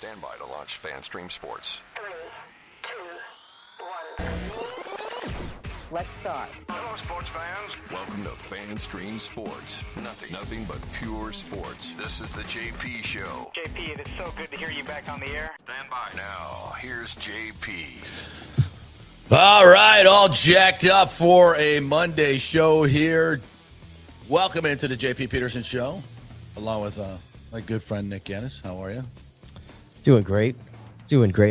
Stand by to launch FanStream Sports. 3, 2, 1. Let's start. Hello, sports fans. Welcome to FanStream Sports. Nothing but pure sports. This is the JP Show. JP, it is so good to hear you back on the air. Stand by. Now, here's JP. All right, all jacked up for a Monday show here. Welcome into the JP Peterson Show, along with my good friend Nick Geddes. How are you? Doing great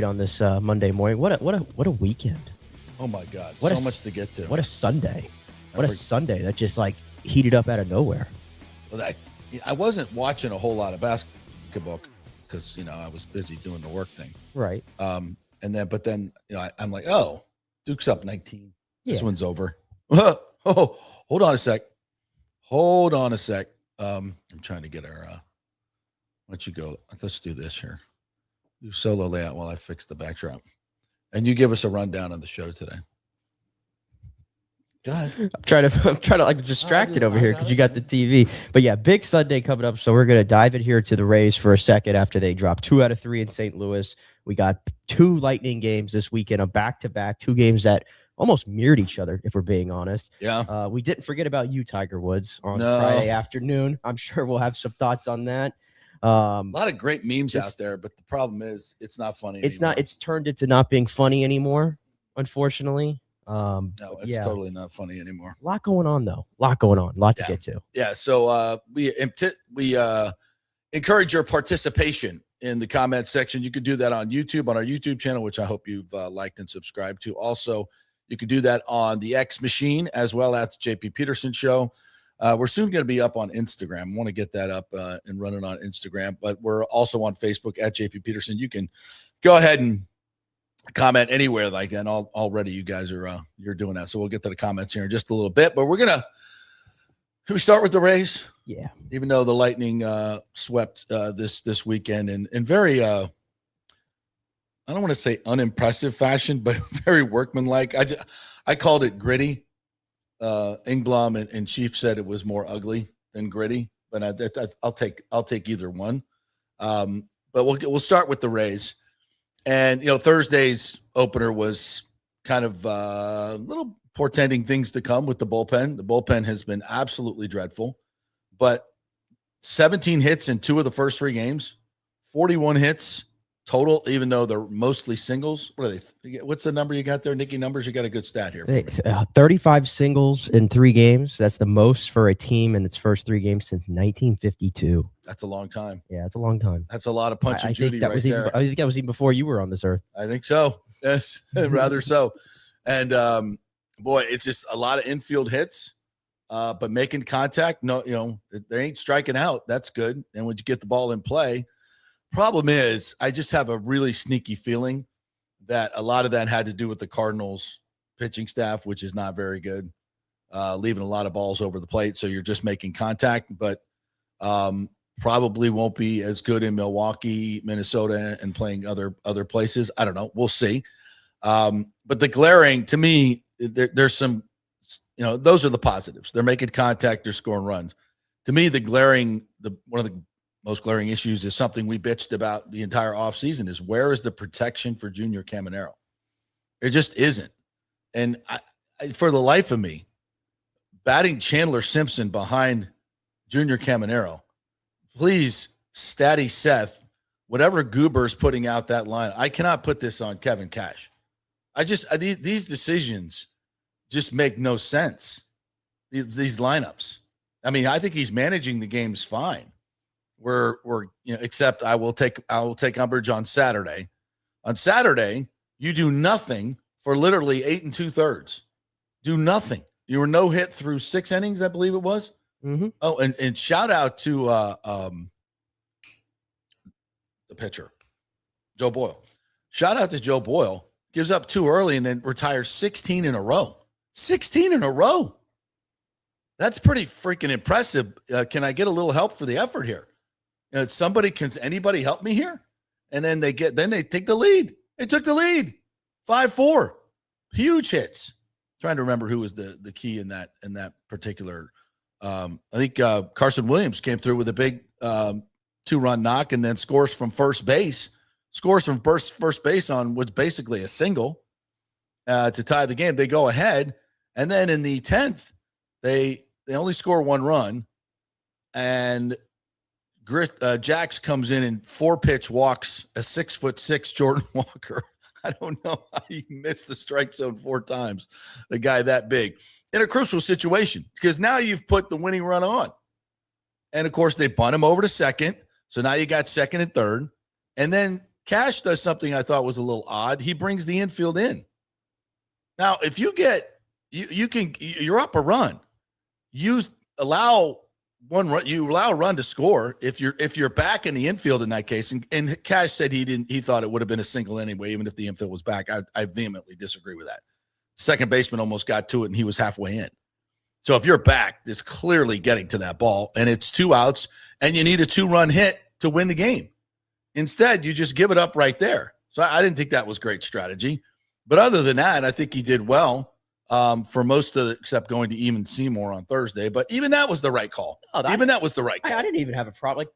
on this Monday morning. What a weekend! Oh my God, so much to get to. What a Sunday! What a Sunday that just like heated up out of nowhere. Well, I wasn't watching a whole lot of basketball because I was busy doing the work thing. Right. But then I'm like, oh, Duke's up 19. Yeah. This one's over. Oh, hold on a sec. I'm trying to get our. Why don't you go? Let's do this here. Do solo layout while I fix the backdrop, and you give us a rundown of the show today. Go ahead. I'm trying to like distracted over here because you got the TV. But yeah, big Sunday coming up. So we're gonna dive in here to the Rays for a second after they dropped 2 out of 3 in St. Louis. We got 2 Lightning games this weekend, a back-to-back, 2 games that almost mirrored each other, if we're being honest. Yeah. We didn't forget about you, Tiger Woods, on Friday afternoon. I'm sure we'll have some thoughts on that. A lot of great memes out there, but the problem is it's not funny anymore. It's turned into not being funny anymore, unfortunately. No, it's totally not funny anymore. A lot going on, though. A lot to get to. Yeah, so we encourage your participation in the comment section. You could do that on YouTube, on our YouTube channel, which I hope you've liked and subscribed to. Also, you could do that on the X machine as well as the JP Peterson Show. We're soon going to be up on Instagram. I want to get that up and run it on Instagram, but we're also on Facebook at JP Peterson. You can go ahead and comment anywhere like that. Already you guys are you're doing that. So we'll get to the comments here in just a little bit, but should we start with the Rays? Yeah. Even though the Lightning swept this weekend in very I don't want to say unimpressive fashion, but very workmanlike. I called it gritty. Ingblom and Chief said it was more ugly than gritty, but I'll take either one. But we'll start with the Rays, and Thursday's opener was kind of a little portending things to come with the bullpen. The bullpen has been absolutely dreadful, but 17 hits in 2 of the first 3 games, 41 hits total, even though they're mostly singles. What are they? What's the number you got there, Nicky? Numbers? You got a good stat here. 35 singles in 3 games. That's the most for a team in its first 3 games since 1952. That's a long time. Yeah, it's a long time. That's a lot of punch and Judy right there. I think that was even before you were on this earth. I think so. Yes, rather so. And boy, it's just a lot of infield hits, but making contact. No, they ain't striking out. That's good. And when you get the ball in play. Problem is, I just have a really sneaky feeling that a lot of that had to do with the Cardinals pitching staff, which is not very good, leaving a lot of balls over the plate. So you're just making contact, but probably won't be as good in Milwaukee, Minnesota, and playing other places. I don't know. We'll see. But the glaring, to me, there's some, those are the positives. They're making contact. They're scoring runs. To me, one of the most glaring issues is something we bitched about the entire offseason is where is the protection for Junior Caminero? It just isn't. And I, for the life of me, batting Chandler Simpson behind Junior Caminero, please, Statty Seth, whatever Goober's putting out that line, I cannot put this on Kevin Cash. These decisions just make no sense, these lineups. I mean, I think he's managing the games fine. We're except I will take umbrage on Saturday. On Saturday, you do nothing for literally 8 2/3. Do nothing. You were no hit through 6 innings, I believe it was. Mm-hmm. Oh, and shout out to the pitcher, Joe Boyle. Shout out to Joe Boyle. Gives up 2 early and then retires 16 in a row. 16 in a row. That's pretty freaking impressive. Can I get a little help for the effort here? Can anybody help me here? And then they take the lead. They took the lead. 5-4. Huge hits. Trying to remember who was the key in that particular. I think Carson Williams came through with a big 2-run knock and then scores from first base scores from first base on what's basically a single to tie the game. They go ahead, and then in the 10th, they only score 1 run, and Jax comes in and 4-pitch walks a 6'6" Jordan Walker. I don't know how you missed the strike zone 4 times, a guy that big, in a crucial situation, because now you've put the winning run on. And, of course, they bunt him over to second, so now you got second and third. And then Cash does something I thought was a little odd. He brings the infield in. Now, if you get you're up a run. You allow one run. You allow a run to score if you're back in the infield in that case. And Cash said he thought it would have been a single anyway, even if the infield was back. I vehemently disagree with that. Second baseman almost got to it, and he was halfway in. So if you're back, it's clearly getting to that ball, and it's 2 outs, and you need a 2-run hit to win the game. Instead, you just give it up right there. So I didn't think that was great strategy. But other than that, I think he did well for most of except going to even Seymour on Thursday. But even that was the right call. That was the right call. I didn't even have a problem.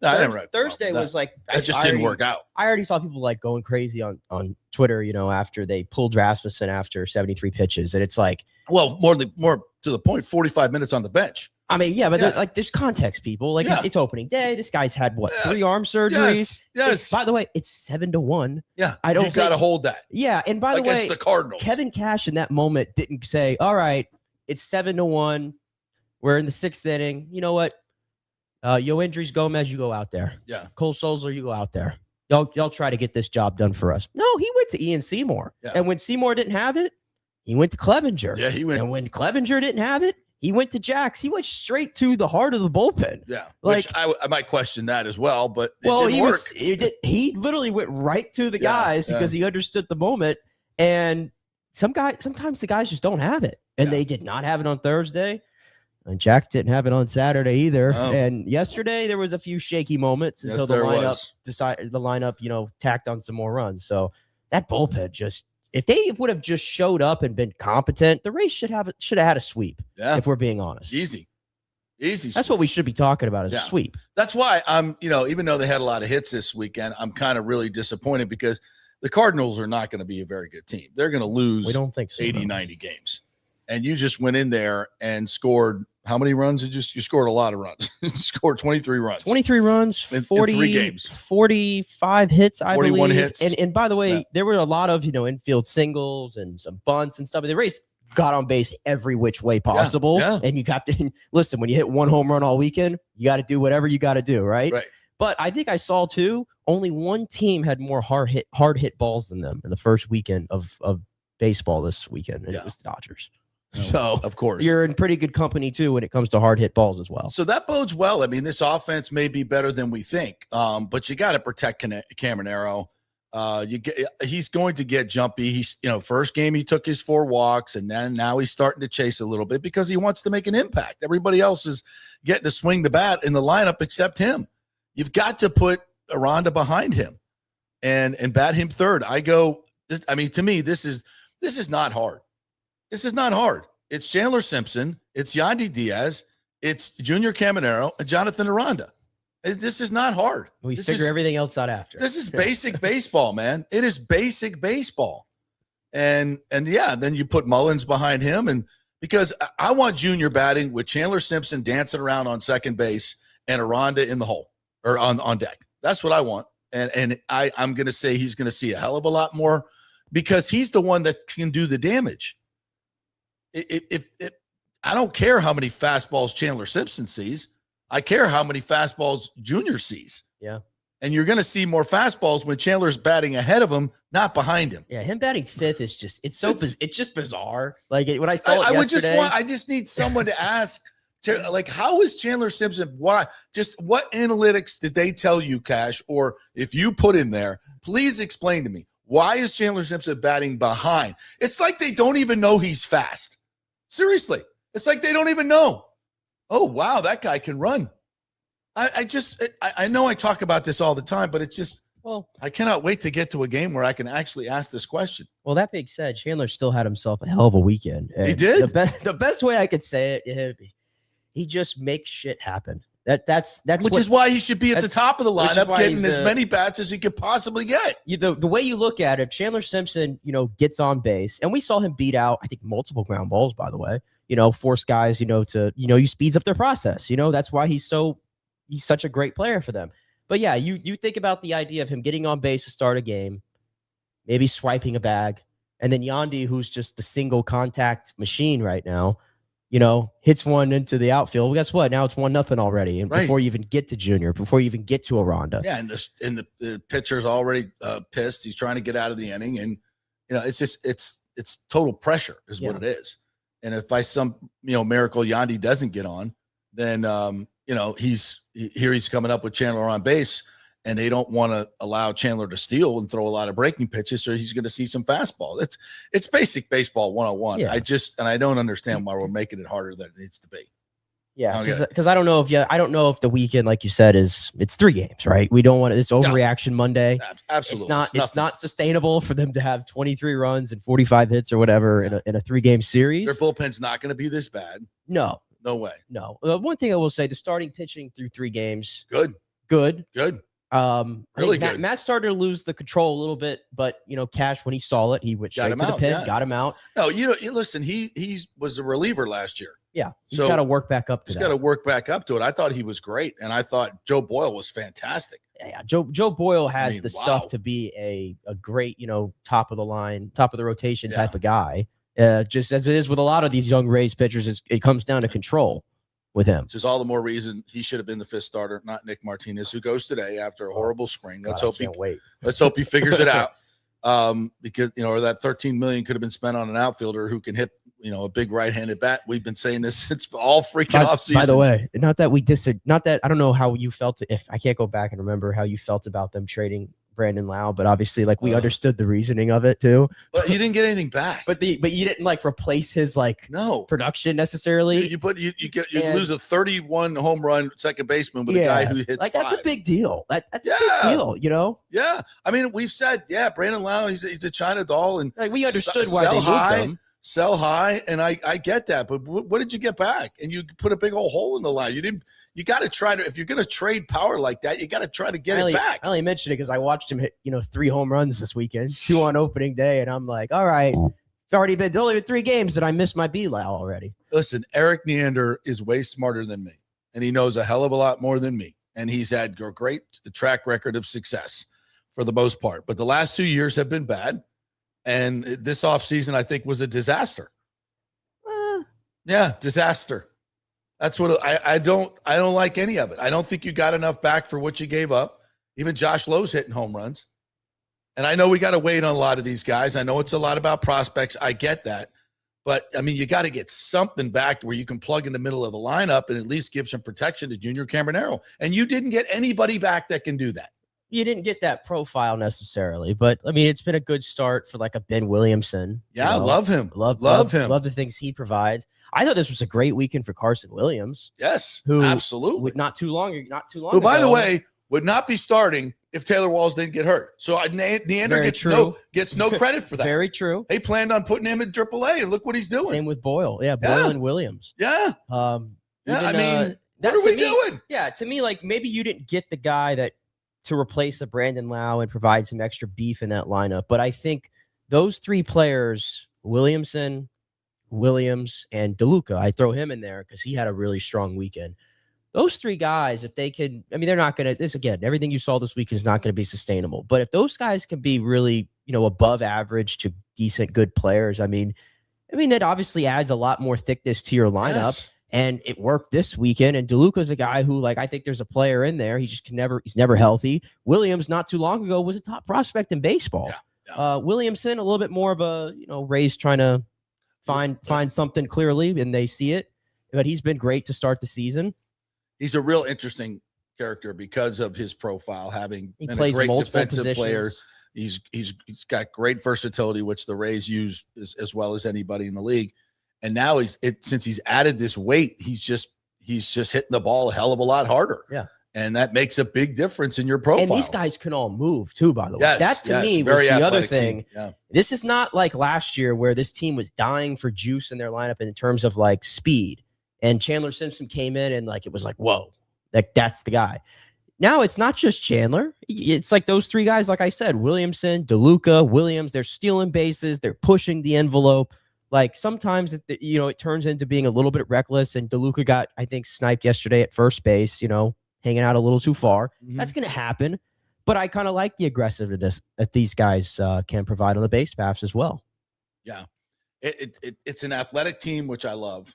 Thursday was like that just didn't work out. I already saw people like going crazy on Twitter, after they pulled Rasmussen after 73 pitches, and it's like, well, more to the point, 45 minutes on the bench. I mean, yeah, but there's context, people. It's opening day. This guy's had 3 arm surgeries. Yes. By the way, it's 7-1. Yeah, you got to hold that. Yeah, and by the way, against the Cardinals, Kevin Cash in that moment didn't say, "All right, it's 7-1. We're in the 6th inning. You know what? Yoendrys Gomez, you go out there. Yeah, Cole Sulzer, you go out there. Y'all try to get this job done for us." No, he went to Ian Seymour, and when Seymour didn't have it, he went to Clevenger. Yeah, he went. And when Clevenger didn't have it, he went to Jax. He went straight to the heart of the bullpen. Yeah, which I might question that as well, but it didn't work. He literally went right to the guys because he understood the moment. And sometimes the guys just don't have it, and they did not have it on Thursday. And Jack didn't have it on Saturday either. Oh. And yesterday there was a few shaky moments until the lineup tacked on some more runs. So that bullpen just. If they would have just showed up and been competent, the Rays should have had a sweep. Yeah. If we're being honest, easy. That's what we should be talking about is a sweep. That's why I'm, even though they had a lot of hits this weekend, I'm kind of really disappointed because the Cardinals are not going to be a very good team. They're going to lose. We don't think so, 80, 90 games. And you just went in there and scored. How many runs? You scored a lot of runs. You scored 23 runs. 23 runs, in 3 games. 45 hits, I 41 believe. Hits. And by the way, there were a lot of, infield singles and some bunts and stuff. The Rays got on base every which way possible. Yeah. And you got to listen, when you hit 1 home run all weekend, you got to do whatever you got to do, right? Right. But I think I saw too, only one team had more hard hit balls than them in the first weekend of baseball this weekend, and it was the Dodgers. So, of course, you're in pretty good company, too, when it comes to hard hit balls as well. So that bodes well. I mean, this offense may be better than we think, but you got to protect Caminero. He's going to get jumpy. He's, first game he took his 4 walks, and then now he's starting to chase a little bit because he wants to make an impact. Everybody else is getting to swing the bat in the lineup except him. You've got to put Aranda behind him and bat him third. To me, this is not hard. This is not hard. It's Chandler Simpson. It's Yandy Diaz. It's Junior Caminero and Jonathan Aranda. This is not hard. We figure everything else out after. This is basic baseball, man. It is basic baseball. And then you put Mullins behind him. And because I want Junior batting with Chandler Simpson dancing around on second base and Aranda in the hole or on deck. That's what I want. And I'm going to say he's going to see a hell of a lot more because he's the one that can do the damage. I don't care how many fastballs Chandler Simpson sees. I care how many fastballs Junior sees. Yeah. And you're going to see more fastballs when Chandler's batting ahead of him, not behind him. Yeah, him batting 5th is just it's just bizarre. Like when I saw it yesterday. I just need someone to ask how is Chandler Simpson? Why? Just what analytics did they tell you, Cash? Or if you put in there, please explain to me. Why is Chandler Simpson batting behind? It's like they don't even know he's fast. Seriously. It's like they don't even know. Oh, wow, that guy can run. I know I talk about this all the time, but it's just, I cannot wait to get to a game where I can actually ask this question. Well, that being said, Chandler still had himself a hell of a weekend. And he did? The best way I could say it, he just makes shit happen. That's which is why he should be at the top of the lineup, getting as many bats as he could possibly get. The way you look at it, Chandler Simpson, gets on base, and we saw him beat out, I think, multiple ground balls, by the way, force guys, to, he speeds up their process. That's why he's such a great player for them. But yeah, you think about the idea of him getting on base to start a game, maybe swiping a bag, and then Yandy, who's just the single contact machine right now, hits one into the outfield. Well, guess what? Now it's 1-0 already. And before you even get to Junior, before you even get to Aranda. Yeah. And the pitcher's already pissed. He's trying to get out of the inning. And, it's just, it's total pressure is what it is. And if by some, miracle Yandy doesn't get on, then, he's coming up with Chandler on base, and they don't want to allow Chandler to steal and throw a lot of breaking pitches, so he's going to see some fastball. It's basic baseball 101. Yeah. I don't understand why we're making it harder than it needs to be. Yeah, because I don't know if the weekend, like you said, it's 3 games, right? We don't want it's overreaction Monday. Absolutely, it's not sustainable for them to have 23 runs and 45 hits or whatever in a 3-game series. Their bullpen's not going to be this bad. No way. No. One thing I will say: the starting pitching through 3 games, good. Really good. Matt started to lose the control a little bit, but Cash, when he saw it, he went straight to the pin, got him out. No, listen, he was a reliever last year. Yeah, he's got to work back up to He's got to work back up to it. I thought he was great, and I thought Joe Boyle was fantastic. Yeah, Joe Boyle has stuff to be a great, top of the line, top of the rotation type of guy. Just as it is with a lot of these young Rays pitchers, it comes down to control with him. Which is all the more reason he should have been the 5th starter, not Nick Martinez, who goes today after a horrible spring. Let's hope he figures it out. Because or that $13 million could have been spent on an outfielder who can hit a big right-handed bat. We've been saying this since all freaking offseason. By the way, not that I don't know how you felt. If I can't go back and remember how you felt about them trading Brandon Lau, but obviously we understood the reasoning of it too. But you didn't get anything back. But you didn't replace his production necessarily. You lose a 31 home run second baseman with a guy who hits 5. That's a big deal. That's a big deal, Yeah. I mean, we've said, Brandon Lau, he's a China doll, and we understood why they moved him. Sell high, and I get that, but what did you get back? And you put a big old hole in the line. You got to try to, if you're going to trade power like that, you got to try to get it back. I only mentioned it because I watched him hit 3 home runs this weekend, 2 on opening day, and I'm like, all right, it's only been 3 games that I missed my B-Lau already. Listen, Eric Neander is way smarter than me, and he knows a hell of a lot more than me, and he's had a great track record of success for the most part, but the last 2 years have been bad. And this offseason, I think, was a disaster. Disaster. That's what I don't like any of it. I don't think you got enough back for what you gave up. Even Josh Lowe's hitting home runs. And I know we got to wait on a lot of these guys. I know it's a lot about prospects. I get that. But, I mean, you got to get something back where you can plug in the middle of the lineup and at least give some protection to Junior Caminero. And you didn't get anybody back that can do that. You didn't get that profile necessarily, but I mean, it's been a good start for a Ben Williamson. Yeah, I love him. Love him. Love the things he provides. I thought this was a great weekend for Carson Williams. Yes, who absolutely. Not too long who, by the way, would not be starting if Taylor Walls didn't get hurt. So Neander gets no credit for that. Very true. They planned on putting him in AAA, and look what he's doing. Same with Boyle. Yeah, Boyle and Williams. Yeah. I mean, what are we doing? Yeah, to me, maybe you didn't get the guy to replace a Brandon Lau and provide some extra beef in that lineup. But I think those 3 players, Williamson, Williams, and DeLuca, I throw him in there because he had a really strong weekend. Those 3 guys, if they could, I mean, they're not going to, this again, everything you saw this week is not going to be sustainable. But if those guys can be really, above average to decent, good players, I mean, that obviously adds a lot more thickness to your lineup. Yes. And it worked this weekend. And DeLuca's a guy who, I think there's a player in there. He just he's never healthy. Williams, not too long ago, was a top prospect in baseball. Yeah. Williamson, a little bit more of a, Rays trying to find something clearly, and they see it. But he's been great to start the season. He's a real interesting character because of his profile, having been a great defensive positions. player. He's got great versatility, which the Rays use as well as anybody in the league. And now since he's added this weight, he's just hitting the ball a hell of a lot harder. Yeah. And that makes a big difference in your profile. And these guys can all move too, by the way. Yes, that to me was the other thing. Yeah. This is not like last year where this team was dying for juice in their lineup in terms of speed. And Chandler Simpson came in and it was whoa. Like, that's the guy. Now it's not just Chandler. It's like those three guys, like I said, Williamson, DeLuca, Williams, they're stealing bases. They're pushing the envelope. Like, sometimes, it turns into being a little bit reckless, and DeLuca got, I think, sniped yesterday at first base, hanging out a little too far. Mm-hmm. That's going to happen. But I kind of like the aggressiveness that these guys can provide on the base paths as well. Yeah. It's an athletic team, which I love.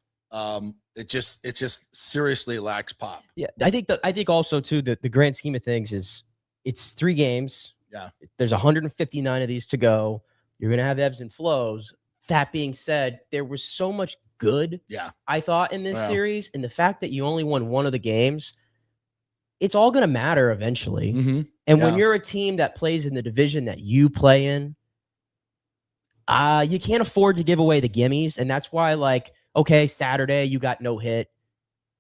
It just seriously lacks pop. Yeah, I think also too the grand scheme of things is it's 3 games. Yeah, there's 159 of these to go. You're gonna have ebbs and flows. That being said, there was so much good. Yeah, I thought in this series, and the fact that you only won one of the games, it's all gonna matter eventually. Mm-hmm. And when you're a team that plays in the division that you play in, you can't afford to give away the gimmies, and that's why, like, okay, Saturday you got no hit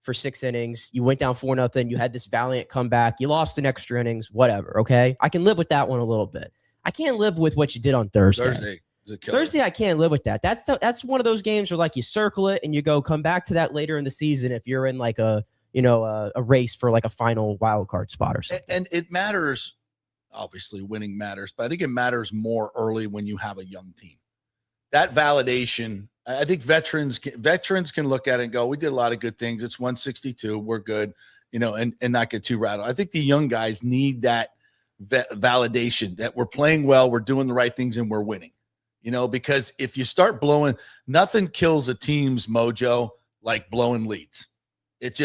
for 6 innings. You went down 4-0. You had this valiant comeback. You lost in extra innings. Whatever. Okay, I can live with that one a little bit. I can't live with what you did on Thursday. Thursday, I can't live with that. That's one of those games where, like, you circle it and you go come back to that later in the season if you're in like a race for like a final wild card spot or something. And it matters. Obviously, winning matters, but I think it matters more early when you have a young team. That validation, I think veterans can look at it and go, we did a lot of good things. It's 162. We're good, and not get too rattled. I think the young guys need that validation that we're playing well, we're doing the right things, and we're winning, because if you start blowing, nothing kills a team's mojo like blowing leads. It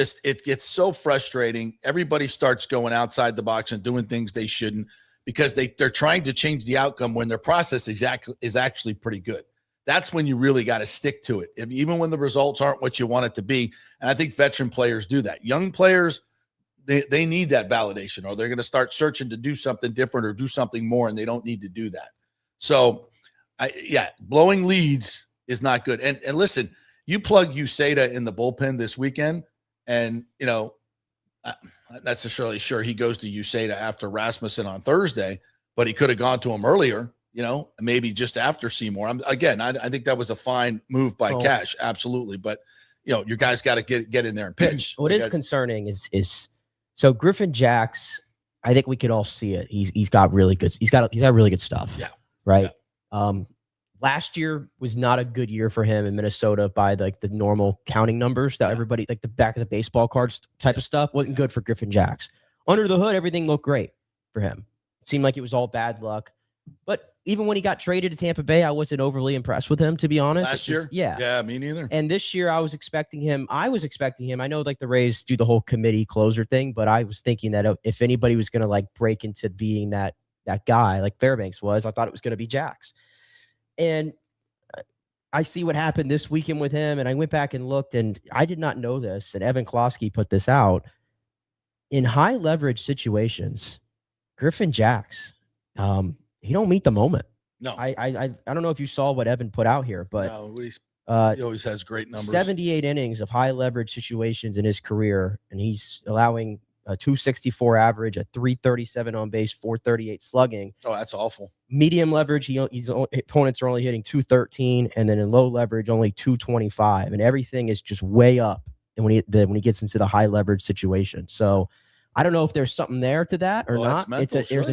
gets so frustrating. Everybody starts going outside the box and doing things they shouldn't because they're trying to change the outcome when their process is actually pretty good. That's when you really got to stick to it, even when the results aren't what you want it to be. And I think veteran players do that. Young players, they need that validation, or they're going to start searching to do something different or do something more, and they don't need to do that. So, blowing leads is not good. And listen, you plug Uceda in the bullpen this weekend, and, I'm not necessarily sure he goes to Uceda after Rasmussen on Thursday, but he could have gone to him earlier, maybe just after Seymour. I think that was a fine move by Cash. Absolutely. But, your guys got to get in there and pitch. What is concerning is so Griffin Jacks, I think we could all see it. He's got really good stuff. Yeah. Right. Yeah. Last year was not a good year for him in Minnesota by the normal counting numbers that everybody, like the back of the baseball cards type of stuff, wasn't good for Griffin Jacks. Under the hood, everything looked great for him. It seemed like it was all bad luck. But even when he got traded to Tampa Bay, I wasn't overly impressed with him, to be honest. Last year? Yeah, me neither. And this year I was expecting him. I know like the Rays do the whole committee closer thing, but I was thinking that if anybody was going to like break into being that guy like Fairbanks was, I thought it was going to be Jacks. And I see what happened this weekend with him, and I went back and looked, and I did not know this, and Evan Klosky put this out. In high leverage situations, Griffin Jacks, he don't meet the moment. No. I don't know if you saw what Evan put out here, but he always has great numbers. 78 innings of high leverage situations in his career, and he's allowing a 264 average, a 337 on base, 438 slugging. Oh, that's awful. Medium leverage, his opponents are only hitting 213, and then in low leverage, only 225, and everything is just way up. And when he gets into the high leverage situation, so I don't know if there's something there to that or not. Mental, there's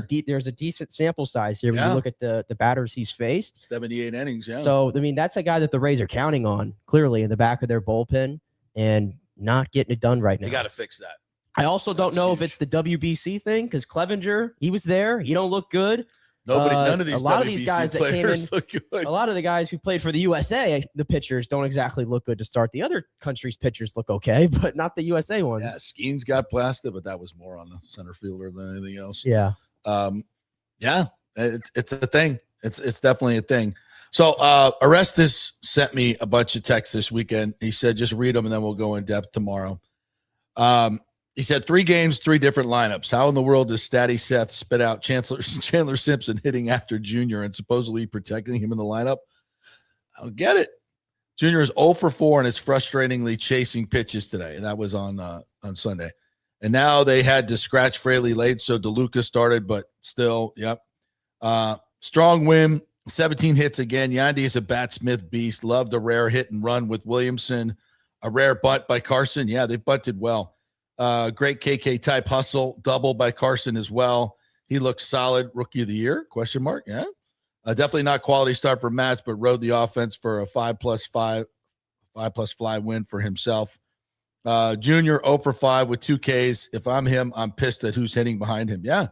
a decent sample size here when you look at the batters he's faced. 78 innings, yeah. So I mean, that's a guy that the Rays are counting on clearly in the back of their bullpen and not getting it done right now. You got to fix that. I also don't know if it's the WBC thing because Clevenger, he was there. He don't look good. None of these a lot WBC of these guys that came in, look good. A lot of the guys who played for the USA, the pitchers don't exactly look good to start. The other countries' pitchers look okay, but not the USA ones. Yeah, Skeens got blasted, but that was more on the center fielder than anything else. Yeah. It's a thing. It's definitely a thing. So Orestes sent me a bunch of texts this weekend. He said, just read them and then we'll go in depth tomorrow. He said 3 games, 3 different lineups. How in the world does Statty Seth spit out Chandler Simpson hitting after Junior and supposedly protecting him in the lineup? I don't get it. Junior is 0 for 4 and is frustratingly chasing pitches today. And that was on Sunday. And now they had to scratch Fraley late, so DeLuca started, but still, yep. Strong win, 17 hits again. Yandy is a batsmith beast. Loved a rare hit and run with Williamson. A rare bunt by Carson. Yeah, they bunted well. Great KK type hustle, double by Carson as well. He looks solid. Rookie of the year? ? Yeah. Definitely not quality start for Mats, but rode the offense for a 5+5 fly win for himself. Junior 0 for 5 with 2 Ks. If I'm him, I'm pissed at who's hitting behind him. Yeah.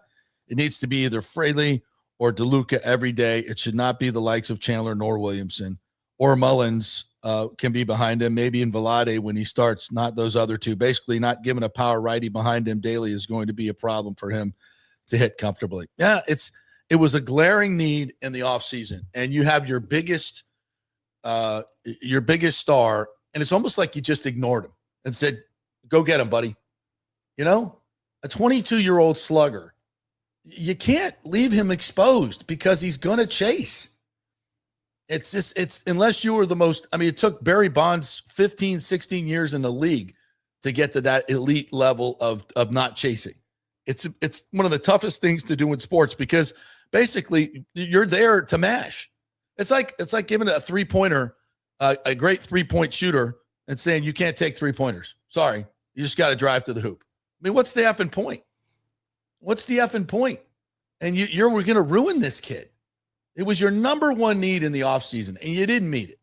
It needs to be either Fraley or DeLuca every day. It should not be the likes of Chandler nor Williamson. Or Mullins can be behind him. Maybe in Velade when he starts, not those other two. Basically, not giving a power righty behind him daily is going to be a problem for him to hit comfortably. Yeah, it was a glaring need in the offseason. And you have your biggest star, and it's almost like you just ignored him and said, go get him, buddy. You know, a 22-year-old slugger. You can't leave him exposed because he's going to chase. It's unless you were the most, I mean, it took Barry Bonds 15, 16 years in the league to get to that elite level of not chasing. It's one of the toughest things to do in sports because basically you're there to mash. It's like giving a three-pointer, a great three-point shooter and saying you can't take three-pointers. Sorry, you just got to drive to the hoop. I mean, what's the effing point? What's the effing point? And you're going to ruin this kid. It was your number one need in the offseason, and you didn't meet it.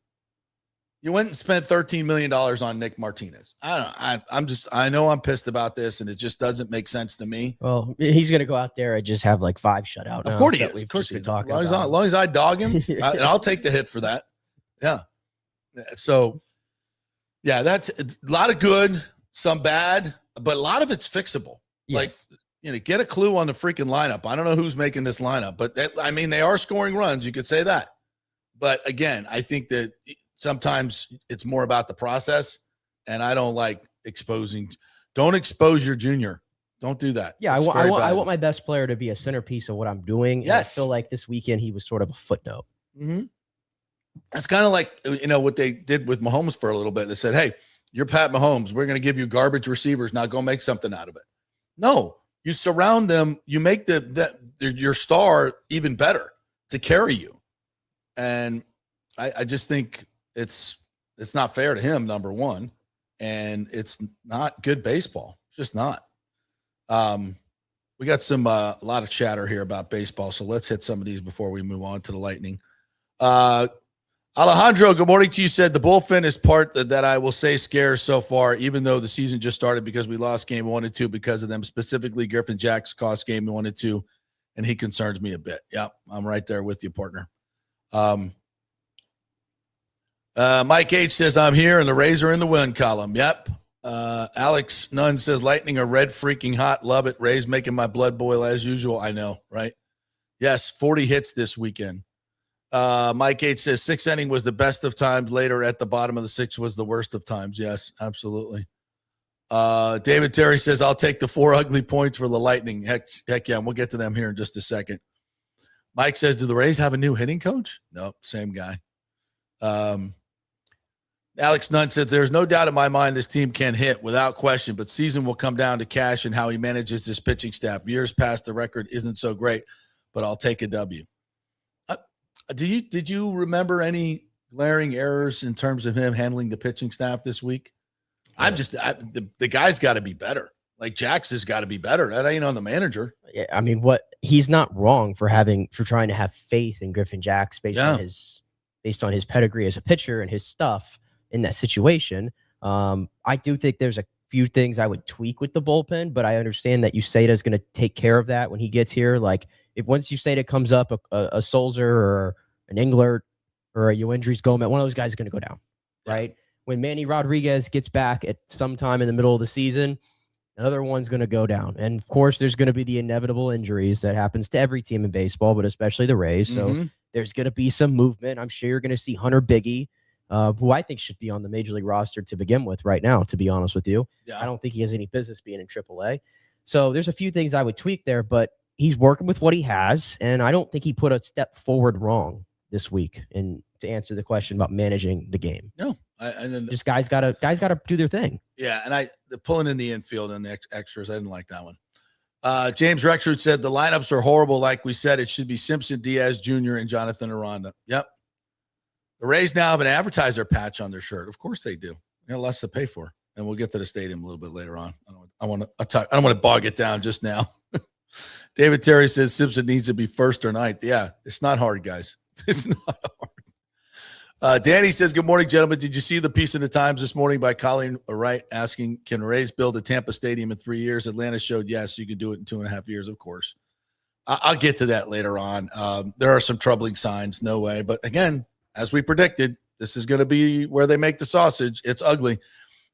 You went and spent $13 million on Nick Martinez. I know I'm pissed about this, and it just doesn't make sense to me. Well, he's going to go out there and just have like 5 shutout. Of course he is. Of course he is. As long as I dog him, and I'll take the hit for that. Yeah. So, yeah, that's a lot of good, some bad, but a lot of it's fixable. Yes. Like, get a clue on the freaking lineup. I don't know who's making this lineup, but they are scoring runs. You could say that. But again, I think that sometimes it's more about the process, and I don't like exposing. Don't expose your junior. Don't do that. Yeah, I want my best player to be a centerpiece of what I'm doing. Yes. I feel like this weekend he was sort of a footnote. Mm-hmm. That's kind of like, what they did with Mahomes for a little bit. They said, hey, you're Pat Mahomes. We're going to give you garbage receivers. Now go make something out of it. No. You surround them, you make your star even better to carry you. And I just think it's not fair to him, number one, and it's not good baseball. It's just not. We got a lot of chatter here about baseball, so let's hit some of these before we move on to the Lightning. Alejandro, good morning to you. Said the bullpen is part that I will say scares so far, even though the season just started because we lost game 1 and 2 because of them, specifically Griffin Jack's cost game 1 and 2, and he concerns me a bit. Yeah, I'm right there with you, partner. Mike H says, I'm here, and the Rays are in the win column. Yep. Alex Nunn says, Lightning are red freaking hot. Love it. Rays making my blood boil as usual. I know, right? Yes, 40 hits this weekend. Mike H says 6th inning was the best of times. Later at the bottom of the 6th was the worst of times. Yes, absolutely. David Terry says, I'll take the 4 ugly points for the Lightning. Heck yeah. And we'll get to them here in just a second. Mike says, do the Rays have a new hitting coach? Nope. Same guy. Alex Nunn says, there's no doubt in my mind this team can hit without question, but season will come down to Cash and how he manages his pitching staff. Years past, the record isn't so great, but I'll take a W. Did you remember any glaring errors in terms of him handling the pitching staff this week? Yeah. The guy's got to be better. Like Jax has got to be better. That ain't on the manager. Yeah, I mean, he's not wrong for trying to have faith in Griffin Jax based on his pedigree as a pitcher and his stuff in that situation. I do think there's a few things I would tweak with the bullpen, but I understand that Uceda is going to take care of that when he gets here. Like if once Uceda comes up, a Sulzer or an Englert or a Yoendrys Gomez, one of those guys is going to go down, right? When Manny Rodriguez gets back at some time in the middle of the season, another one's going to go down. And of course, there's going to be the inevitable injuries that happens to every team in baseball, but especially the Rays. So there's going to be some movement. I'm sure you're going to see Hunter Biggie, who I think should be on the Major League roster to begin with right now, to be honest with you. Yeah. I don't think he has any business being in AAA. So there's a few things I would tweak there, but he's working with what he has, and I don't think he put a step forward wrong this week. And to answer the question about managing the game. No. Just guys gotta do their thing. Yeah, and the pulling in the infield and the extras, I didn't like that one. James Rexroot said the lineups are horrible. Like we said, it should be Simpson, Diaz Jr., and Jonathan Aranda. Yep. The Rays now have an advertiser patch on their shirt. Of course they do. They have less to pay for. and we'll get to the stadium a little bit later on. I don't want to bog it down just now. David Terry says Simpson needs to be first or ninth. Yeah, it's not hard, guys. It's not hard. Danny says, good morning, gentlemen. Did you see the piece in the Times this morning by Colleen Wright asking, can Rays build a Tampa stadium in 3 years? Atlanta showed, yes, you can do it in 2.5 years, of course. I'll get to that later on. There are some troubling signs, no way. But again, as we predicted, this is going to be where they make the sausage. It's ugly.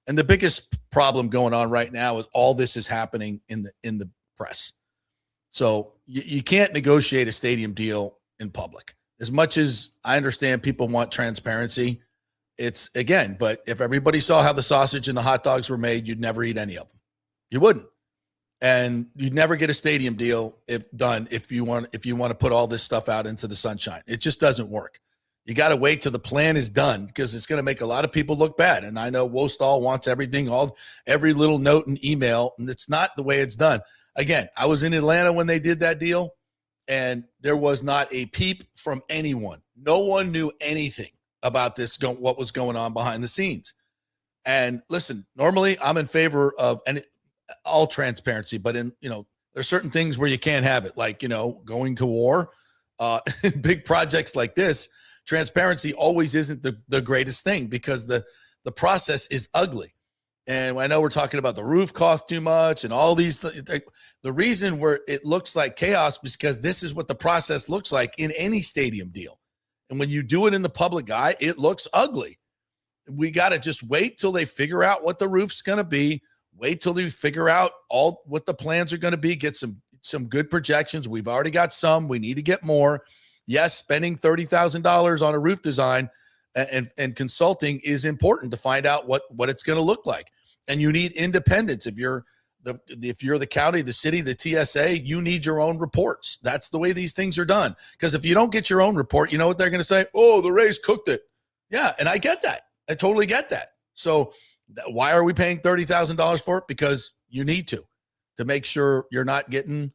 And the biggest problem going on right now is all this is happening in the press. So you can't negotiate a stadium deal in public. As much as I understand people want transparency, but if everybody saw how the sausage and the hot dogs were made, you'd never eat any of them. You wouldn't. And you'd never get a stadium deal if you want to put all this stuff out into the sunshine. It just doesn't work. You got to wait till the plan is done because it's going to make a lot of people look bad. And I know Wostall wants everything, every little note and email, and it's not the way it's done. Again, I was in Atlanta when they did that deal, and there was not a peep from anyone. No one knew anything about this, what was going on behind the scenes. And listen, normally I'm in favor of all transparency, but there's certain things where you can't have it, like, going to war, big projects like this. Transparency always isn't the greatest thing because the process is ugly. And I know we're talking about the roof cost too much and all these. The reason where it looks like chaos is because this is what the process looks like in any stadium deal. And when you do it in the public eye, it looks ugly. We got to just wait till they figure out what the roof's going to be. Wait till they figure out all what the plans are going to be. Get some good projections. We've already got some. We need to get more. Yes, spending $30,000 on a roof design and consulting is important to find out what it's going to look like. And you need independence. If you're the county, the city, the TSA, you need your own reports. That's the way these things are done. Because if you don't get your own report, you know what they're going to say? Oh, the Rays cooked it. Yeah, and I get that. I totally get that. So why are we paying $30,000 for it? Because you need to make sure you're not getting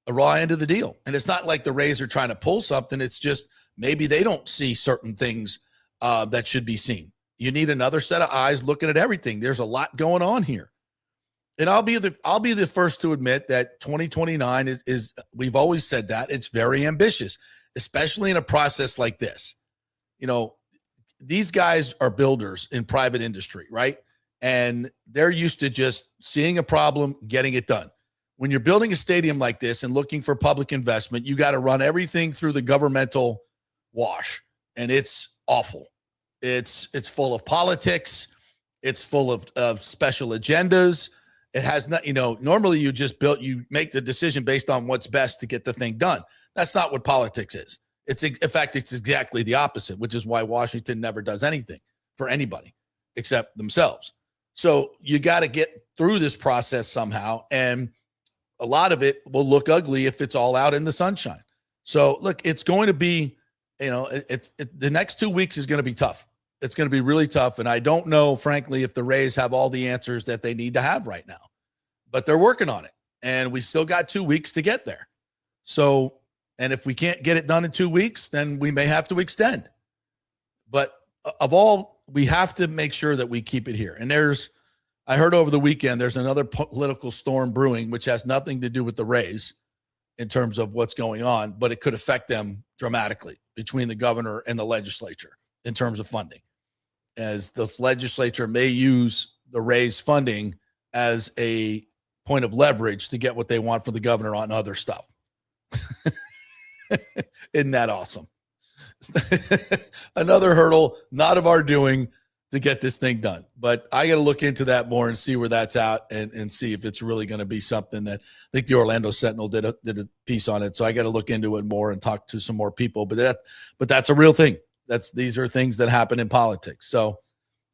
a raw end of the deal. And it's not like the Rays are trying to pull something. It's just maybe they don't see certain things that should be seen. You need another set of eyes looking at everything. There's a lot going on here. And I'll be the first to admit that 2029 is we've always said that it's very ambitious, especially in a process like this. These guys are builders in private industry, right? And they're used to just seeing a problem, getting it done. When you're building a stadium like this and looking for public investment, you got to run everything through the governmental wash, and it's awful. It's full of politics. It's full of special agendas. It has not, normally you make the decision based on what's best to get the thing done. That's not what politics is. In fact, it's exactly the opposite, which is why Washington never does anything for anybody except themselves. So you got to get through this process somehow. And a lot of it will look ugly if it's all out in the sunshine. So look, it's going to be, the next 2 weeks is going to be tough. It's going to be really tough. And I don't know, frankly, if the Rays have all the answers that they need to have right now, but they're working on it. And we still got 2 weeks to get there. So, and if we can't get it done in 2 weeks, then we may have to extend. But we have to make sure that we keep it here. And I heard over the weekend, there's another political storm brewing, which has nothing to do with the Rays in terms of what's going on, but it could affect them dramatically between the governor and the legislature in terms of funding, as the legislature may use the Rays funding as a point of leverage to get what they want for the governor on other stuff. Isn't that awesome? Another hurdle, not of our doing, to get this thing done. But I got to look into that more and see where that's at and see if it's really going to be something that I think the Orlando Sentinel did a piece on it. So I got to look into it more and talk to some more people. But that's a real thing. These are things that happen in politics. So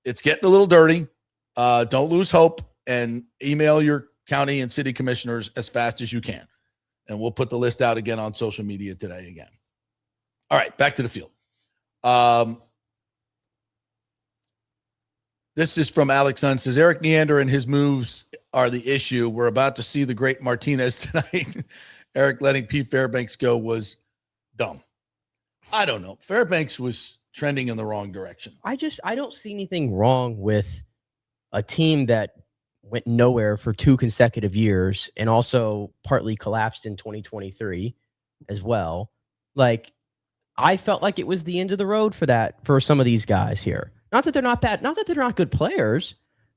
it's getting a little dirty. Don't lose hope and email your county and city commissioners as fast as you can. And we'll put the list out again on social media today again. All right, back to the field. This is from Alex Dunn. Says Eric Neander and his moves are the issue. We're about to see the great Martinez tonight. Eric letting Pete Fairbanks go was dumb. I don't know. Fairbanks was trending in the wrong direction. I don't see anything wrong with a team that went nowhere for 2 consecutive years and also partly collapsed in 2023 as well. Like, I felt like it was the end of the road for some of these guys here. Not that they're not bad, not that they're not good players.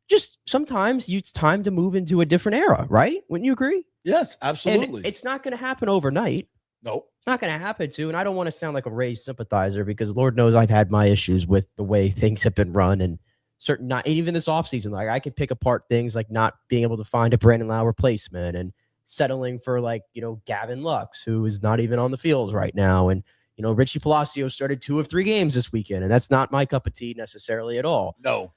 Just sometimes it's time to move into a different era, right? Wouldn't you agree? Yes, absolutely. And it's not going to happen overnight. Nope. It's not going to happen to. And I don't want to sound like a Rays sympathizer because Lord knows I've had my issues with the way things have been run and not even this offseason. Like, I could pick apart things like not being able to find a Brandon Lau replacement and settling for Gavin Lux, who is not even on the field right now. And, Richie Palacio started 2 of 3 games this weekend, and that's not my cup of tea necessarily at all. No.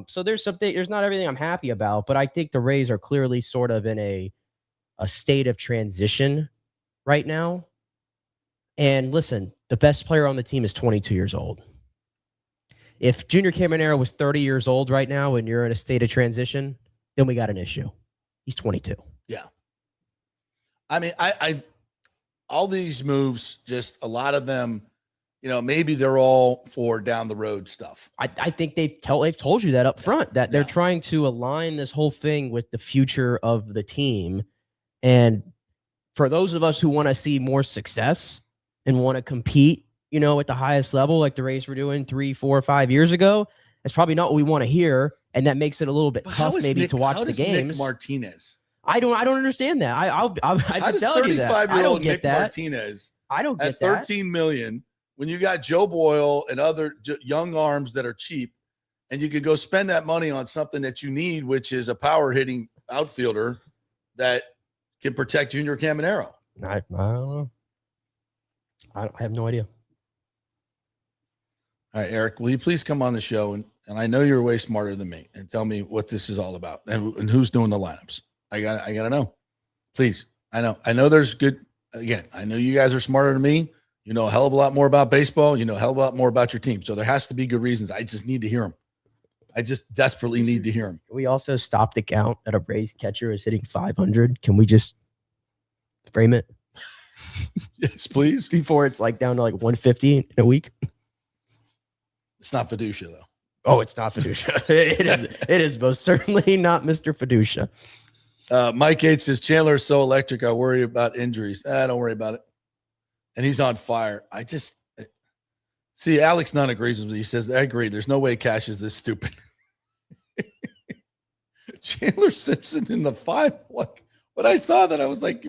So there's not everything I'm happy about, but I think the Rays are clearly sort of in a state of transition right now. And listen, the best player on the team is 22 years old. If Junior Caminero was 30 years old right now and you're in a state of transition, then we got an issue. He's 22. Yeah. I mean, I all these moves, just a lot of them, maybe they're all for down the road stuff. I think they've told you that up front, that they're trying to align this whole thing with the future of the team. And for those of us who want to see more success and want to compete, at the highest level, like the Rays were doing 3, 4, 5 years ago, that's probably not what we want to hear. And that makes it a little bit tough maybe to watch the games. Nick Martinez. I don't understand that. I'll tell you that. I don't get Nick that. Martinez. I don't get at $13 million when you got Joe Boyle and other young arms that are cheap, and you could go spend that money on something that you need, which is a power hitting outfielder that can protect Junior Caminero. I don't know. I have no idea. All right, Eric, will you please come on the show? And I know you're way smarter than me, and tell me what this is all about and who's doing the lineups. I gotta know. Please. I know there's good. Again, I know you guys are smarter than me. You know a hell of a lot more about baseball. You know a hell of a lot more about your team. So there has to be good reasons. I just need to hear them. I just desperately need to hear them. We also stopped the count at a Rays catcher is hitting 500. Can we just frame it? Yes, please. Before it's down to 150 in a week. It's not Fiducia, though. Oh, it's not Fiducia. It is most certainly not Mr. Fiducia. Mike Gates says, Chandler is so electric. I worry about injuries. Don't worry about it. And he's on fire. I just see Alex Nunn agrees with me. He says, I agree. There's no way Cash is this stupid. Chandler Simpson in the 5. What? When I saw that, I was like,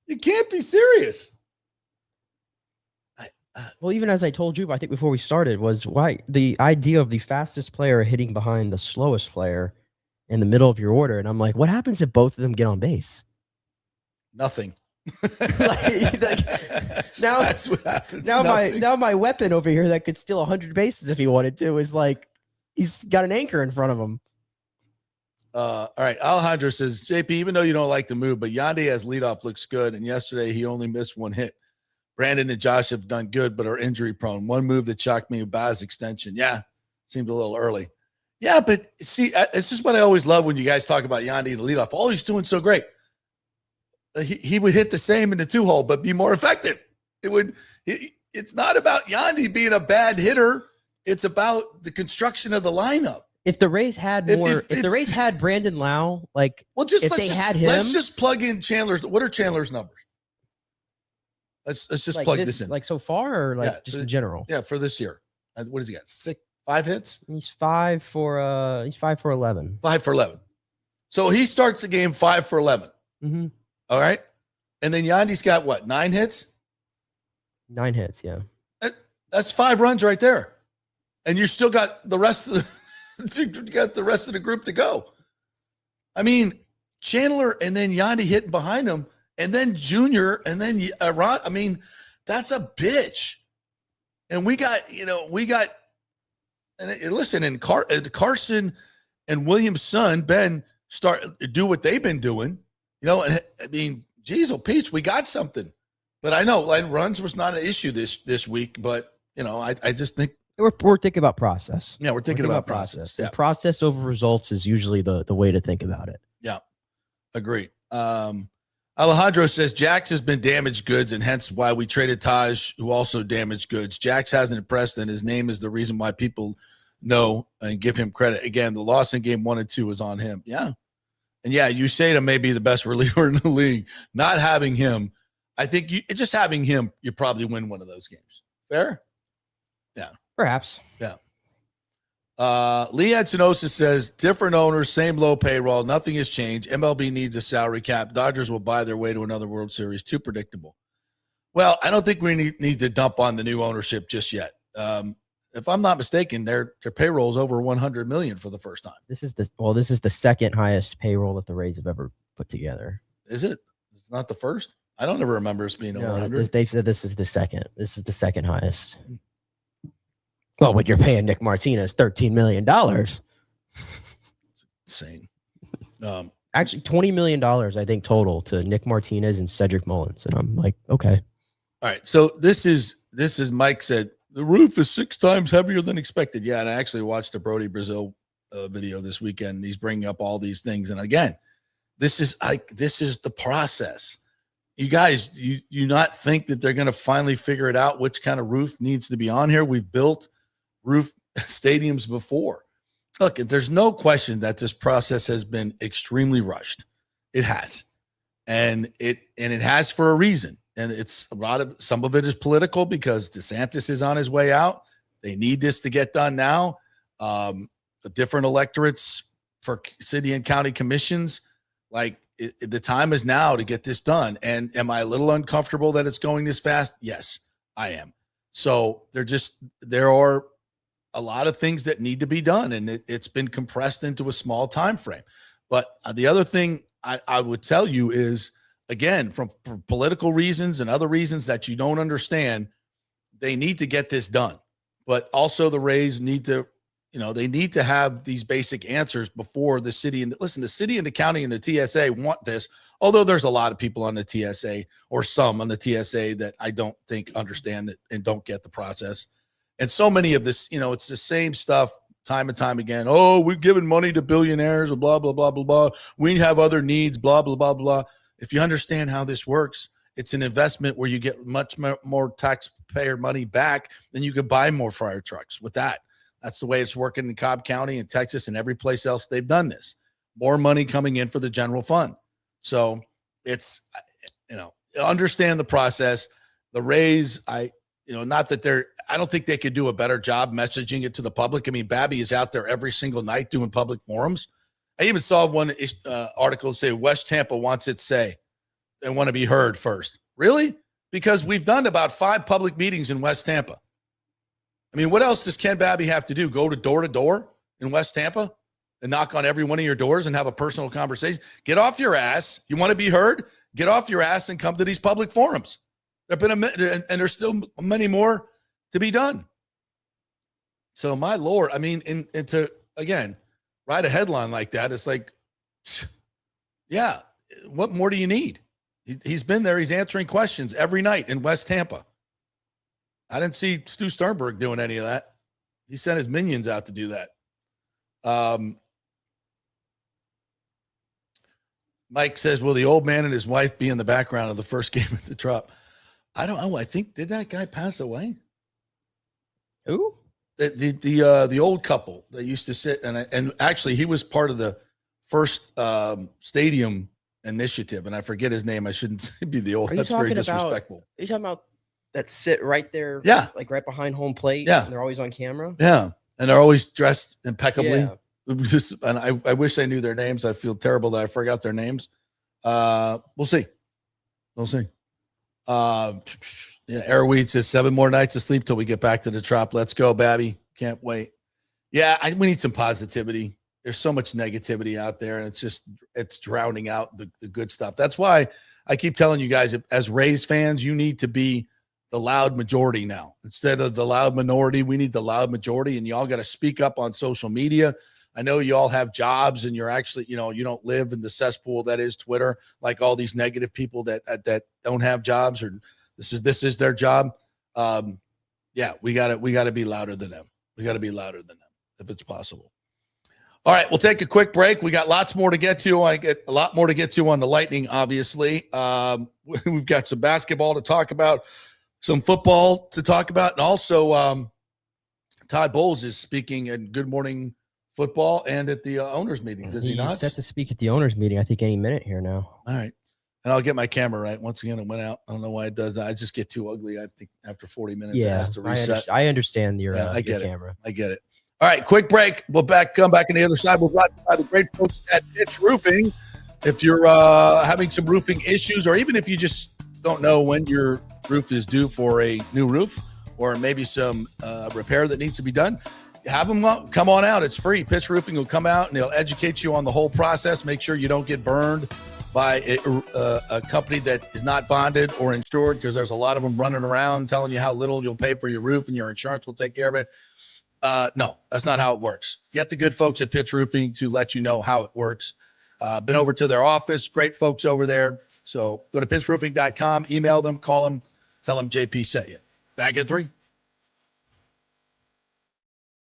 you can't be serious. Well, even as I told you, I think before we started, was why the idea of the fastest player hitting behind the slowest player in the middle of your order. And I'm like, what happens if both of them get on base? Nothing. Now that's what happens. Now my weapon over here that could steal 100 bases if he wanted to is he's got an anchor in front of him. All right. Alejandro says, JP, even though you don't like the move, but Yandy as leadoff looks good. And yesterday he only missed 1 hit. Brandon and Josh have done good, but are injury prone. One move that shocked me about his extension. Yeah. Seemed a little early. Yeah. But see, it's just what I always love when you guys talk about Yandy and the leadoff. Oh, he's doing so great. He would hit the same in the 2-hole, but be more effective. It's not about Yandy being a bad hitter. It's about the construction of the lineup. If the Rays had if the Rays had Brandon Lau, let's just plug in Chandler's. What are Chandler's numbers? Let's just plug this in. So far, or just in general? Yeah, for this year. What does he got? 5 hits? He's 5 for 11. 5 for 11. So he starts the game 5 for 11. Mm-hmm. All right. And then Yandy's got what? 9 hits? 9 hits, yeah. That's 5 runs right there. And you still got the rest of the group to go. I mean, Chandler and then Yandy hitting behind him, and then Junior, and then Ron. I mean, that's a bitch. And we got, and listen, and Carson and Williams' son, Ben, do what they've been doing. And I mean, geez, Peach, we got something. But I know runs was not an issue this week, but I just think we're thinking about process. Yeah, we're thinking about process. Yeah. Process over results is usually the way to think about it. Yeah, agreed. Alejandro says Jax has been damaged goods, and hence why we traded Taj, who also damaged goods. Jax hasn't impressed, and his name is the reason why people know and give him credit. Again, the loss in game 1 and 2 was on him. Yeah. And yeah, Usain may be the best reliever in the league. Not having him, I think just having him, you probably win one of those games. Fair? Yeah. Perhaps. Yeah. Lee Encinosis says, different owners, same low payroll. Nothing has changed. MLB needs a salary cap. Dodgers will buy their way to another World Series. Too predictable. Well, I don't think we need to dump on the new ownership just yet. If I'm not mistaken, their payroll is over $100 million for the first time. This is the second highest payroll that the Rays have ever put together. Is it? It's not the first? I don't ever remember us being over 100. They said this is the second. This is the second highest. Well, when you're paying Nick Martinez $13 million. It's insane. Actually, $20 million, I think, total to Nick Martinez and Cedric Mullins. And I'm like, okay. All right. So this is Mike said, the roof is 6 times heavier than expected. Yeah, and I actually watched the Brody Brazil video this weekend. He's bringing up all these things. And again, this is the process. You guys, you not think that they're going to finally figure it out which kind of roof needs to be on here? We've built roof stadiums before. Look, there's no question that this process has been extremely rushed. It has. And it has for a reason. And it's some of it is political because DeSantis is on his way out. They need this to get done now. The different electorates for city and county commissions, the time is now to get this done. And am I a little uncomfortable that it's going this fast? Yes, I am. So there are a lot of things that need to be done, and it's been compressed into a small time frame. But the other thing I would tell you is, again, for political reasons and other reasons that you don't understand, they need to get this done. But also the Rays need to, they need to have these basic answers before the city. And listen, the city and the county and the TSA want this, although there's a lot of people on the TSA or some on the TSA that I don't think understand it and don't get the process. And so many of this, it's the same stuff time and time again. Oh, we're giving money to billionaires, or blah, blah, blah, blah, blah. We have other needs, blah, blah, blah, blah. If you understand how this works, it's an investment where you get much more taxpayer money back, then you could buy more fire trucks with that. That's the way it's working in Cobb County and Texas and every place else they've done this. More money coming in for the general fund. So it's, understand the process. The Rays, not that I don't think they could do a better job messaging it to the public. I mean, Babby is out there every single night doing public forums. I even saw one article say West Tampa wants its say. They want to be heard first. Really? Because we've done about 5 public meetings in West Tampa. I mean, what else does Ken Babby have to do? Go to door in West Tampa and knock on every one of your doors and have a personal conversation? Get off your ass. You want to be heard? Get off your ass and come to these public forums. There have been and there's still many more to be done. So my Lord, I mean, and to, again, write a headline like that, it's like, yeah, what more do you need? He's been there. He's answering questions every night in West Tampa. I didn't see Stu Sternberg doing any of that. He sent his minions out to do that. Mike says, will the old man and his wife be in the background of the first game at the Trop? I don't know. I think, did that guy pass away? Who? The old couple that used to sit and actually he was part of the first stadium initiative, and I forget his name. I shouldn't be the old. That's very disrespectful. Are you talking about that sit right there? Yeah, like right behind home plate. Yeah, and they're always on camera. Yeah, and they're always dressed impeccably. Yeah. It was just, and I wish I knew their names. I feel terrible that I forgot their names. We'll see. We'll see. Yeah, Airweed says 7 more nights of sleep till we get back to the Trop. Let's go, Babby. Can't wait. Yeah, we need some positivity. There's so much negativity out there, and it's drowning out the good stuff. That's why I keep telling you guys, as Rays fans, you need to be the loud majority now. Instead of the loud minority, we need the loud majority, and y'all got to speak up on social media. I know you all have jobs, and you're actually, you don't live in the cesspool that is Twitter, like all these negative people that don't have jobs, or this is their job. Yeah, we gotta be louder than them. We got to be louder than them if it's possible. All right, we'll take a quick break. We got lots more to get to. I get a lot more to get to on the Lightning, obviously. We've got some basketball to talk about, some football to talk about, and also Todd Bowles is speaking at Good Morning Football and at the owners' meetings. Is he not? He's set to speak at the owners' meeting, I think, any minute here now. All right. And I'll get my camera right. Once again, it went out. I don't know why it does that. I just get too ugly. I think after 40 minutes, it has to reset. I understand your, I get your camera. I get it. All right, quick break. We'll come back on the other side. We'll brought by the great folks at Pitch Roofing. If you're having some roofing issues, or even if you just don't know when your roof is due for a new roof, or maybe some repair that needs to be done, have them come on out. It's free. Pitch Roofing will come out and they'll educate you on the whole process. Make sure you don't get burned by a company that is not bonded or insured, because there's a lot of them running around telling you how little you'll pay for your roof and your insurance will take care of it. No, that's not how it works. Get the good folks at Pitch Roofing to let you know how it works. Been over to their office. Great folks over there. So go to pitchroofing.com, email them, call them, tell them JP sent you. Back at 3.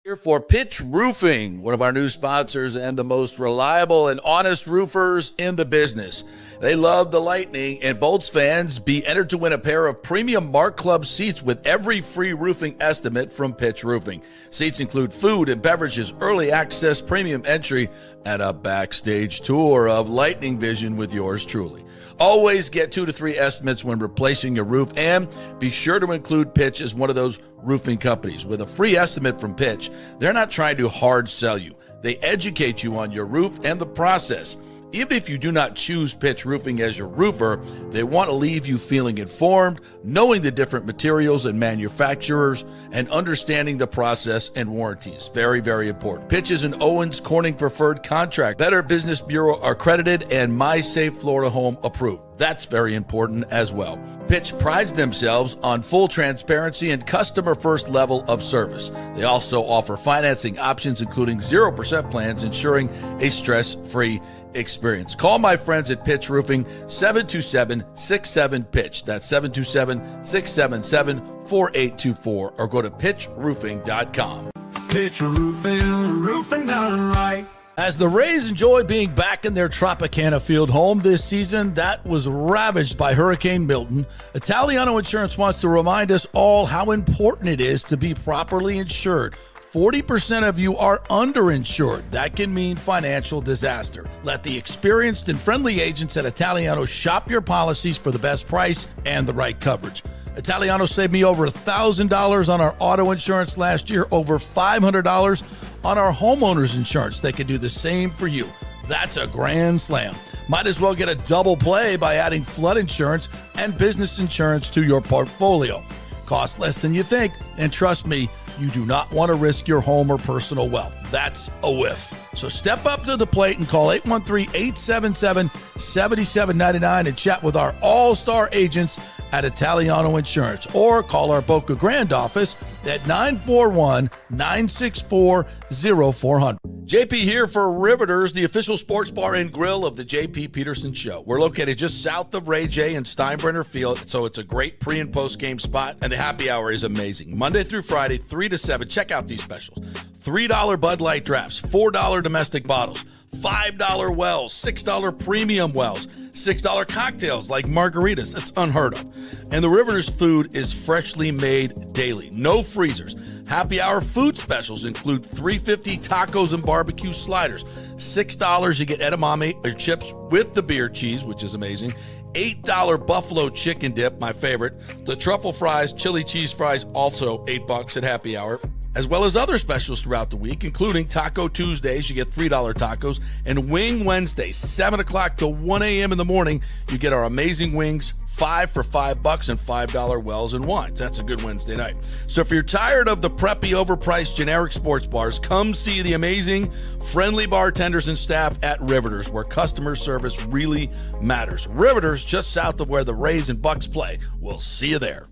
Here for Pitch Roofing, one of our new sponsors and the most reliable and honest roofers in the business. They love the Lightning, and Bolts fans be entered to win a pair of premium Mark Club seats with every free roofing estimate from Pitch Roofing. Seats include food and beverages, early access, premium entry, and a backstage tour of Lightning Vision with yours truly. Always get 2 to 3 estimates when replacing your roof, and be sure to include Pitch as one of those roofing companies. With a free estimate from Pitch, they're not trying to hard sell you. They educate you on your roof and the process. Even if you do not choose Pitch Roofing as your roofer, they want to leave you feeling informed, knowing the different materials and manufacturers, and understanding the process and warranties. Very, very important. Pitch is an Owens Corning preferred contract, Better Business Bureau accredited, and MySafe Florida Home approved. That's very important as well. Pitch prides themselves on full transparency and customer first level of service. They also offer financing options, including 0% plans, ensuring a stress-free experience. Call my friends at Pitch Roofing, 727-67-PITCH. That's 727-677-4824, or go to pitchroofing.com. Pitch Roofing, roofing done right. As the Rays enjoy being back in their Tropicana Field home this season that was ravaged by Hurricane Milton, Italiano Insurance wants to remind us all how important it is to be properly insured. 40% of you are underinsured. That can mean financial disaster. Let the experienced and friendly agents at Italiano shop your policies for the best price and the right coverage. Italiano saved me over $1,000 on our auto insurance last year, over $500 on our homeowners insurance. They can do the same for you. That's a grand slam. Might as well get a double play by adding flood insurance and business insurance to your portfolio. Costs less than you think, and trust me, you do not want to risk your home or personal wealth. That's a whiff. So step up to the plate and call 813-877-7799 and chat with our all-star agents at Italiano Insurance, or call our Boca Grande office at 941-964-0400. JP here for Riveters, the official sports bar and grill of the JP Peterson Show. We're located just south of Ray J and Steinbrenner Field, so it's a great pre- and post-game spot, and the happy hour is amazing. Monday through Friday, 3 to 7. Check out these specials. $3 Bud Light drafts, $4 domestic bottles, $5 wells, $6 premium wells, $6 cocktails like margaritas. That's unheard of. And the Riveters food is freshly made daily. No freezers. Happy hour food specials include $3.50 tacos and barbecue sliders. $6 you get edamame or chips with the beer cheese, which is amazing. $8 buffalo chicken dip, my favorite. The truffle fries, chili cheese fries, also $8 at happy hour, as well as other specials throughout the week, including Taco Tuesdays, you get $3 tacos, and Wing Wednesdays, 7 o'clock to 1 a.m. in the morning, you get our amazing wings, 5 for $5 and $5 wells and wines. That's a good Wednesday night. So if you're tired of the preppy, overpriced, generic sports bars, come see the amazing, friendly bartenders and staff at Riveters, where customer service really matters. Riveters, just south of where the Rays and Bucks play. We'll see you there.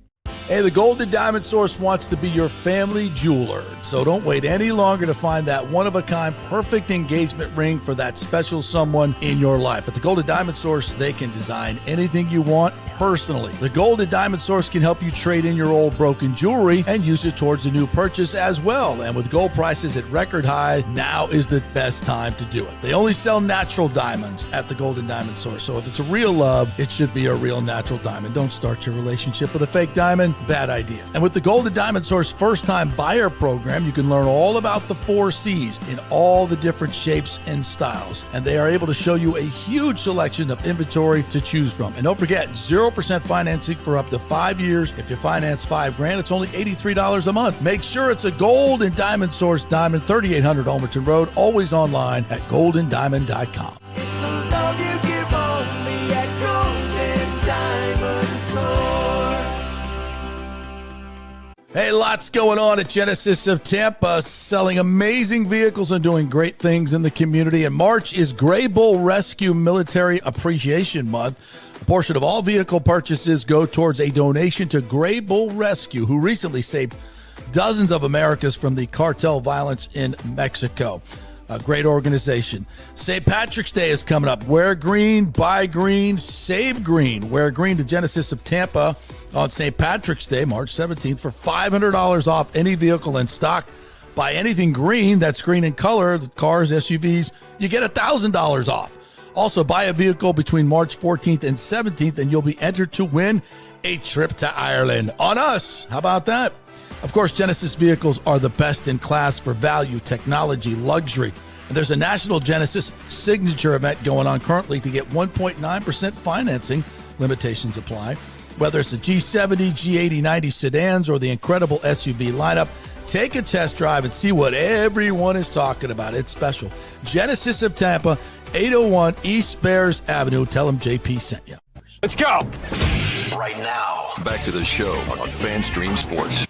Hey, the Golden Diamond Source wants to be your family jeweler, so don't wait any longer to find that one-of-a-kind perfect engagement ring for that special someone in your life. At the Golden Diamond Source, they can design anything you want personally. The Golden Diamond Source can help you trade in your old broken jewelry and use it towards a new purchase as well. And with gold prices at record high, now is the best time to do it. They only sell natural diamonds at the Golden Diamond Source, so if it's a real love, it should be a real natural diamond. Don't start your relationship with a fake diamond. plan, bad idea. And with the Gold and Diamond Source first-time buyer program, you can learn all about the 4 C's in all the different shapes and styles. And they are able to show you a huge selection of inventory to choose from. And don't forget, 0% financing for up to 5 years. If you finance $5,000, it's only $83 a month. Make sure it's a Gold and Diamond Source diamond, 3800 Almerton Road, always online at goldendiamond.com. It's the love you give only at Golden Diamond Source. Hey, lots going on at Genesis of Tampa, selling amazing vehicles and doing great things in the community. And March is Gray Bull Rescue Military Appreciation Month. A portion of all vehicle purchases go towards a donation to Gray Bull Rescue, who recently saved dozens of Americans from the cartel violence in Mexico. A great organization. St. Patrick's Day is coming up. Wear green, buy green, save green. Wear green to Genesis of Tampa on St. Patrick's Day, March 17th, for $500 off any vehicle in stock. Buy anything green that's green in color, the cars, SUVs, you get $1,000 off. Also, buy a vehicle between March 14th and 17th, and you'll be entered to win a trip to Ireland on us. How about that? Of course, Genesis vehicles are the best in class for value, technology, luxury. And there's a National Genesis Signature event going on currently to get 1.9% financing. Limitations apply. Whether it's the G70, G80, 90 sedans, or the incredible SUV lineup, take a test drive and see what everyone is talking about. It's special. Genesis of Tampa, 801 East Bears Avenue. Tell them JP sent you. Let's go. Right now, back to the show on FanStream Sports.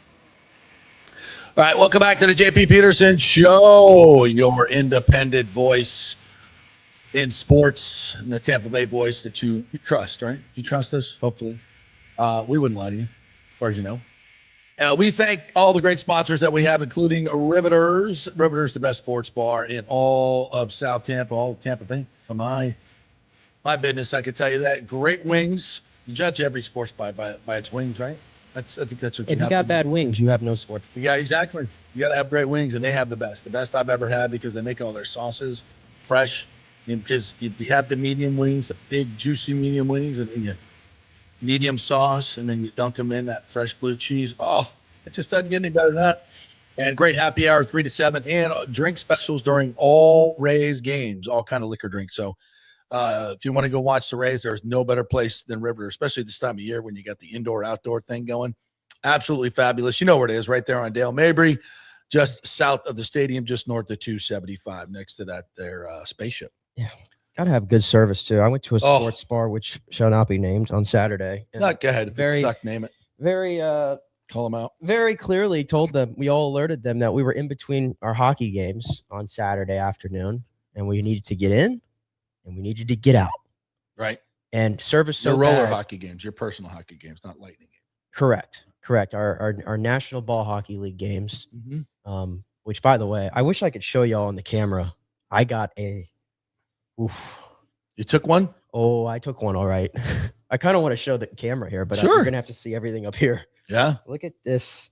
All right, welcome back to the JP Peterson Show, your independent voice in sports, and the Tampa Bay voice that you trust, right? You trust us, hopefully. We wouldn't lie to you, as far as you know. We thank all the great sponsors that we have, including Riveters. Riveters, the best sports bar in all of South Tampa, all of Tampa Bay. For my business, I can tell you that. Great wings. You judge every sports bar by its wings, right? I think that's what If you got bad wings, you have no sport. Yeah, exactly. You got to have great wings, and they have the best I've ever had, because they make all their sauces fresh. And because you have the medium wings, the big juicy medium wings, and then you medium sauce, and then you dunk them in that fresh blue cheese. Oh, it just doesn't get any better than that. And great happy hour 3 to 7, and drink specials during all Rays games, all kind of liquor drinks. So if you want to go watch the Rays, there's no better place than River, especially this time of year when you got the indoor-outdoor thing going. Absolutely fabulous. You know where it is, right there on Dale Mabry, just south of the stadium, just north of 275, next to that their spaceship. Yeah, got to have good service, too. I went to a sports bar, which shall not be named, on Saturday. Not go ahead. If it suck, name it. Very call them out. Very clearly told them, we all alerted them that we were in between our hockey games on Saturday afternoon, and we needed to get in. And we needed to get out. Right. And service so your roller bad. hockey games, your personal hockey games, not Lightning games. Correct. Our National Ball Hockey League games, which, by the way, I wish I could show y'all on the camera. I got a oof. You took one? Oh, I took one. All right. I kind of want to show the camera here, but sure. you're going to have to see everything up here. Yeah. Look at this.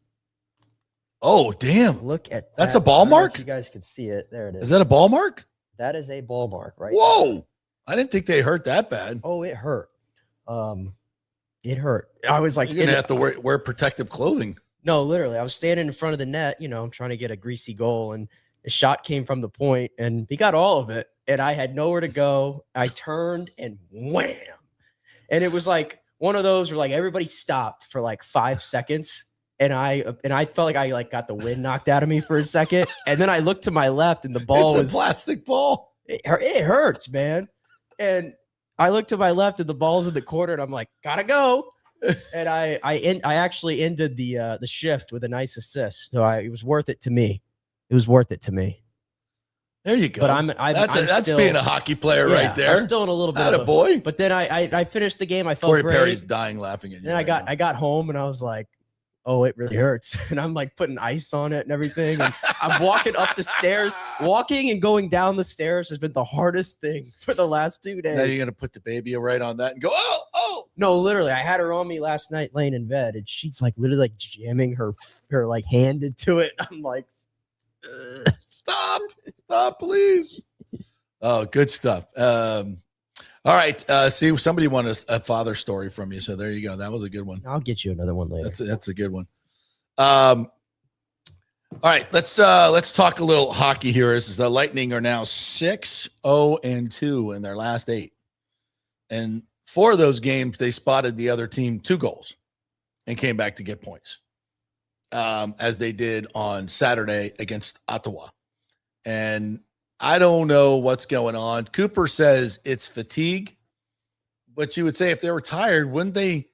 Oh, damn. Look at that. That's a ball mark? You guys can see it. There it is. Is that a ball mark? That is a ball mark, right? Whoa. There. I didn't think they hurt that bad. Oh, it hurt. It hurt. I was like, you're going to have to wear protective clothing. No, literally. I was standing in front of the net, I'm trying to get a greasy goal, and the shot came from the point, and he got all of it, and I had nowhere to go. I turned and wham. And it was like one of those where like everybody stopped for like 5 seconds. And I felt like I got the wind knocked out of me for a second. And then I looked to my left and the ball was a plastic ball. It hurts, man. And I looked to my left and the ball's in the corner and I'm like, gotta go. And I actually ended the shift with a nice assist. So it was worth it to me. It was worth it to me. There you go. But that's still, being a hockey player right there. I'm still in a little bit of a boy. But then I finished the game. I felt Corey great. Perry's dying laughing at you. Then I got home and I was like, oh, it really hurts. And I'm like putting ice on it and everything. And I'm walking up the stairs. Walking and going down the stairs has been the hardest thing for the last 2 days. Now you're going to put the baby right on that and go, oh. No, literally. I had her on me last night laying in bed. And she's like literally like jamming her like hand into it. I'm like, stop, please. Oh, good stuff. All right. See, somebody wanted a father story from you. So there you go. That was a good one. I'll get you another one later. That's a good one. All right. Let's talk a little hockey here. This is the Lightning are now 6-0-2 in their last 8. And 4 of those games, they spotted the other team 2 goals and came back to get points, as they did on Saturday against Ottawa. And I don't know what's going on. Cooper says it's fatigue, but you would say if they were tired, wouldn't they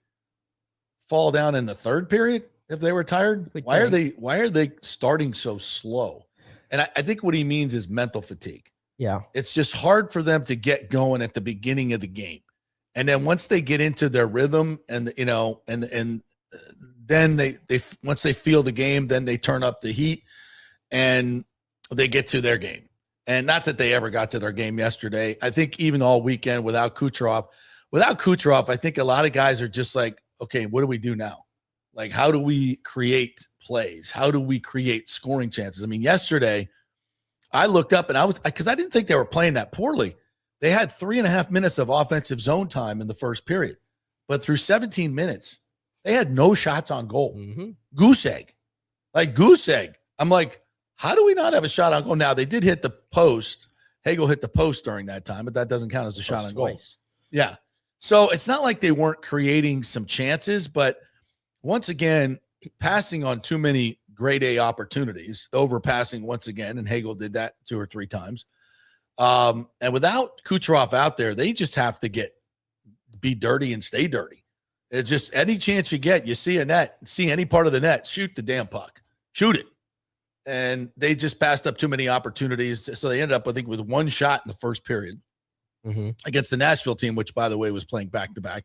fall down in the third period if they were tired? Why are they starting so slow? And I think what he means is mental fatigue. Yeah. It's just hard for them to get going at the beginning of the game. And then once they get into their rhythm and then they once they feel the game, then they turn up the heat and they get to their game. And not that they ever got to their game yesterday. I think even all weekend without Kucherov, I think a lot of guys are just like, okay, what do we do now? Like, how do we create plays? How do we create scoring chances? I mean, yesterday I looked up and because I didn't think they were playing that poorly. They had 3.5 minutes of offensive zone time in the first period, but through 17 minutes, they had no shots on goal. Mm-hmm. Goose egg. I'm like, how do we not have a shot on goal? Now, they did hit the post. Hagel hit the post during that time, but that doesn't count as a shot on goal. Twice. Yeah. So it's not like they weren't creating some chances, but once again, passing on too many grade A opportunities, overpassing once again, and Hagel did that 2 or 3 times. And without Kucherov out there, they just have to be dirty and stay dirty. It's just any chance you get, you see a net, see any part of the net, shoot the damn puck. Shoot it. And they just passed up too many opportunities. So they ended up, I think, with 1 shot in the first period against the Nashville team, which, by the way, was playing back-to-back.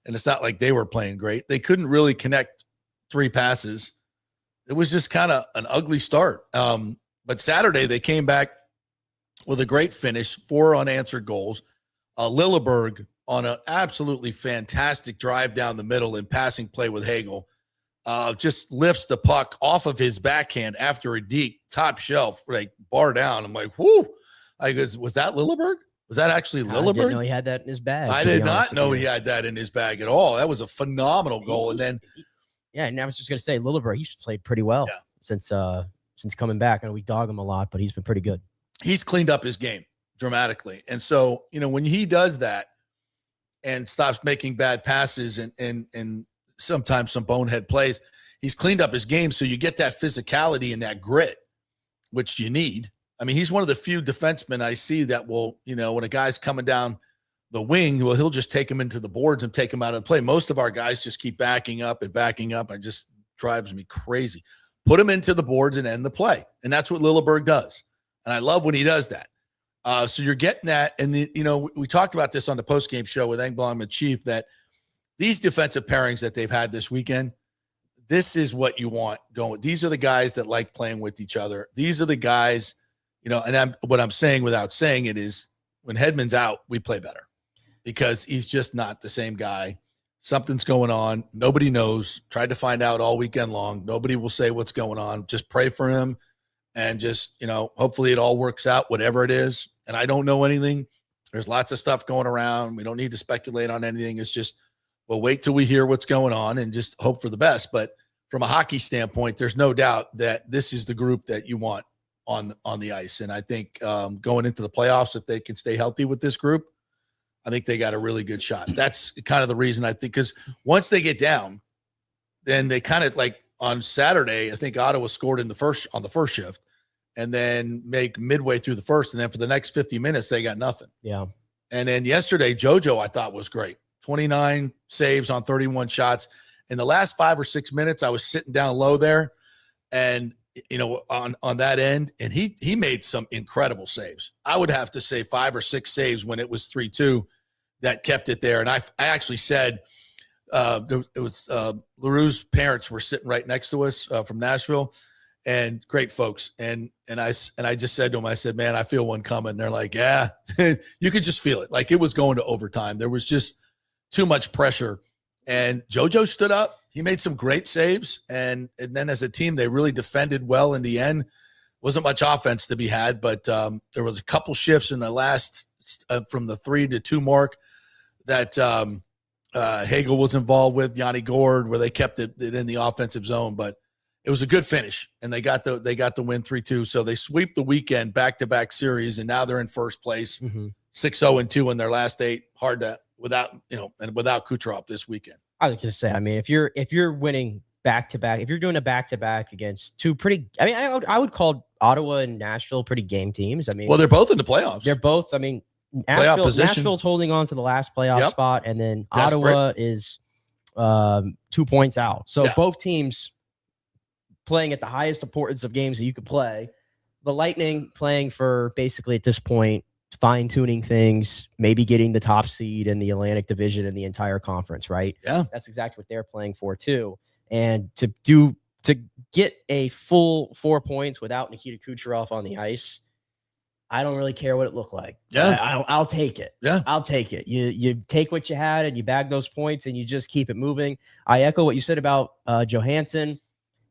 And it's not like they were playing great. They couldn't really connect 3 passes. It was just kind of an ugly start. But Saturday, they came back with a great finish, 4 unanswered goals. Lilleberg on an absolutely fantastic drive down the middle and passing play with Hagel. Just lifts the puck off of his backhand after a deep top shelf, like bar down. I'm like, whoo. I goes, was that Lilleberg? Was that actually Lilleberg? I didn't know he had that in his bag. I did not know he had that in his bag at all. That was a phenomenal goal. And then, yeah, and I was just gonna say Lilleberg, he's played pretty well since coming back. I know we dog him a lot, but he's been pretty good. He's cleaned up his game dramatically. And so, when he does that and stops making bad passes and sometimes some bonehead plays, he's cleaned up his game. So you get that physicality and that grit, which you need. I mean, he's one of the few defensemen I see that will, when a guy's coming down the wing, he'll just take him into the boards and take him out of the play. Most of our guys just keep backing up. It just drives me crazy. Put him into the boards and end the play. And that's what Lilleberg does. And I love when he does that. So you're getting that. And, we talked about this on the postgame show with Engblom and Chief, that these defensive pairings that they've had this weekend, this is what you want going. These are the guys that like playing with each other. These are the guys, and what I'm saying without saying it is when Hedman's out, we play better because he's just not the same guy. Something's going on. Nobody knows. Tried to find out all weekend long. Nobody will say what's going on. Just pray for him and just, hopefully it all works out, whatever it is. And I don't know anything. There's lots of stuff going around. We don't need to speculate on anything. It's just, we'll wait till we hear what's going on and just hope for the best. But from a hockey standpoint, there's no doubt that this is the group that you want on the ice. And I think going into the playoffs, if they can stay healthy with this group, I think they got a really good shot. That's kind of the reason I think, because once they get down, then they kind of like on Saturday, I think Ottawa scored on the first shift and then make midway through the first. And then for the next 50 minutes, they got nothing. Yeah. And then yesterday, JoJo, I thought was great. 29 saves on 31 shots. In the last 5 or 6 minutes, I was sitting down low there and, on that end, and he made some incredible saves. I would have to say 5 or 6 saves when it was 3-2 that kept it there. And I actually said, it was LaRue's parents were sitting right next to us from Nashville, and great folks. And I just said to them, I said, man, I feel one coming. And they're like, yeah, you could just feel it. Like it was going to overtime. There was just too much pressure. And JoJo stood up. He made some great saves. And then as a team, they really defended well in the end. Wasn't much offense to be had, but there was a couple shifts in the last from the 3-2 mark that Hagel was involved with, Yanni Gord, where they kept it in the offensive zone. But it was a good finish, and they got the win 3-2. So they sweep the weekend back-to-back series, and now they're in first place, 6-0-2 in their last 8. Hard to without Kucherov this weekend. I was going to say, I mean, if you're winning back-to-back, if you're doing a back-to-back against two pretty, I mean, I would call Ottawa and Nashville pretty game teams. I mean, well, they're both in the playoffs. They're both, I mean, Nashville's holding on to the last playoff spot, and then desperate. Ottawa is 2 points out. So both teams playing at the highest importance of games that you could play. The Lightning playing for basically at this point, fine-tuning things, maybe getting the top seed in the Atlantic Division in the entire conference, right? Yeah. That's exactly what they're playing for too. And to get a full 4 points without Nikita Kucherov on the ice, I don't really care what it looked like. Yeah. I'll take it. Yeah. I'll take it. You take what you had and you bag those points and you just keep it moving. I echo what you said about Johansson.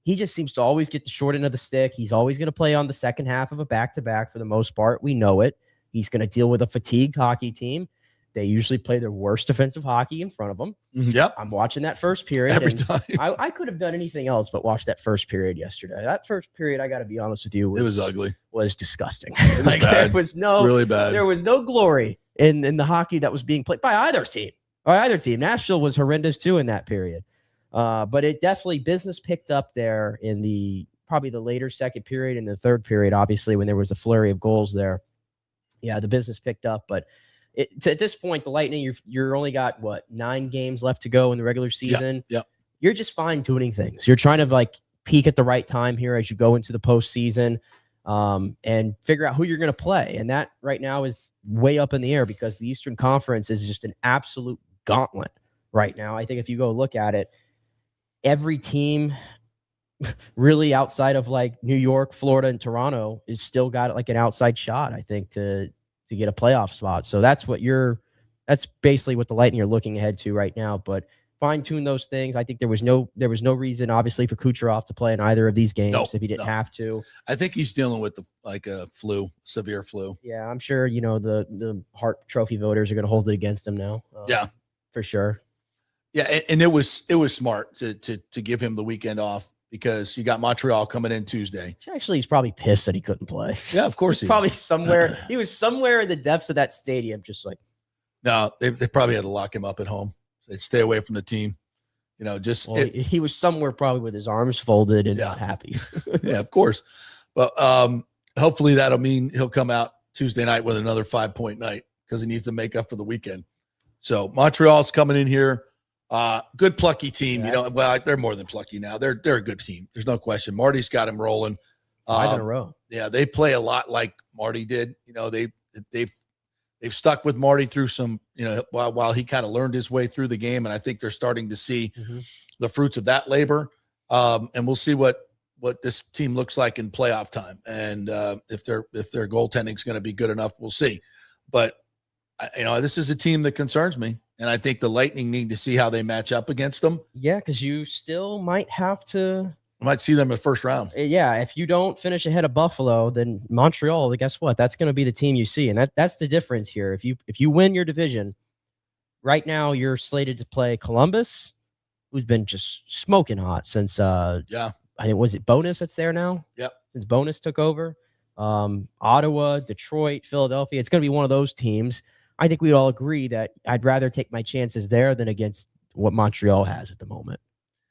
He just seems to always get the short end of the stick. He's always going to play on the second half of a back-to-back for the most part. We know it. He's going to deal with a fatigued hockey team. They usually play their worst defensive hockey in front of them. Yep. I'm watching that first period. Every time. I could have done anything else but watch that first period yesterday. That first period, I got to be honest with you, it was ugly. Was disgusting. It was bad. There was really bad. There was no glory in the hockey that was being played by either team. Nashville was horrendous too in that period. But it definitely, business picked up there in probably the later second period and the third period, obviously, when there was a flurry of goals there. Yeah, the business picked up. But at this point, the Lightning, you're only got, 9 games left to go in the regular season? Yeah. You're just fine-tuning things. You're trying to, peak at the right time here as you go into the postseason and figure out who you're going to play. And that right now is way up in the air because the Eastern Conference is just an absolute gauntlet right now. I think if you go look at it, every team really outside of New York, Florida, and Toronto is still got an outside shot, I think, to get a playoff spot. So that's basically what the Lightning are looking ahead to right now. But fine tune those things. I think there was no reason, obviously, for Kucherov to play in either of these games if he didn't have to. I think he's dealing with a severe flu. Yeah, I'm sure the Hart Trophy voters are going to hold it against him now. Yeah, for sure. Yeah, and it was smart to give him the weekend off because you got Montreal coming in Tuesday. Actually, he's probably pissed that he couldn't play. Yeah, of course he probably somewhere. He was somewhere in the depths of that stadium, just no, they probably had to lock him up at home. They'd stay away from the team. He was somewhere probably with his arms folded and not happy. Yeah, of course. But hopefully that'll mean he'll come out Tuesday night with another 5-point night because he needs to make up for the weekend. So Montreal's coming in here. Good plucky team. Yeah. They're more than plucky now. They're a good team. There's no question. Marty's got him rolling. 5 in a row. Yeah, they play a lot like Marty did. They've stuck with Marty through some, while he kind of learned his way through the game, and I think they're starting to see the fruits of that labor. And we'll see what this team looks like in playoff time, and if their goaltending is going to be good enough, we'll see. But this is a team that concerns me, and I think the Lightning need to see how they match up against them. Yeah, because you still might have to. I might see them in the first round. Yeah, if you don't finish ahead of Buffalo, then Montreal, guess what? That's going to be the team you see, and that's the difference here. If you win your division, right now you're slated to play Columbus, who's been just smoking hot since I think was it Bonus that's there now? Yep. Since Bonus took over. Ottawa, Detroit, Philadelphia. It's going to be one of those teams. I think we'd all agree that I'd rather take my chances there than against what Montreal has at the moment.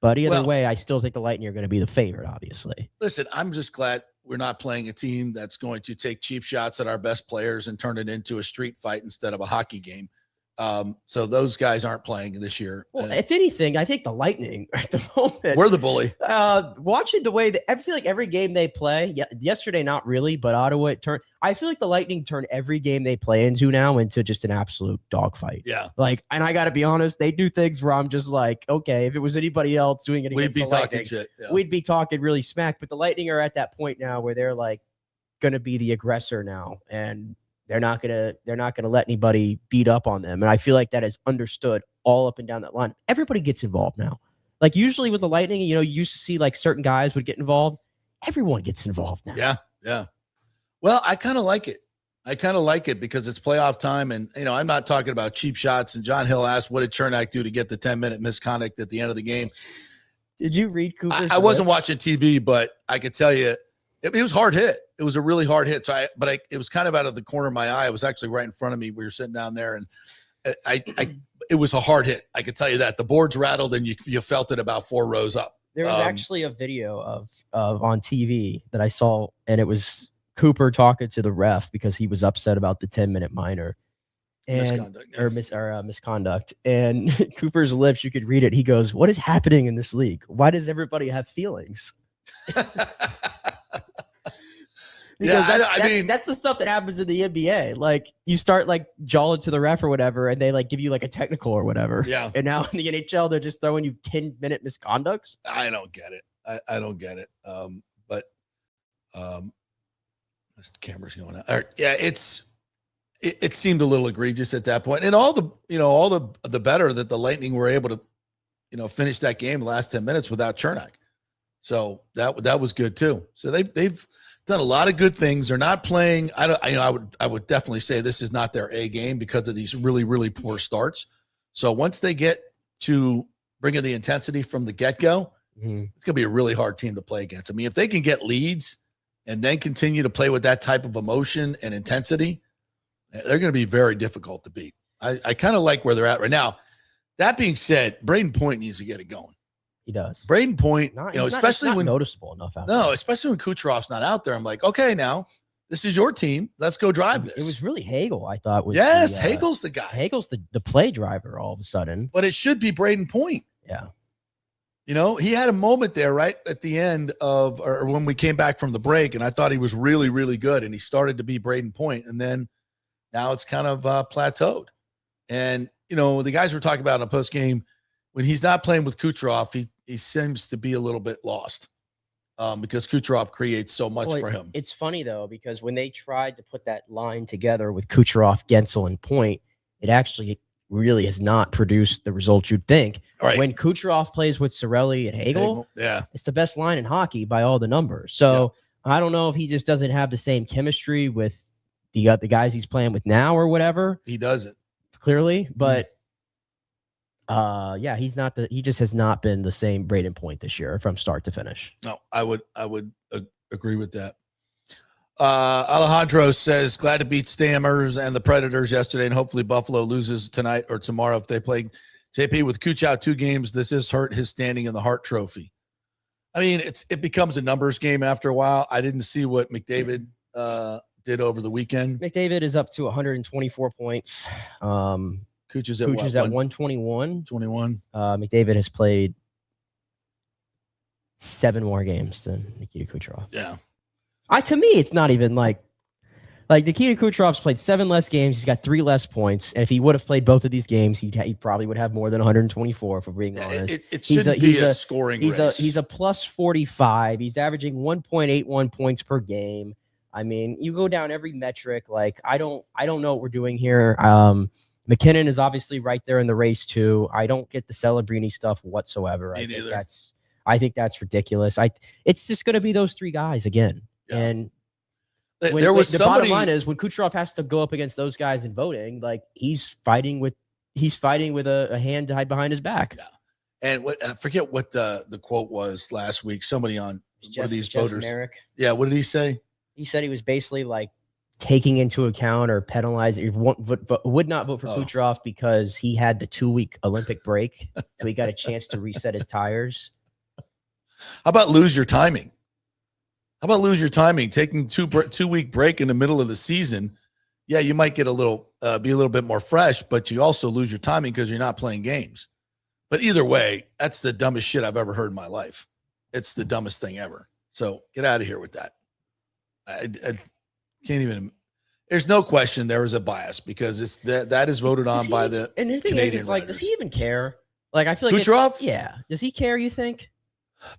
But either way, I still think the Lightning are going to be the favorite, obviously. Listen, I'm just glad we're not playing a team that's going to take cheap shots at our best players and turn it into a street fight instead of a hockey game. So those guys aren't playing this year. Well, if anything, I think the Lightning at the moment. We're the bully. Watching the way that I feel like every game they play, yesterday not really, but Ottawa I feel like the Lightning turn every game they play into just an absolute dogfight. Yeah. And I got to be honest, they do things where I'm just like, okay, if it was anybody else doing it against the Lightning, we'd be talking really smack. But the Lightning are at that point now where they're going to be the aggressor now, and they're not gonna let anybody beat up on them. And I feel like that is understood all up and down that line. Everybody gets involved now. Usually with the Lightning, you used to see certain guys would get involved. Everyone gets involved now. Yeah. Yeah. Well, I kind of like it. Because it's playoff time, and I'm not talking about cheap shots. And John Hill asked, "What did Chernak do to get the 10-minute misconduct at the end of the game?" Did you read Cooper's I wasn't lips? watching TV, but I could tell you it was hard hit. It was a really hard hit. So it was kind of out of the corner of my eye. It was actually right in front of me. We were sitting down there, and it was a hard hit. I could tell you that the boards rattled, and you felt it about 4 rows up. There was actually a video of on TV that I saw, and it was Cooper talking to the ref because he was upset about the 10-minute minor and misconduct. And Cooper's lips, you could read it. He goes, "What is happening in this league? Why does everybody have feelings?" I mean, that's the stuff that happens in the NBA. Like, you start like jawing to the ref or whatever, and they like give you like a technical or whatever. Yeah. And now in the NHL, they're just throwing you 10-minute misconducts. I don't get it. I don't get it. But this camera's going out. All right. Yeah, it seemed a little egregious at that point. And all the better that the Lightning were able to, finish that game the last 10 minutes without Chernak. So that was good too. So they've done a lot of good things. They're not playing. I would definitely say this is not their A game because of these really, really poor starts. So once they get to bringing the intensity from the get-go, it's going to be a really hard team to play against. I mean, if they can get leads and then continue to play with that type of emotion and intensity, they're going to be very difficult to beat. I kind of like where they're at right now. That being said, Braden Point needs to get it going. He does. Braden Point, especially not when noticeable enough out there. Especially when Kucherov's not out there. I'm like, okay, now this is your team. Let's go drive this. It was really Hagel, I thought. Hagel's the guy. Hagel's the play driver all of a sudden. But it should be Braden Point. Yeah. He had a moment there right at the end or when we came back from the break, and I thought he was really, really good, and he started to be Braden Point, and then now it's kind of plateaued. And, the guys were talking about in a post game, when he's not playing with Kucherov, he seems to be a little bit lost because Kucherov creates so much for him. It's funny, though, because when they tried to put that line together with Kucherov, Gensel, and Point, it actually really has not produced the results you'd think. Right. When Kucherov plays with Cirelli and Hagel, yeah, it's the best line in hockey by all the numbers. So I don't know if he just doesn't have the same chemistry with the guys he's playing with now or whatever. He doesn't. Clearly, but he just has not been the same Braden Point this year from start to finish. No, I would agree with that. Alejandro says, glad to beat Stammers and the Predators yesterday, and hopefully Buffalo loses tonight or tomorrow if they play. JP, with Kuch out 2 games, this has hurt his standing in the Hart Trophy. I mean, it becomes a numbers game after a while. I didn't see what McDavid did over the weekend. McDavid is up to 124 points. Kuch is at 121. 21. McDavid has played 7 more games than Nikita Kucherov. Yeah. To me, it's not even like Nikita Kucherov's played 7 less games. He's got 3 less points. And if he would have played both of these games, he probably would have more than 124, if we're being honest. It shouldn't be a scoring race. He's a plus 45. He's averaging 1.81 points per game. I mean, you go down every metric. Like, I don't know what we're doing here. McKinnon is obviously right there in the race too. I don't get the Celebrini stuff whatsoever. I think that's ridiculous. It's just going to be those 3 guys again. Yeah. And the bottom line is when Kucherov has to go up against those guys in voting, like he's fighting with a hand tied behind his back. Yeah. And I forget what the quote was last week. Somebody on one of these voters. Merrick. Yeah. What did he say? He said he was basically like taking into account or penalizing, would not vote for Kucherov because he had the 2-week Olympic break. So he got a chance to reset his tires. How about lose your timing? Taking 2-week break in the middle of the season. Yeah, you might get be a little bit more fresh, but you also lose your timing because you're not playing games. But either way, that's the dumbest shit I've ever heard in my life. It's the dumbest thing ever. So get out of here with that. I can't even. There's no question there is a bias because it's that is voted on by the. And the thing Canadian is, it's like, writers. does he even care? Like, I feel like Kucherov? Yeah. Does he care? You think?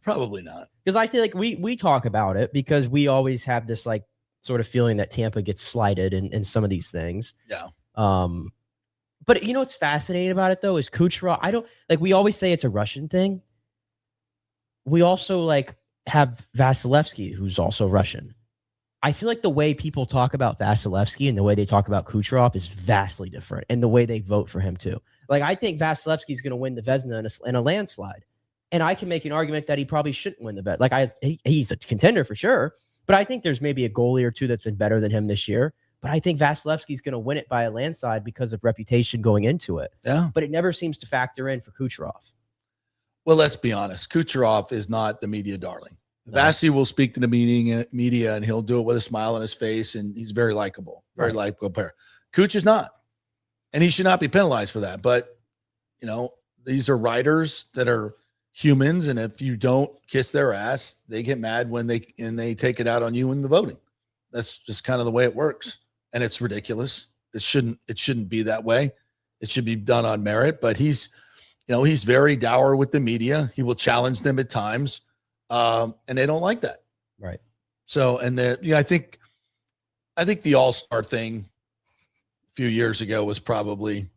Probably not. Because I feel like we talk about it because we always have this like sort of feeling that Tampa gets slighted in some of these things. Yeah. But what's fascinating about it though is Kucherov. We always say it's a Russian thing. We also have Vasilevsky, who's also Russian. I feel like the way people talk about Vasilevsky and the way they talk about Kucherov is vastly different, and the way they vote for him too. Like, I think Vasilevsky is going to win the Vezina in a landslide, and I can make an argument that he probably shouldn't win the bet. Like, he's a contender for sure, but I think there's maybe a goalie or two that's been better than him this year. But I think Vasilevsky is going to win it by a landslide because of reputation going into it. Yeah. But it never seems to factor in for Kucherov. Well, let's be honest. Kucherov is not the media darling. No. Vasi will speak to the media, and he'll do it with a smile on his face, and he's very likable, very likable player. Kuch is not, and he should not be penalized for that. But, you know, these are writers that are humans, and if you don't kiss their ass, they get mad when they take it out on you in the voting. That's just kind of the way it works. And it's ridiculous. It shouldn't be that way. It should be done on merit. But he's very dour with the media. He will challenge them at times, and they don't like that. Right. So, and I think the All-Star thing a few years ago was probably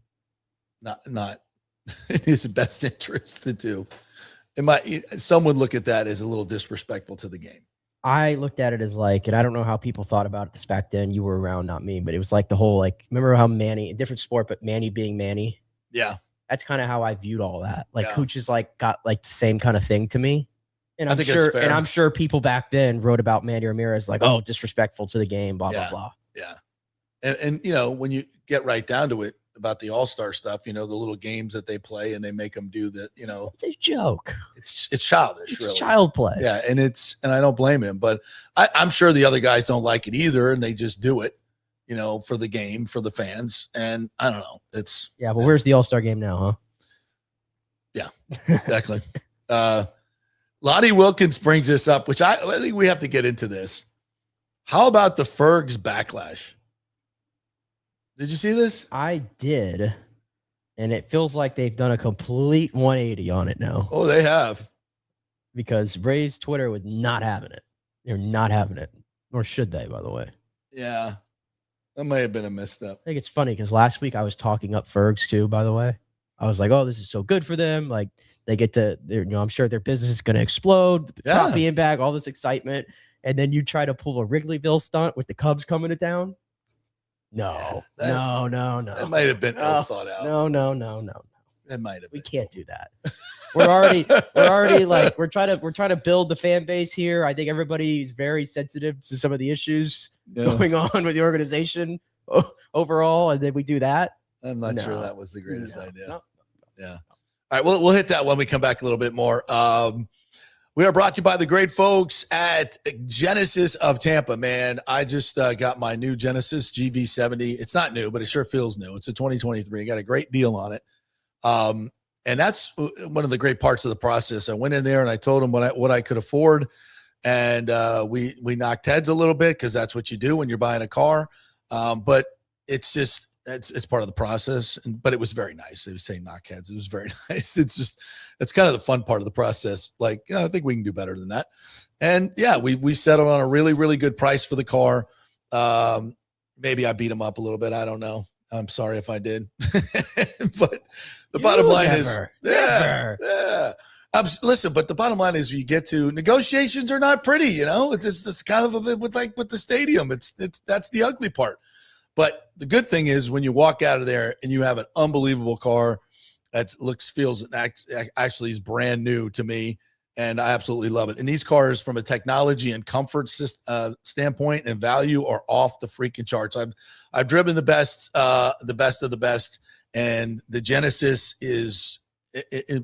not in his best interest to do. Some would look at that as a little disrespectful to the game. I looked at it as like, and I don't know how people thought about this back then. You were around, not me, but it was like the whole, like, remember how Manny, a different sport, but Manny being Manny? Yeah. That's kind of how I viewed all that. Like, Cooch is like, got like the same kind of thing to me. And I'm sure people back then wrote about Manny Ramirez like, oh, disrespectful to the game, blah, blah, blah. Yeah. And, you know, when you get right down to it about the All-Star stuff, you know, the little games that they play and they make them do that, you know. It's a joke. It's childish, it's really. Child play. Yeah, and I don't blame him, but I'm sure the other guys don't like it either, and they just do it, you know, for the game, for the fans. And I don't know. But where's the All-Star game now, huh? Yeah, exactly. Lonnie Wilkins brings this up, which I think we have to get into this. How about the Fergs backlash? Did you see this? I did. And it feels like they've done a complete 180 on it now. Oh, they have. Because Ray's Twitter was not having it. They're not having it. Nor should they, by the way. Yeah. That may have been a misstep. I think it's funny because last week I was talking up Fergs too, by the way. I was like, oh, this is so good for them. Like, they get to, you know, I'm sure their business is going to explode. The top being back, all this excitement. And then you try to pull a Wrigleyville stunt with the Cubs coming to town. No. That might have been ill thought out. No. It might have. We can't do that. We're already like we're trying to build the fan base here. I think everybody's very sensitive to some of the issues going on with the organization overall, and then we do that. I'm not sure that was the greatest idea. No. Yeah. All right, we'll hit that when we come back a little bit more. We are brought to you by the great folks at Genesis of Tampa, man. I just got my new Genesis GV70. It's not new, but it sure feels new. It's a 2023. I got a great deal on it. And that's one of the great parts of the process. I went in there and I told them what I could afford. And we knocked heads a little bit because that's what you do when you're buying a car. But it's just, it's part of the process. But it was very nice. They were saying knock heads. It was very nice. It's kind of the fun part of the process. Like, you know, I think we can do better than that. And yeah, we settled on a really, really good price for the car. Maybe I beat them up a little bit. I don't know. I'm sorry if I did. But the bottom line is, listen, but the bottom line is you get to negotiations are not pretty, you know, it's just kind of with the stadium. It's that's the ugly part. But the good thing is when you walk out of there and you have an unbelievable car that feels actually is brand new to me. And I absolutely love it. And these cars from a technology and comfort standpoint and value are off the freaking charts. I've driven the best of the best. And the Genesis is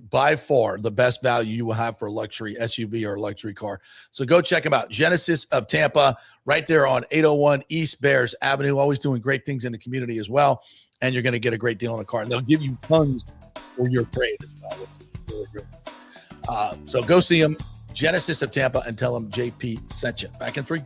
by far the best value you will have for a luxury SUV or a luxury car. So go check them out. Genesis of Tampa, right there on 801 East Bears Avenue. Always doing great things in the community as well. And you're going to get a great deal on a car. And they'll give you tons for your trade as well, which is really good. So go see them, Genesis of Tampa, and tell them JP sent you. Back in 3.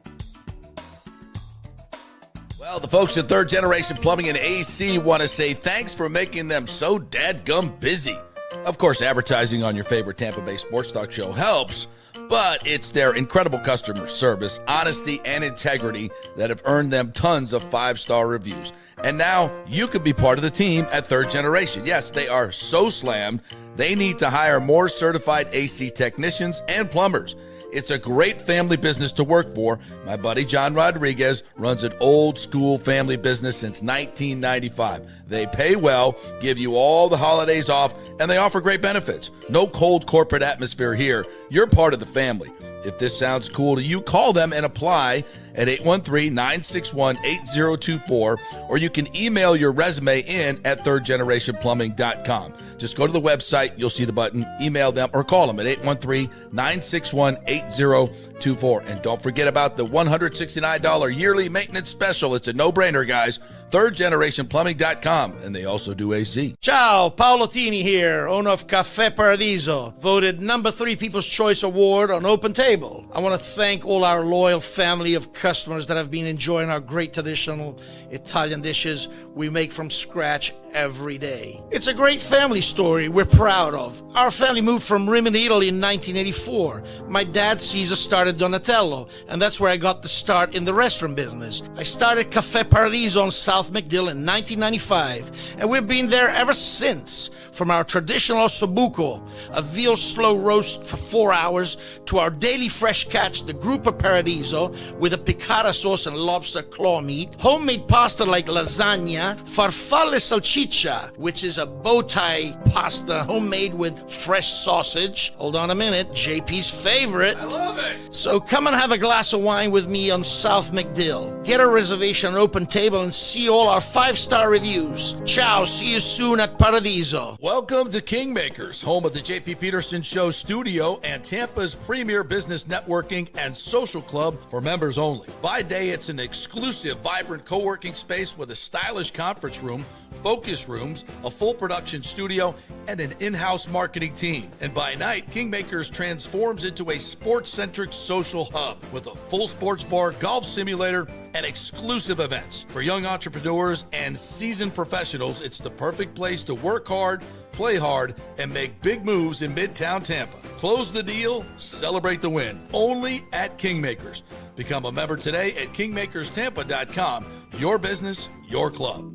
Well, the folks at Third Generation Plumbing and AC want to say thanks for making them so dadgum busy. Of course, advertising on your favorite Tampa Bay sports talk show helps, but it's their incredible customer service, honesty, and integrity that have earned them tons of 5-star reviews. And now you could be part of the team at Third Generation. Yes, they are so slammed, they need to hire more certified AC technicians and plumbers. It's a great family business to work for. My buddy John Rodriguez runs an old school family business since 1995. They pay well, give you all the holidays off, and they offer great benefits. No cold corporate atmosphere here. You're part of the family. If this sounds cool to you, call them and apply at 813-961-8024, or you can email your resume in at thirdgenerationplumbing.com. Just go to the website, you'll see the button, email them, or call them at 813-961-8024. And don't forget about the $169 yearly maintenance special. It's a no-brainer, guys. thirdgenerationplumbing.com, and they also do AC. Ciao, Paolo Tini here, owner of Caffè Paradiso, voted number 3 People's Choice Award on Open Table. I want to thank all our loyal family of customers that have been enjoying our great traditional Italian dishes we make from scratch every day. It's a great family story we're proud of. Our family moved from Rimini, Italy in 1984. My dad, Caesar, started Donatello, and that's where I got the start in the restaurant business. I started Caffè Paradiso on South McDill in 1995, and we've been there ever since. From our traditional ossobuco, a veal slow roast for 4 hours, to our daily fresh catch, the Gruppo Paradiso, with a piccata sauce and lobster claw meat, homemade pasta like lasagna, farfalle salchicha, which is a bow tie pasta homemade with fresh sausage. Hold on a minute, JP's favorite. I love it. So come and have a glass of wine with me on South McDill. Get a reservation on Open Table and see all our 5-star reviews. Ciao, see you soon at Paradiso. Welcome to Kingmakers, home of the JP Peterson Show studio and Tampa's premier business networking and social club for members only. By day, it's an exclusive, vibrant co-working space with a stylish conference room, focus rooms, a full production studio, and an in-house marketing team. And by night, Kingmakers transforms into a sports-centric social hub with a full sports bar, golf simulator, and exclusive events. For young entrepreneurs and seasoned professionals, it's the perfect place to work hard, play hard, and make big moves in Midtown Tampa. Close the deal, celebrate the win. Only at Kingmakers. Become a member today at kingmakerstampa.com. Your business, your club.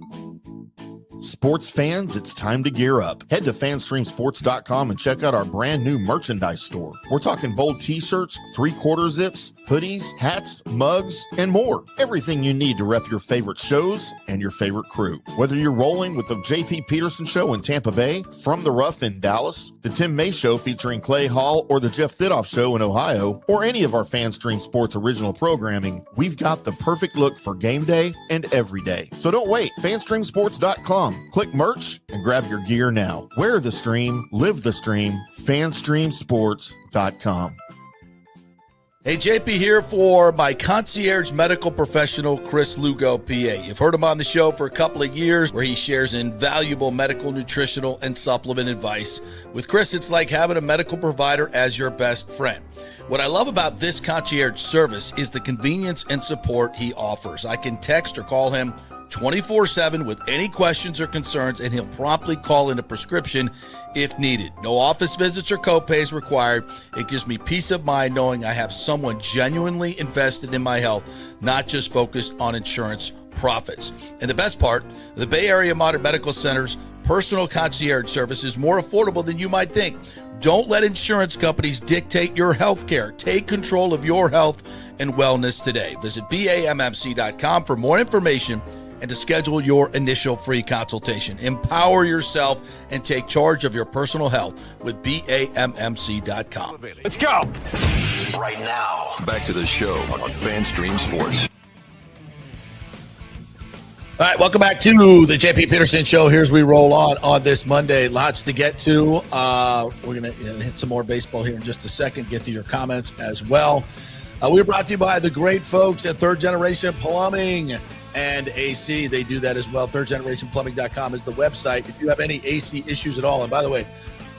Sports fans, it's time to gear up. Head to fanstreamsports.com and check out our brand new merchandise store. We're talking bold t-shirts, 3/4 zips, hoodies, hats, mugs, and more. Everything you need to rep your favorite shows and your favorite crew. Whether you're rolling with the JP Peterson Show in Tampa Bay, From the Rough in Dallas, the Tim May Show featuring Clay Hall, or the Jeff Thidoff Show in Ohio, or any of our FanStream Sports original programming, we've got the perfect look for game day and every day. So don't wait. fanstreamsports.com. Click merch and grab your gear now. Wear the stream, live the stream, fanstreamsports.com. Hey, JP here for my concierge medical professional, Chris Lugo, PA. You've heard him on the show for a couple of years where he shares invaluable medical, nutritional, and supplement advice. With Chris, it's like having a medical provider as your best friend. What I love about this concierge service is the convenience and support he offers. I can text or call him 24/7 with any questions or concerns, and he'll promptly call in a prescription if needed. No office visits or copays required. It gives me peace of mind knowing I have someone genuinely invested in my health, not just focused on insurance profits. And the best part, the Bay Area Modern Medical Center's personal concierge service is more affordable than you might think. Don't let insurance companies dictate your health care. Take control of your health and wellness today. Visit BAMMC.com for more information and to schedule your initial free consultation. Empower yourself and take charge of your personal health with BAMMC.com. Let's go. Right now. Back to the show on FanStream Sports. All right, welcome back to the JP Peterson Show. Here's we roll on this Monday. Lots to get to. We're going to hit some more baseball here in just a second, get to your comments as well. We're brought to you by the great folks at Third Generation Plumbing and AC. They do that as well. thirdgenerationplumbing.com is the website. If you have any AC issues at all, and by the way,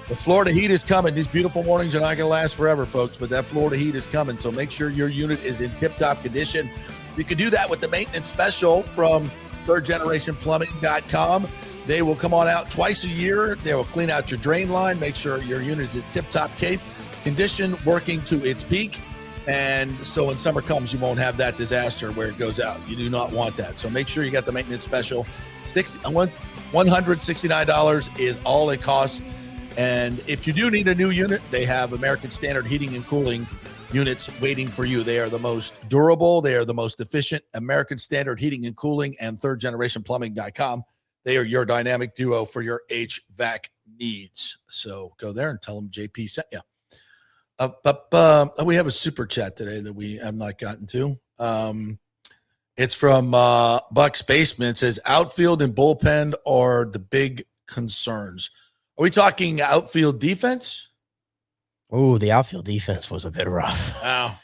the Florida heat is coming. These beautiful mornings are not going to last forever, folks, but that Florida heat is coming. So make sure your unit is in tip-top condition. You can do that with the maintenance special from thirdgenerationplumbing.com. They will come on out twice a year. They will clean out your drain line, make sure your unit is in tip-top condition, working to its peak. And so when summer comes, you won't have that disaster where it goes out. You do not want that. So make sure you got the maintenance special. $169 is all it costs. And if you do need a new unit, they have American Standard Heating and Cooling units waiting for you. They are the most durable. They are the most efficient. American Standard Heating and Cooling and thirdgenerationplumbing.com. They are your dynamic duo for your HVAC needs. So go there and tell them JP sent you. We have a super chat today that we have not gotten to. It's from Buck's Basement. It says outfield and bullpen are the big concerns. Are we talking outfield defense? Oh, the outfield defense was a bit rough. Wow.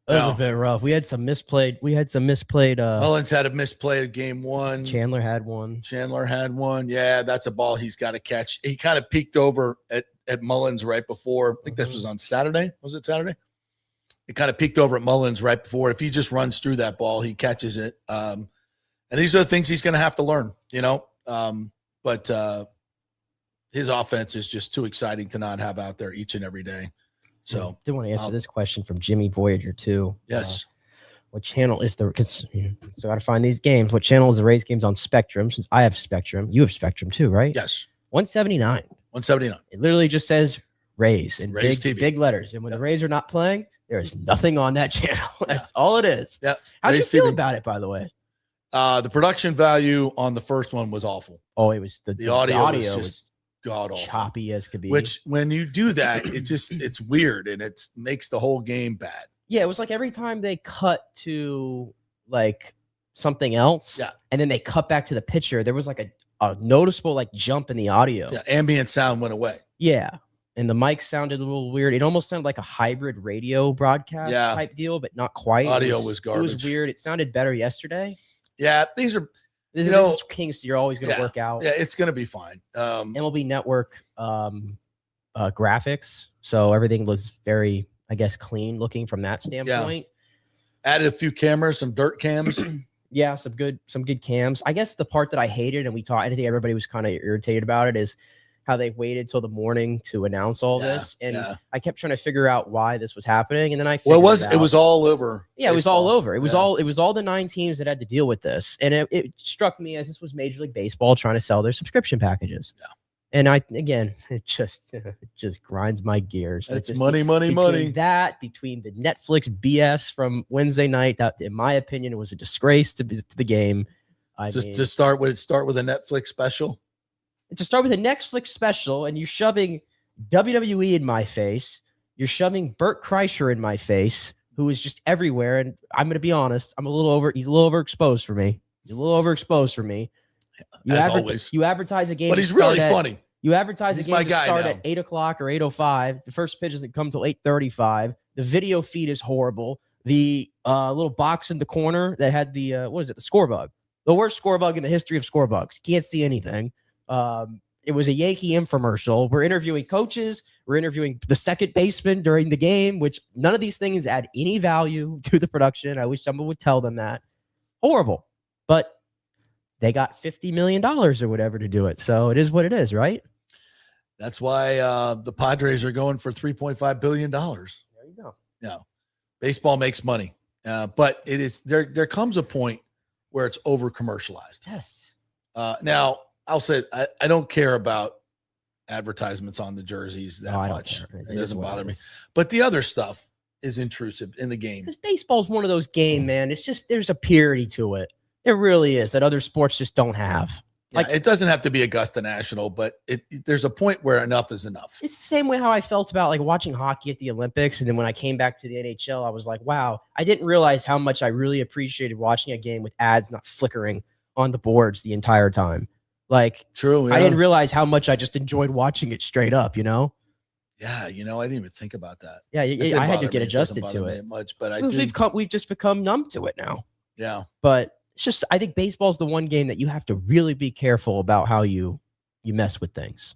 It was a bit rough. We had some misplayed. Mullins had a misplay at game one. Chandler had one. Yeah, that's a ball he's got to catch. He kind of peeked over at Mullins right before. I think this was on Saturday. Was it Saturday? He kind of peeked over at Mullins right before. If he just runs through that ball, he catches it. And these are the things he's going to have to learn, But his offense is just too exciting to not have out there each and every day. So I do want to answer this question from Jimmy Voyager too. Yes. What channel is the? So I got to find these games. What channel is the Rays games on Spectrum? Since I have Spectrum, you have Spectrum too, right? Yes. 179. 179. It literally just says Rays in Rays big letters. And when the Rays are not playing, there is nothing on that channel. That's all it is. Yeah. How do you Rays feel TV. about it, by the way? The production value on the first one was awful. Oh, it was the audio was just god awful, choppy as could be. Which, when you do that, it's weird and it makes the whole game bad. Yeah, it was like every time they cut to like something else, and then they cut back to the picture, there was like a noticeable like jump in the audio. Yeah, ambient sound went away. Yeah, and the mic sounded a little weird. It almost sounded like a hybrid radio broadcast type deal, but not quite. Audio was garbage. It was weird. It sounded better yesterday. Yeah, these are. This is Kings. You're always going to work out. Yeah, it's going to be fine. MLB Network graphics, so everything was very, I guess, clean looking from that standpoint. Yeah. Added a few cameras, some dirt cams. Yeah, some good cams. I guess the part that I hated, and I think everybody was kind of irritated about it, is how they waited till the morning to announce all this, and I kept trying to figure out why this was happening, and then I figured it was all over. Yeah, baseball. It was all over. It was all the 9 teams that had to deal with this, and it struck me as this was Major League Baseball trying to sell their subscription packages. Yeah. And it just grinds my gears. It's money. Between the Netflix BS from Wednesday night, that in my opinion, it was a disgrace to the game. To start with a Netflix special. To start with a Netflix special, and you're shoving WWE in my face. You're shoving Bert Kreischer in my face, who is just everywhere. And I'm going to be honest, he's a little overexposed for me. You advertise a game, but he's really funny. You advertise a game to start at 8 o'clock or 8:05. The first pitch doesn't come till 8:35. The video feed is horrible. The little box in the corner that had the the score bug, the worst score bug in the history of score bugs. Can't see anything. It was a Yankee infomercial. We're interviewing coaches. We're interviewing the second baseman during the game, which none of these things add any value to the production. I wish someone would tell them that. Horrible. But they got $50 million or whatever to do it. So it is what it is, right? That's why the Padres are going for $3.5 billion. There you go. Yeah. Baseball makes money. But it is there comes a point where it's over commercialized. Yes. Now, I'll say I don't care about advertisements on the jerseys that much. It doesn't bother me. But the other stuff is intrusive in the game. Because baseball's one of those games, man. It's just there's a purity to it. It really is that other sports just don't have. Like it doesn't have to be Augusta National, but there's a point where enough is enough. It's the same way how I felt about like watching hockey at the Olympics, and then when I came back to the NHL, I was like, wow, I didn't realize how much I really appreciated watching a game with ads not flickering on the boards the entire time. Like, true. Yeah. I didn't realize how much I just enjoyed watching it straight up, you know? Yeah, I didn't even think about that. Yeah, I had to get adjusted to it. Much, but we've just become numb to it now. Yeah. But it's just, I think baseball's the one game that you have to really be careful about how you mess with things.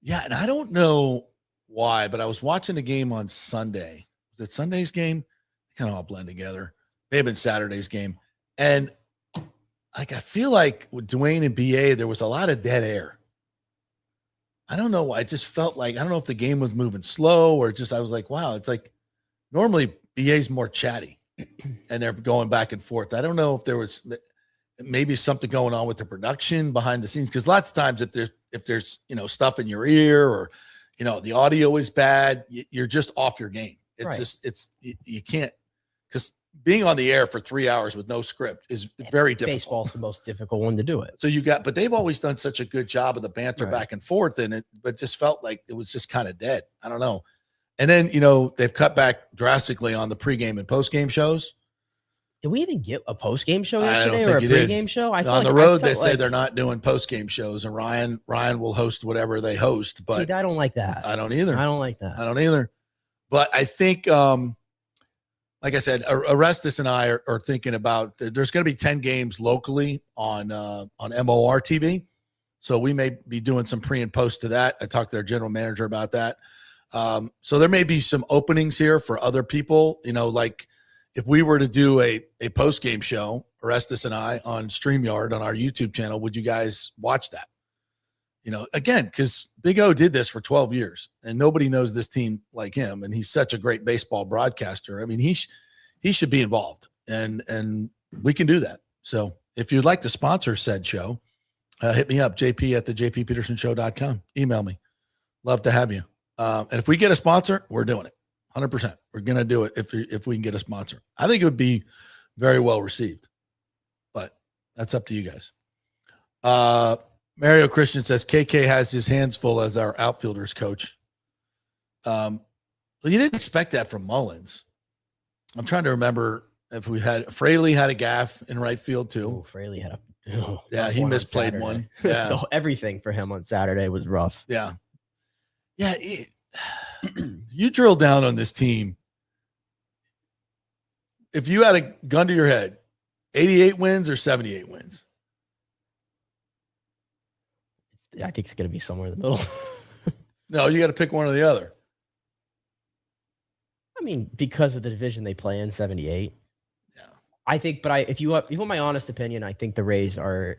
Yeah, and I don't know why, but I was watching the game on Sunday. Was it Sunday's game? They kind of all blend together. May have been Saturday's game. And I feel like with Dwayne and BA, there was a lot of dead air. I don't know why. I just felt like, I don't know if the game was moving slow or just, I was like, wow, it's like normally BA's more chatty and they're going back and forth. I don't know if there was maybe something going on with the production behind the scenes. Cause lots of times if there's, stuff in your ear or, the audio is bad, you're just off your game. It's Right. just you can't, because being on the air for 3 hours with no script is very difficult. Baseball's the most difficult one to do it. So but they've always done such a good job of the banter back and forth in it, but just felt like it was just kind of dead. I don't know. And then, they've cut back drastically on the pregame and postgame shows. Did we even get a postgame show I don't yesterday think or a you did. pregame show? On the road, they say they're not doing postgame shows, and Ryan will host whatever they host. But see, I don't like that. I don't either. I don't like that. I don't either. But I think, like I said, Orestes and I are thinking about there's going to be 10 games locally on MOR TV. So we may be doing some pre and post to that. I talked to their general manager about that. So there may be some openings here for other people, like if we were to do a post-game show, Orestes and I on StreamYard on our YouTube channel, would you guys watch that? Again, because Big O did this for 12 years and nobody knows this team like him. And he's such a great baseball broadcaster. I mean, he should be involved and we can do that. So if you'd like to sponsor said show, hit me up, JP at the JPPetersonShow.com. Email me. Love to have you. And if we get a sponsor, we're doing it 100%. We're going to do it if we can get a sponsor. I think it would be very well received, but that's up to you guys. Mario Christian says KK has his hands full as our outfielders coach. Well, you didn't expect that from Mullins. I'm trying to remember if we had Fraley had a gaff in right field too. Oh, Fraley had he misplayed one. Yeah. Everything for him on Saturday was rough. Yeah. Yeah. You drill down on this team. If you had a gun to your head, 88 wins or 78 wins? I think it's going to be somewhere in the middle. No, you got to pick one or the other. I mean, because of the division they play in, 78. Yeah. I think, but if you want my honest opinion, I think the Rays are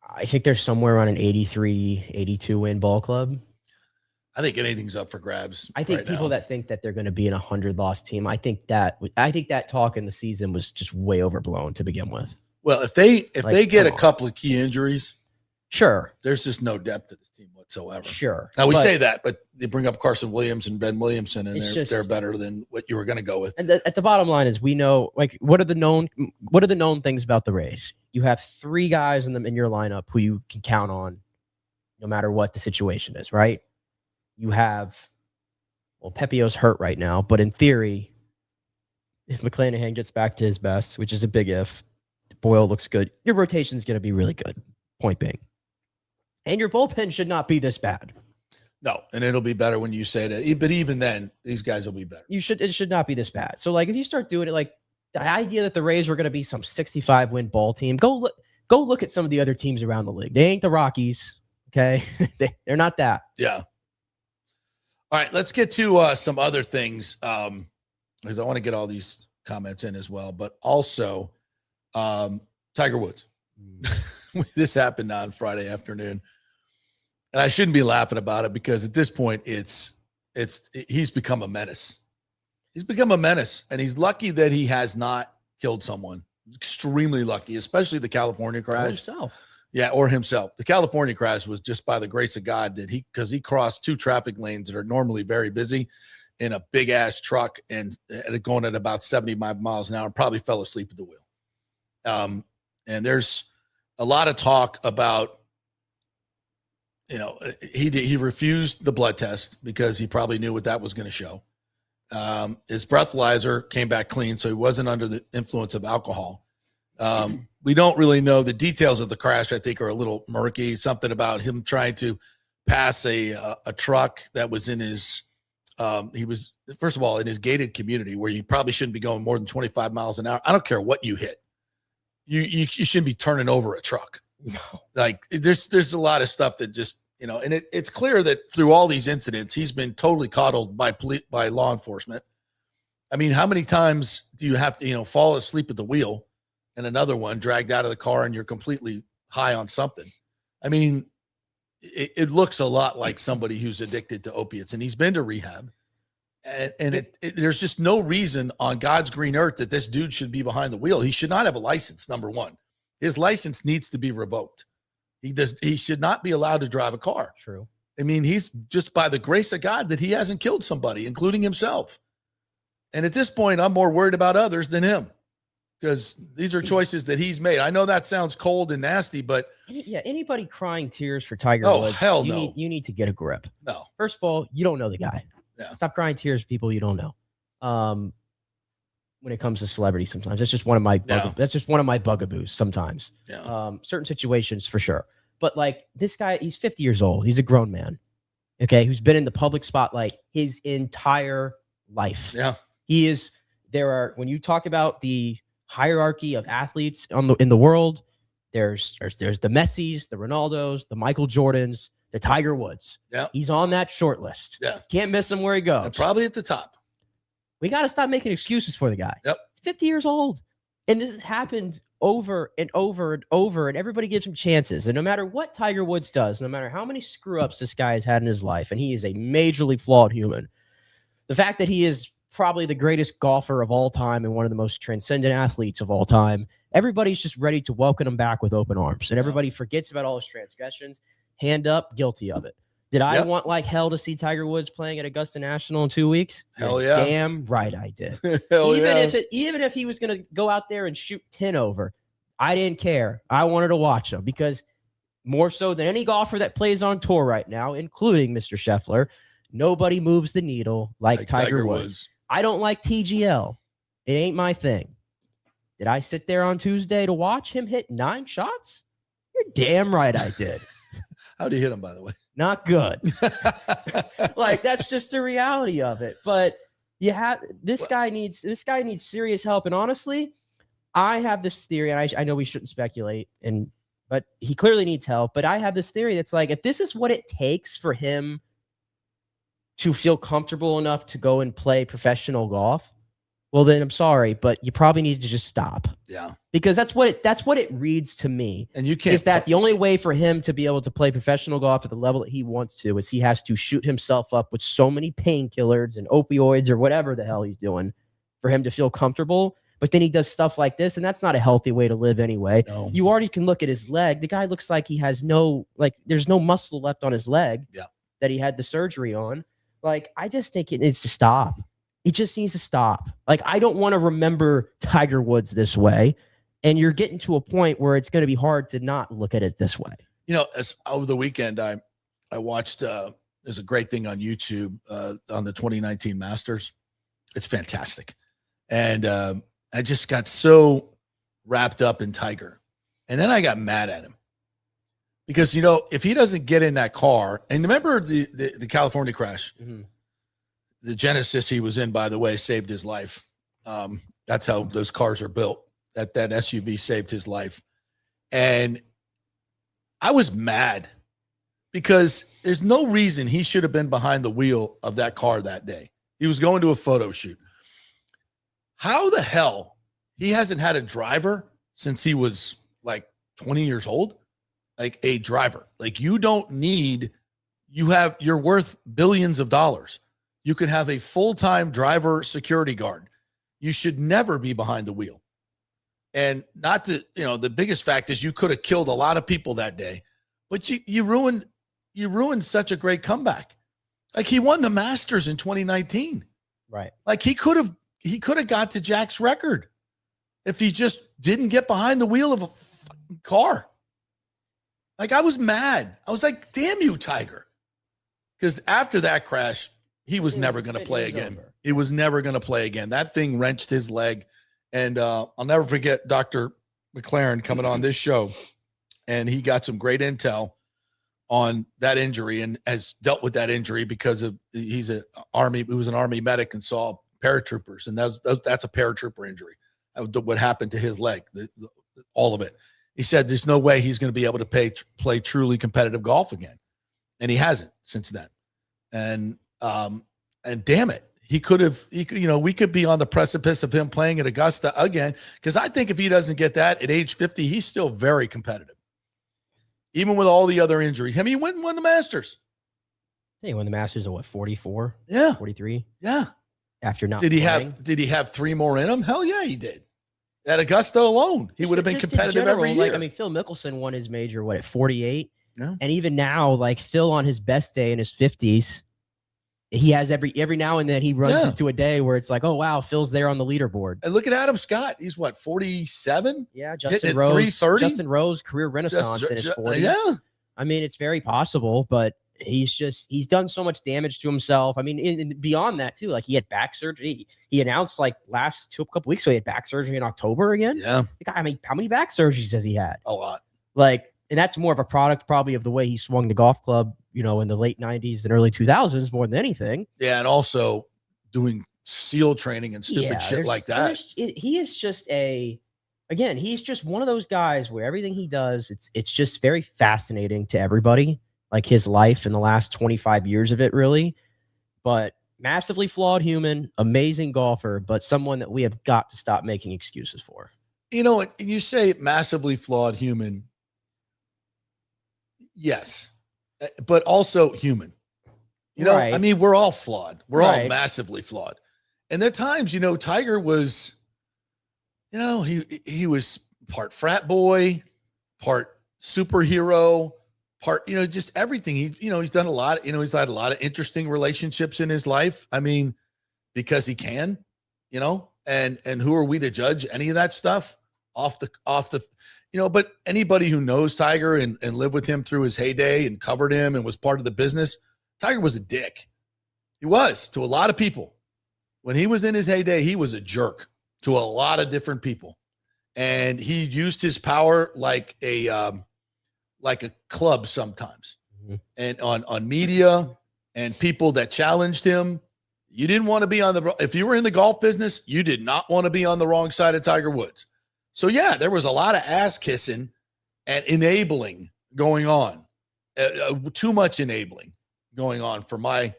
I think they're somewhere around an 83, 82 win ball club. I think anything's up for grabs. I think people that think that they're going to be an 100 loss team, I think that talk in the season was just way overblown to begin with. Well, if they get a couple of key injuries, sure, there's just no depth to this team whatsoever. Sure. Now we say that, but they bring up Carson Williams and Ben Williamson, and they're better than what you were going to go with. And at the bottom line is, we know, like, what are the known things about the Rays? You have 3 guys in your lineup who you can count on, no matter what the situation is, right? You have, Pepio's hurt right now, but in theory, if McClanahan gets back to his best, which is a big if, Boyle looks good, your rotation is going to be really good, point being. And your bullpen should not be this bad. No, and it'll be better when you say that. But even then, these guys will be better. It should not be this bad. So, like, if you start doing it, like, the idea that the Rays were going to be some 65-win ball team, go look at some of the other teams around the league. They ain't the Rockies, okay? They're not that. Yeah. All right, let's get to some other things, because I want to get all these comments in as well. But also, Tiger Woods. This happened on Friday afternoon, and I shouldn't be laughing about it because at this point, he's become a menace. He's become a menace, and he's lucky that he has not killed someone. Extremely lucky, especially the California crash. Himself. Yeah, or himself. The California crash was just by the grace of God that because he crossed 2 traffic lanes that are normally very busy in a big ass truck and going at about 75 miles an hour and probably fell asleep at the wheel. And there's a lot of talk about, he refused the blood test because he probably knew what that was going to show. His breathalyzer came back clean, so he wasn't under the influence of alcohol. We don't really know the details of the crash. I think are a little murky. Something about him trying to pass a truck that was in his. He was, first of all, in his gated community where you probably shouldn't be going more than 25 miles an hour. I don't care what you hit. You shouldn't be turning over a truck. No. Like there's a lot of stuff that just, and it's clear that through all these incidents, he's been totally coddled by law enforcement. I mean, how many times do you have to, fall asleep at the wheel and another one dragged out of the car and you're completely high on something? I mean, it looks a lot like somebody who's addicted to opiates, and he's been to rehab. And there's just no reason on God's green earth that this dude should be behind the wheel. He should not have a license, number one. His license needs to be revoked. He should not be allowed to drive a car. True. I mean, he's just by the grace of God that he hasn't killed somebody, including himself. And at this point, I'm more worried about others than him because these are choices that he's made. I know that sounds cold and nasty, but yeah, anybody crying tears for Tiger Woods, hell no. You need to get a grip. No. First of all, you don't know the guy. Yeah. Stop crying tears for people you don't know. When it comes to celebrities, sometimes that's just one of my bugaboos. Sometimes, certain situations for sure. But like this guy, he's 50 years old. He's a grown man, okay, who's been in the public spotlight his entire life. Yeah, he is. When you talk about the hierarchy of athletes in the world, there's the Messis, the Ronaldos, the Michael Jordans, the Tiger Woods. Yeah, he's on that short list. Yeah, can't miss him where he goes. And probably at the top. We got to stop making excuses for the guy. Yep. He's 50 years old. And this has happened over and over and over, and everybody gives him chances. And no matter what Tiger Woods does, no matter how many screw-ups this guy has had in his life, and he is a majorly flawed human, the fact that he is probably the greatest golfer of all time and one of the most transcendent athletes of all time, everybody's just ready to welcome him back with open arms. And everybody forgets about all his transgressions. Hand up, guilty of it. Did I want like hell to see Tiger Woods playing at Augusta National in 2 weeks? Hell yeah. Damn right I did. Even if he was going to go out there and shoot 10 over, I didn't care. I wanted to watch him because more so than any golfer that plays on tour right now, including Mr. Scheffler, nobody moves the needle like Tiger Woods. I don't like TGL. It ain't my thing. Did I sit there on Tuesday to watch him hit 9 shots? You're damn right I did. How'd he hit him, by the way? Not good. Like that's just the reality of it. But this guy needs serious help. And honestly, I have this theory, and I know we shouldn't speculate, but he clearly needs help. But I have this theory that's like, if this is what it takes for him to feel comfortable enough to go and play professional golf, well, then I'm sorry, but you probably need to just stop. Yeah. Because that's what it reads to me. And you can't. Is that the only way for him to be able to play professional golf at the level that he wants to is he has to shoot himself up with so many painkillers and opioids or whatever the hell he's doing for him to feel comfortable. But then he does stuff like this, and that's not a healthy way to live anyway. No. You already can look at his leg. The guy looks like he has there's no muscle left on his leg that he had the surgery on. Like, I just think it needs to stop. It just needs to stop. Like, I don't want to remember Tiger Woods this way. And you're getting to a point where it's going to be hard to not look at it this way. You know, as over the weekend, I watched, there's a great thing on YouTube on the 2019 Masters. It's fantastic. And I just got so wrapped up in Tiger. And then I got mad at him. Because, you know, if he doesn't get in that car, and remember the California crash, the Genesis he was in, by the way, saved his life. That's how those cars are built. That SUV saved his life. And I was mad because there's no reason he should have been behind the wheel of that car that day. He was going to a photo shoot. How the hell he hasn't had a driver since he was like 20 years old? Like a driver. Like you're worth billions of dollars. You could have a full-time driver security guard. You should never be behind the wheel. And not to, the biggest fact is you could have killed a lot of people that day, but you ruined such a great comeback. Like he won the Masters in 2019. Right. Like he could have got to Jack's record if he just didn't get behind the wheel of a fucking car. Like I was mad. I was like, damn you, Tiger. Because after that crash, he was never going to play again. He was never going to play again. That thing wrenched his leg. And I'll never forget Dr. McLaren coming on this show. And he got some great intel on that injury and has dealt with that injury because he was an Army medic and saw paratroopers. And that's a paratrooper injury. What happened to his leg, all of it. He said there's no way he's going to be able to play truly competitive golf again. And he hasn't since then. And damn it, we could be on the precipice of him playing at Augusta again. Because I think if he doesn't get that at age 50, he's still very competitive. Even with all the other injuries. I mean, he won the Masters. He won the Masters at what, 44? Yeah. 43? Yeah. After not Did he playing? have 3 more in him? Hell yeah, he did. At Augusta alone, he would have been competitive every year. Like, I mean, Phil Mickelson won his major, at 48? Yeah. And even now, like Phil on his best day in his 50s, he has every now and then he runs into a day where it's like, oh wow, Phil's there on the leaderboard. And look at Adam Scott. He's what, 47? Yeah, Justin Rose, career renaissance in his 40s. Yeah. I mean, it's very possible, but he's done so much damage to himself. I mean, beyond that too, like he had back surgery. He announced like couple weeks ago he had back surgery in October again. Yeah. I mean, how many back surgeries has he had? A lot. Like, and that's more of a product probably of the way he swung the golf club, in the late 90s and early 2000s more than anything. Yeah, and also doing SEAL training and stupid shit like that. He is just he's just one of those guys where everything he does, it's just very fascinating to everybody, like his life in the last 25 years of it, really. But massively flawed human, amazing golfer, but someone that we have got to stop making excuses for. You say massively flawed human. Yes, but also human. Right. I mean, we're all flawed. We're all Right. massively flawed. And there are times, Tiger was, he was part frat boy, part superhero, part, just everything. He's done a lot. He's had a lot of interesting relationships in his life. I mean, because he can, and who are we to judge any of that stuff off the, but anybody who knows Tiger and lived with him through his heyday and covered him and was part of the business, Tiger was a dick. He was to a lot of people. When he was in his heyday, he was a jerk to a lot of different people. And he used his power like a club sometimes. Mm-hmm. And on media and people that challenged him. You didn't want to be if you were in the golf business, you did not want to be on the wrong side of Tiger Woods. So, yeah, there was a lot of ass kissing and enabling going on, too much enabling going on for my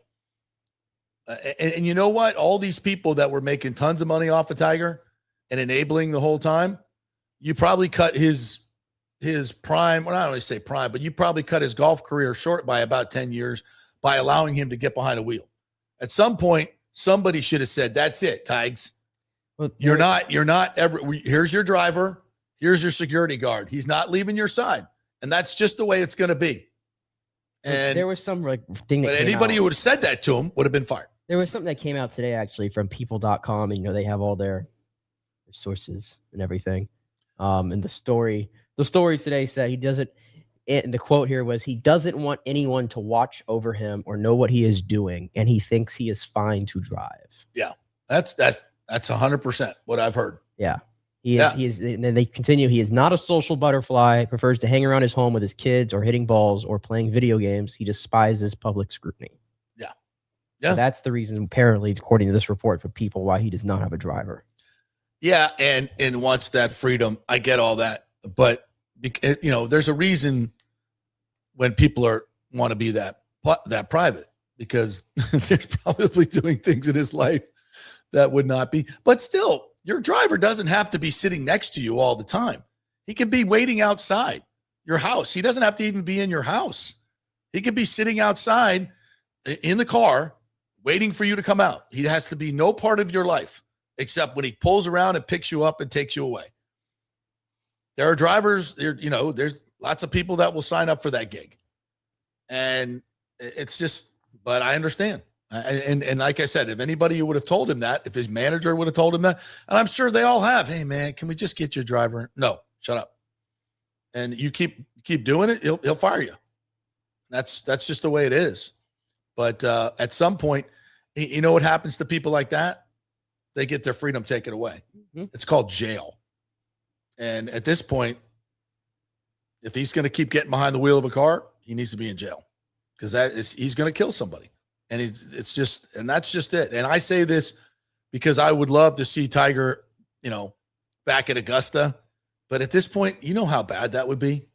and you know what? All these people that were making tons of money off of Tiger and enabling the whole time, you probably cut his prime. Well, I don't want to say prime, but you probably cut his golf career short by about 10 years by allowing him to get behind a wheel. At some point, somebody should have said, that's it, Tigers. Well, you're not ever. Here's your driver. Here's your security guard. He's not leaving your side. And that's just the way it's going to be. And there was some thing that but anybody who would have said that to him would have been fired. There was something that came out today, actually, from people.com. And, they have all their sources and everything. And the story today said he doesn't, and the quote here was, he doesn't want anyone to watch over him or know what he is doing. And he thinks he is fine to drive. Yeah, that's 100% what I've heard. Yeah. He is, and then they continue. He is not a social butterfly, prefers to hang around his home with his kids or hitting balls or playing video games. He despises public scrutiny. Yeah. So that's the reason, apparently, according to this report, for people why he does not have a driver. Yeah. And wants that freedom. I get all that. But, there's a reason when people want to be that private, because they're probably doing things in his life that would not be. But still, your driver doesn't have to be sitting next to you all the time. He can be waiting outside your house. He doesn't have to even be in your house. He could be sitting outside in the car waiting for you to come out. He has to be no part of your life except when he pulls around and picks you up and takes you away. There are drivers, there's lots of people that will sign up for that gig. And it's just, but I understand. And like I said, if anybody would have told him that, if his manager would have told him that, and I'm sure they all have, hey man, can we just get your driver? No, shut up. And you keep doing it, he'll fire you. That's just the way it is. But at some point, you know what happens to people like that? They get their freedom taken away. Mm-hmm. It's called jail. And at this point, if he's going to keep getting behind the wheel of a car, he needs to be in jail, because he's going to kill somebody. And that's just it. And I say this because I would love to see Tiger, back at Augusta. But at this point, you know how bad that would be.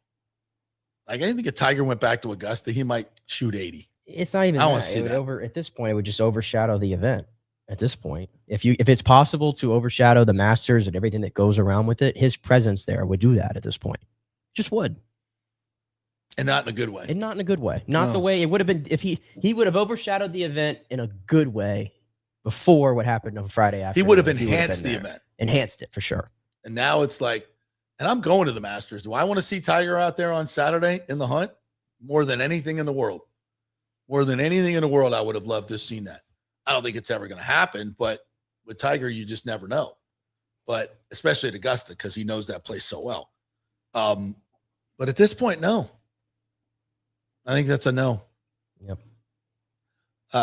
Like, I think if Tiger went back to Augusta, he might shoot 80. It's not even that. At this point, it would just overshadow the event. At this point, if it's possible to overshadow the Masters and everything that goes around with it, his presence there would do that at this point. Just would. And not in a good way. And not in a good way. Not the way it would have been if he would have overshadowed the event in a good way before what happened on Friday afternoon. He would have enhanced the event. Enhanced it for sure. And now it's like, and I'm going to the Masters. Do I want to see Tiger out there on Saturday in the hunt? more than anything in the world. More than anything in the world, I would have loved to have seen that. I don't think it's ever going to happen, but with Tiger, you just never know. But especially at Augusta, because he knows that place so well. But at this point, no. I think that's a no. Yep.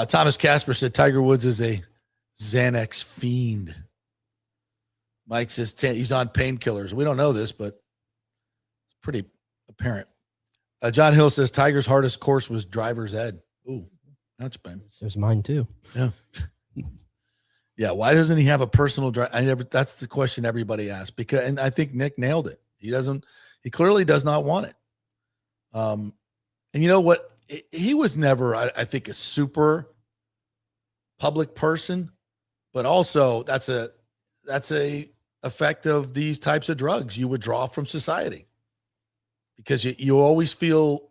Thomas Casper said Tiger Woods is a Xanax fiend. Mike says he's on painkillers. We don't know this, but it's pretty apparent. John Hill says Tiger's hardest course was Driver's Ed. Ooh, that's been. So was mine too. Yeah. Yeah. Why doesn't he have a personal drive? That's the question everybody asks, and I think Nick nailed it. He clearly does not want it. And you know what? He was never, I think, a super public person, but also that's a effect of these types of drugs. You withdraw from society because you always feel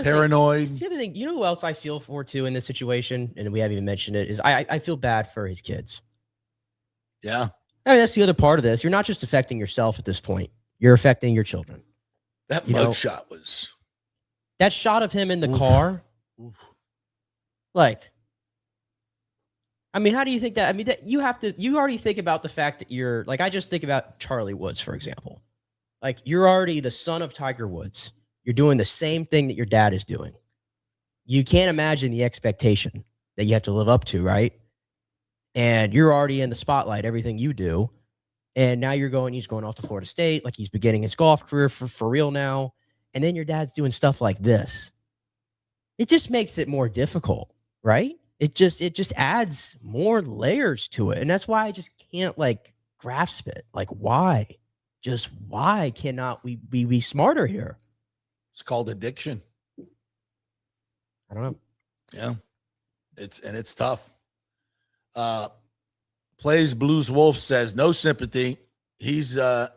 paranoid. It's the other thing. You know who else I feel for too in this situation, and we haven't even mentioned it, is I feel bad for his kids. Yeah. I mean, that's the other part of this. You're not just affecting yourself at this point. You're affecting your children. That mug shot was. That shot of him in the car. Like, I mean, how do you think that? I mean, that you already think about the fact that you're like, I just think about Charlie Woods, for example. Like, you're already the son of Tiger Woods. You're doing the same thing that your dad is doing. You can't imagine the expectation that you have to live up to, right? And you're already in the spotlight, everything you do. And now he's going off to Florida State, like he's beginning his golf career for real now. And then your dad's doing stuff like this. It just makes it more difficult, right? It just adds more layers to it. And that's why I just can't grasp it. Like, why? Just why cannot we be smarter here? It's called addiction. I don't know. Yeah. It's tough. Plays Blues Wolf says no sympathy. He's to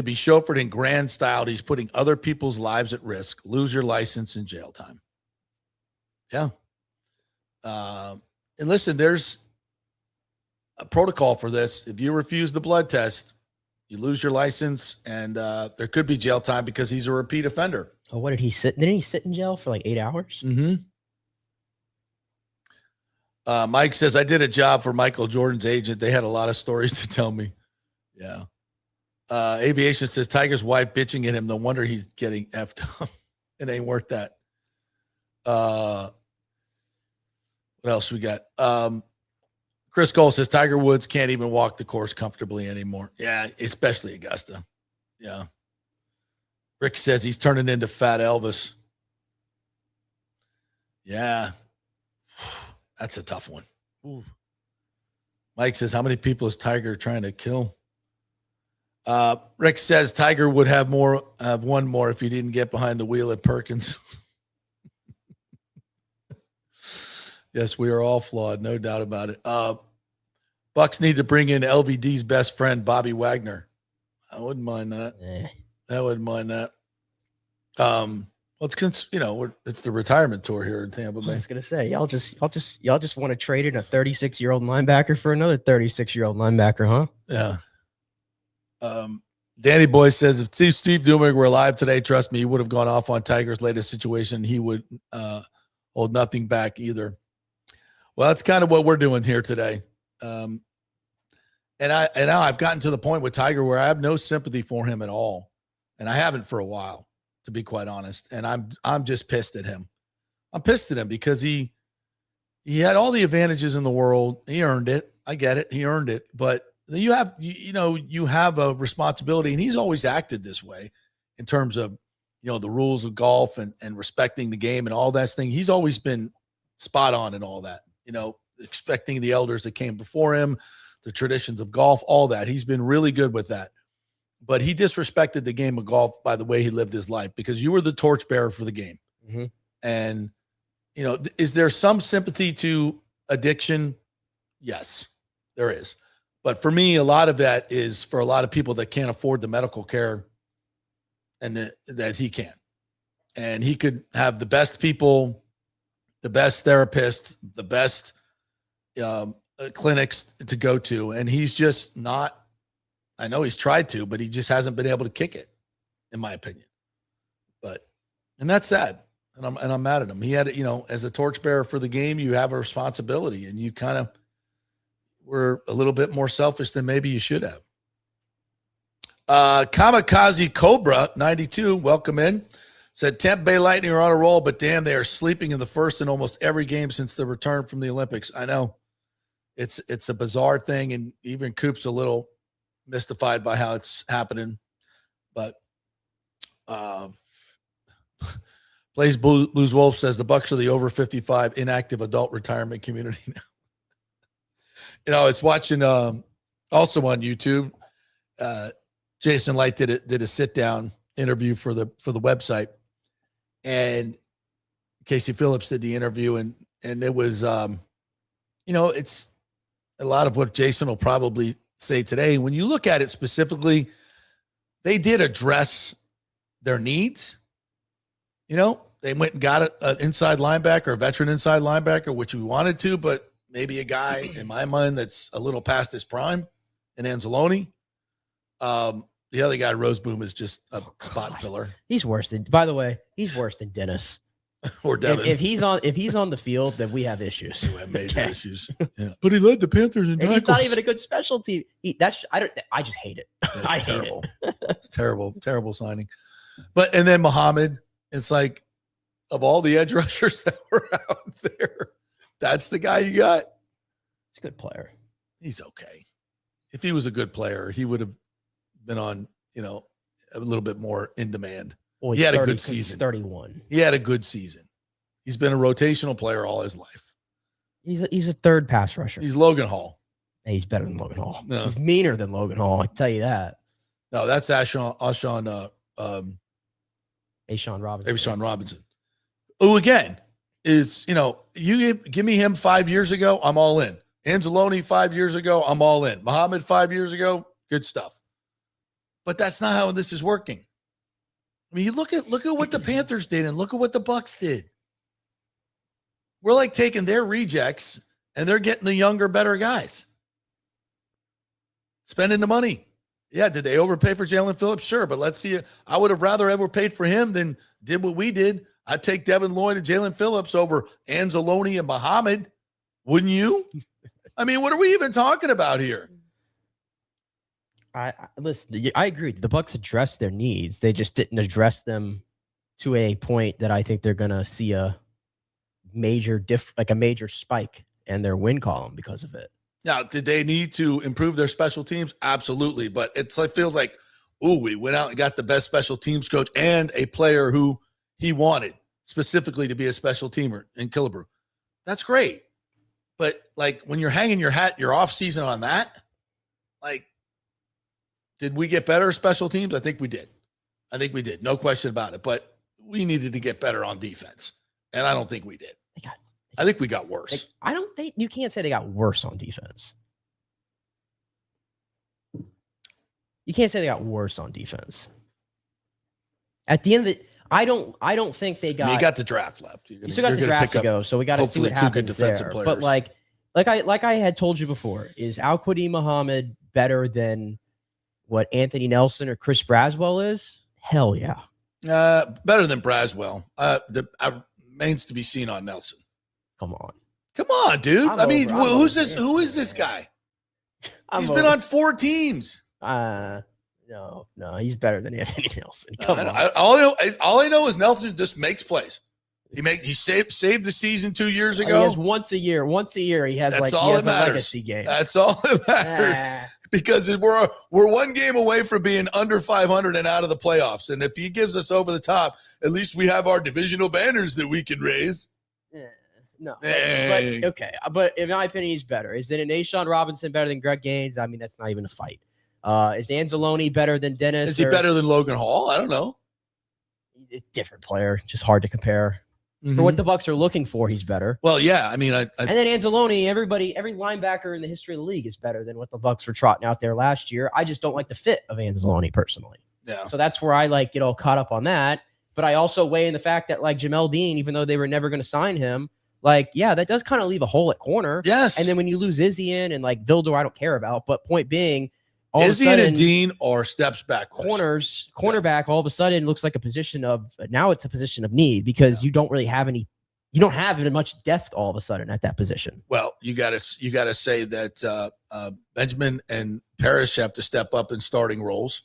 be chauffeured in grand style. He's putting other people's lives at risk. Lose your license and jail time. Yeah. And listen, there's a protocol for this. If you refuse the blood test, you lose your license, and there could be jail time because he's a repeat offender. Oh, what did he sit? Didn't he sit in jail for 8 hours? Mm-hmm. Mike says, I did a job for Michael Jordan's agent. They had a lot of stories to tell me. Yeah. Aviation says Tiger's wife bitching at him. No wonder he's getting effed up. It ain't worth that. What else we got? Chris Cole says Tiger Woods can't even walk the course comfortably anymore. Yeah, especially Augusta. Yeah. Rick says he's turning into Fat Elvis. Yeah. That's a tough one. Ooh. Mike says, how many people is Tiger trying to kill? Rick says Tiger would have one more if he didn't get behind the wheel at Perkins. Yes, we are all flawed, no doubt about it. Bucks need to bring in LVD's best friend, Bobby Wagner. I wouldn't mind that. I wouldn't mind that. Well, it's the retirement tour here in Tampa Bay. I was gonna say, y'all just want to trade in a 36-year-old linebacker for another 36-year-old linebacker, huh? Yeah. Danny Boy says if Steve Dumick were alive today, trust me, he would have gone off on Tiger's latest situation. He would hold nothing back either. Well, that's kind of what we're doing here today. And now I've gotten to the point with Tiger where I have no sympathy for him at all, and I haven't for a while, to be quite honest. And I'm just pissed at him. I'm pissed at him because he had all the advantages in the world. He earned it. I get it. He earned it. But you have a responsibility, and he's always acted this way in terms of, the rules of golf and respecting the game and all that thing. He's always been spot on in all that, expecting the elders that came before him, the traditions of golf, all that. He's been really good with that. But he disrespected the game of golf by the way he lived his life, because you were the torchbearer for the game. Mm-hmm. And, is there some sympathy to addiction? Yes, there is. But for me, a lot of that is for a lot of people that can't afford the medical care and that he can. And he could have the best people, the best therapists, the best clinics to go to. And he's just not, I know he's tried to, but he just hasn't been able to kick it, in my opinion. But And that's sad. And I'm mad at him. He had, as a torchbearer for the game, you have a responsibility, and you kind of were a little bit more selfish than maybe you should have. Kamikaze Cobra 92, welcome in. Said Tampa Bay Lightning are on a roll, but damn, they are sleeping in the first in almost every game since the return from the Olympics. I know it's a bizarre thing, and even Coop's a little mystified by how it's happening. But Blaze Blues Wolf says the Bucs are the over 55 inactive adult retirement community now. It's watching also on YouTube. Jason Light did a sit down interview for the website, and Casey Phillips did the interview, and it was it's a lot of what Jason will probably say today. When you look at it specifically, they did address their needs. They went and got an inside linebacker, a veteran inside linebacker, which we wanted to, but maybe a guy in my mind that's a little past his prime, in Anzalone. The other guy, Roseboom, is just a spot filler. He's worse than. By the way, he's worse than Dennis. Or Devin. If he's on the field, then we have issues. We have major issues. Yeah. But he led the Panthers in tackles. He's not even a good special team. I just hate it. I terrible. hate it. It's terrible signing. And then Muhammad, it's like, of all the edge rushers that were out there, that's the guy you got. He's a good player. He's okay. If he was a good player, he would have been on, a little bit more in demand. Well, he had 30, a good season. He's 31. He had a good season. He's been a rotational player all his life. He's a third pass rusher. He's Logan Hall. Hey, he's better than Logan Hall. No. He's meaner than Logan Hall. I can tell you that. No, that's Ashawn Robinson. Who again is, you give me him 5 years ago, I'm all in. Anzalone 5 years ago, I'm all in. Muhammad 5 years ago, good stuff. But that's not how this is working. I mean, you look at what the Panthers did and look at what the Bucs did. We're like taking their rejects and they're getting the younger, better guys. Spending the money. Yeah, did they overpay for Jalen Phillips? Sure, but let's see. I would have rather overpaid for him than did what we did. I'd take Devin Lloyd and Jalen Phillips over Anzalone and Muhammad. Wouldn't you? I mean, what are we even talking about here? Listen, I agree. The Bucs addressed their needs. They just didn't address them to a point that I think they're going to see a major spike in their win column because of it. Now, did they need to improve their special teams? Absolutely. But it feels like, we went out and got the best special teams coach and a player who he wanted specifically to be a special teamer in Killebrew. That's great. But like when you're hanging your offseason on that, like, did we get better special teams? I think we did. No question about it. But we needed to get better on defense. And I don't think we did. I think we got worse. I don't think you can't say they got worse on defense. You can't say they got worse on defense. At the end of the I don't think they got. You got the draft left. You still got the draft to go, so we got to see what happens there. Players. But like I had told you before, is Al-Quadin Muhammad better than what Anthony Nelson or Chris Braswell is? Hell yeah. Better than Braswell. Remains to be seen on Nelson. Come on, dude. Who is this guy? He's been on 4 teams. No, he's better than Anthony Nelson. Come on. All I know is Nelson just makes plays. He saved the season 2 years ago. He has once a year he has a legacy game. That's all that matters. Because we're one game away from being under 500 and out of the playoffs. And if he gives us over the top, at least we have our divisional banners that we can raise. No, but in my opinion, he's better. Is then Ashawn Robinson better than Greg Gaines? I mean, that's not even a fight. Is Anzalone better than Dennis? Is he better than Logan Hall? I don't know. He's a different player, just hard to compare. For what the Bucs are looking for, he's better. Well, yeah, I mean, and then Anzalone, every linebacker in the history of the league is better than what the Bucs were trotting out there last year. I just don't like the fit of Anzalone personally. Yeah. So that's where I get all caught up on that. But I also weigh in the fact that Jamel Dean, even though they were never going to sign him, that does kind of leave a hole at corner. Yes. And then when you lose Izzy and Vildor, I don't care about. But point being, all Is of a he sudden, a Dean or steps backwards? Cornerback, all of a sudden looks like a position of need because you don't really have any. You don't have much depth all of a sudden at that position. Well, you got to say that Benjamin and Parrish have to step up in starting roles,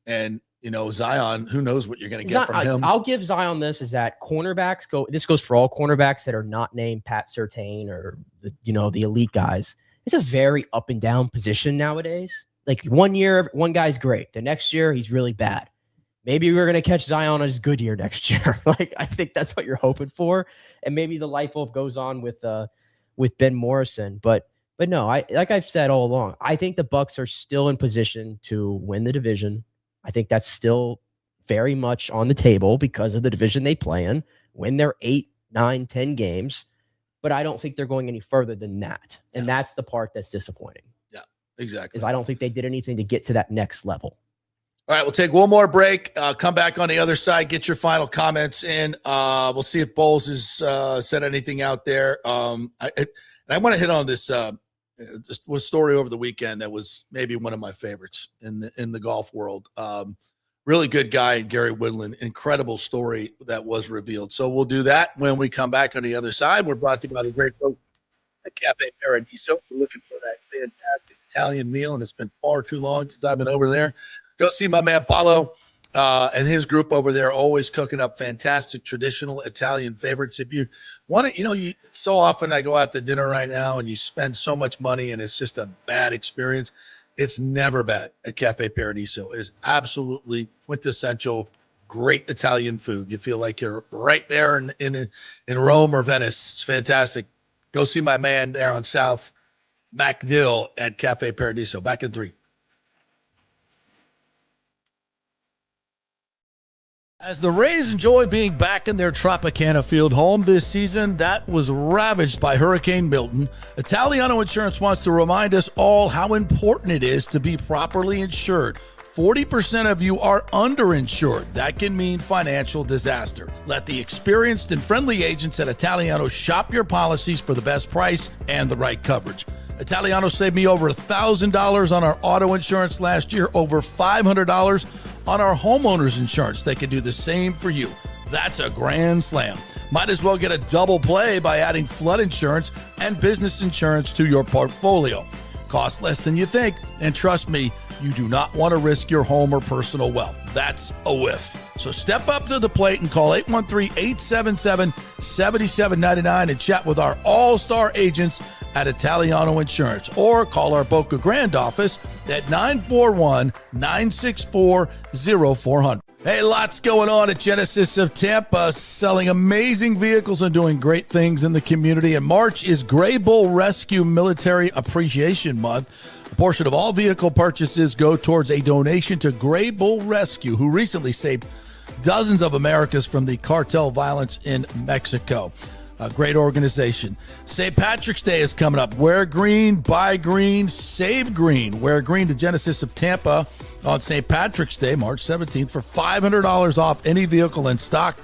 and Zion. Who knows what you're going to get from him? I'll give Zion this: is that cornerbacks go. This goes for all cornerbacks that are not named Pat Surtain or the elite guys. It's a very up and down position nowadays. Like 1 year, one guy's great. The next year, he's really bad. Maybe we're going to catch Zion on his good year next year. Like, I think that's what you're hoping for. And maybe the light bulb goes on with Ben Morrison. But no, like I've said all along, I think the Bucs are still in position to win the division. I think that's still very much on the table because of the division they play in, win their 8, 9, 10 games. But I don't think they're going any further than that. And that's the part that's disappointing. Yeah, exactly. Is I don't think they did anything to get to that next level. All right, we'll take one more break. Come back on the other side. Get your final comments in. We'll see if Bowles has said anything out there. I want to hit on this story over the weekend that was maybe one of my favorites in the golf world. Really good guy, Gary Woodland. Incredible story that was revealed. So we'll do that when we come back on the other side. We're brought to you by the great folks at Cafe Paradiso. We're looking for that fantastic Italian meal, and it's been far too long since I've been over there. Go see my man Paulo and his group over there, always cooking up fantastic traditional Italian favorites. If you want to, so often I go out to dinner right now and you spend so much money and it's just a bad experience. It's never bad at Cafe Paradiso. It is absolutely quintessential, great Italian food. You feel like you're right there in Rome or Venice. It's fantastic. Go see my man there on South MacDill at Cafe Paradiso. Back in 3. As the Rays enjoy being back in their Tropicana Field home this season, that was ravaged by Hurricane Milton, Italiano Insurance wants to remind us all how important it is to be properly insured. 40% of you are underinsured. That can mean financial disaster. Let the experienced and friendly agents at Italiano shop your policies for the best price and the right coverage. Italiano saved me over $1,000 on our auto insurance last year, over $500 on our homeowners insurance. They can do the same for you. That's a grand slam. Might as well get a double play by adding flood insurance and business insurance to your portfolio. Cost less than you think, and trust me, you do not want to risk your home or personal wealth. That's a whiff. So step up to the plate and call 813-877-7799 and chat with our all-star agents at Italiano Insurance, or call our Boca Grande office at 941-964-0400. Hey, lots going on at Genesis of Tampa, selling amazing vehicles and doing great things in the community. And March is Gray Bull Rescue Military Appreciation Month. A portion of all vehicle purchases go towards a donation to Gray Bull Rescue, who recently saved dozens of Americans from the cartel violence in Mexico. A great organization. St. Patrick's Day is coming up. Wear green, buy green, save green. Wear green to Genesis of Tampa on St. Patrick's Day, March 17th, for $500 off any vehicle in stock.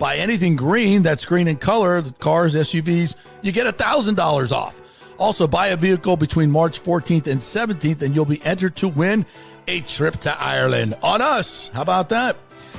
Buy anything green that's green in color, the cars, SUVs, you get $1,000 off. Also, buy a vehicle between March 14th and 17th, and you'll be entered to win a trip to Ireland on us. How about that?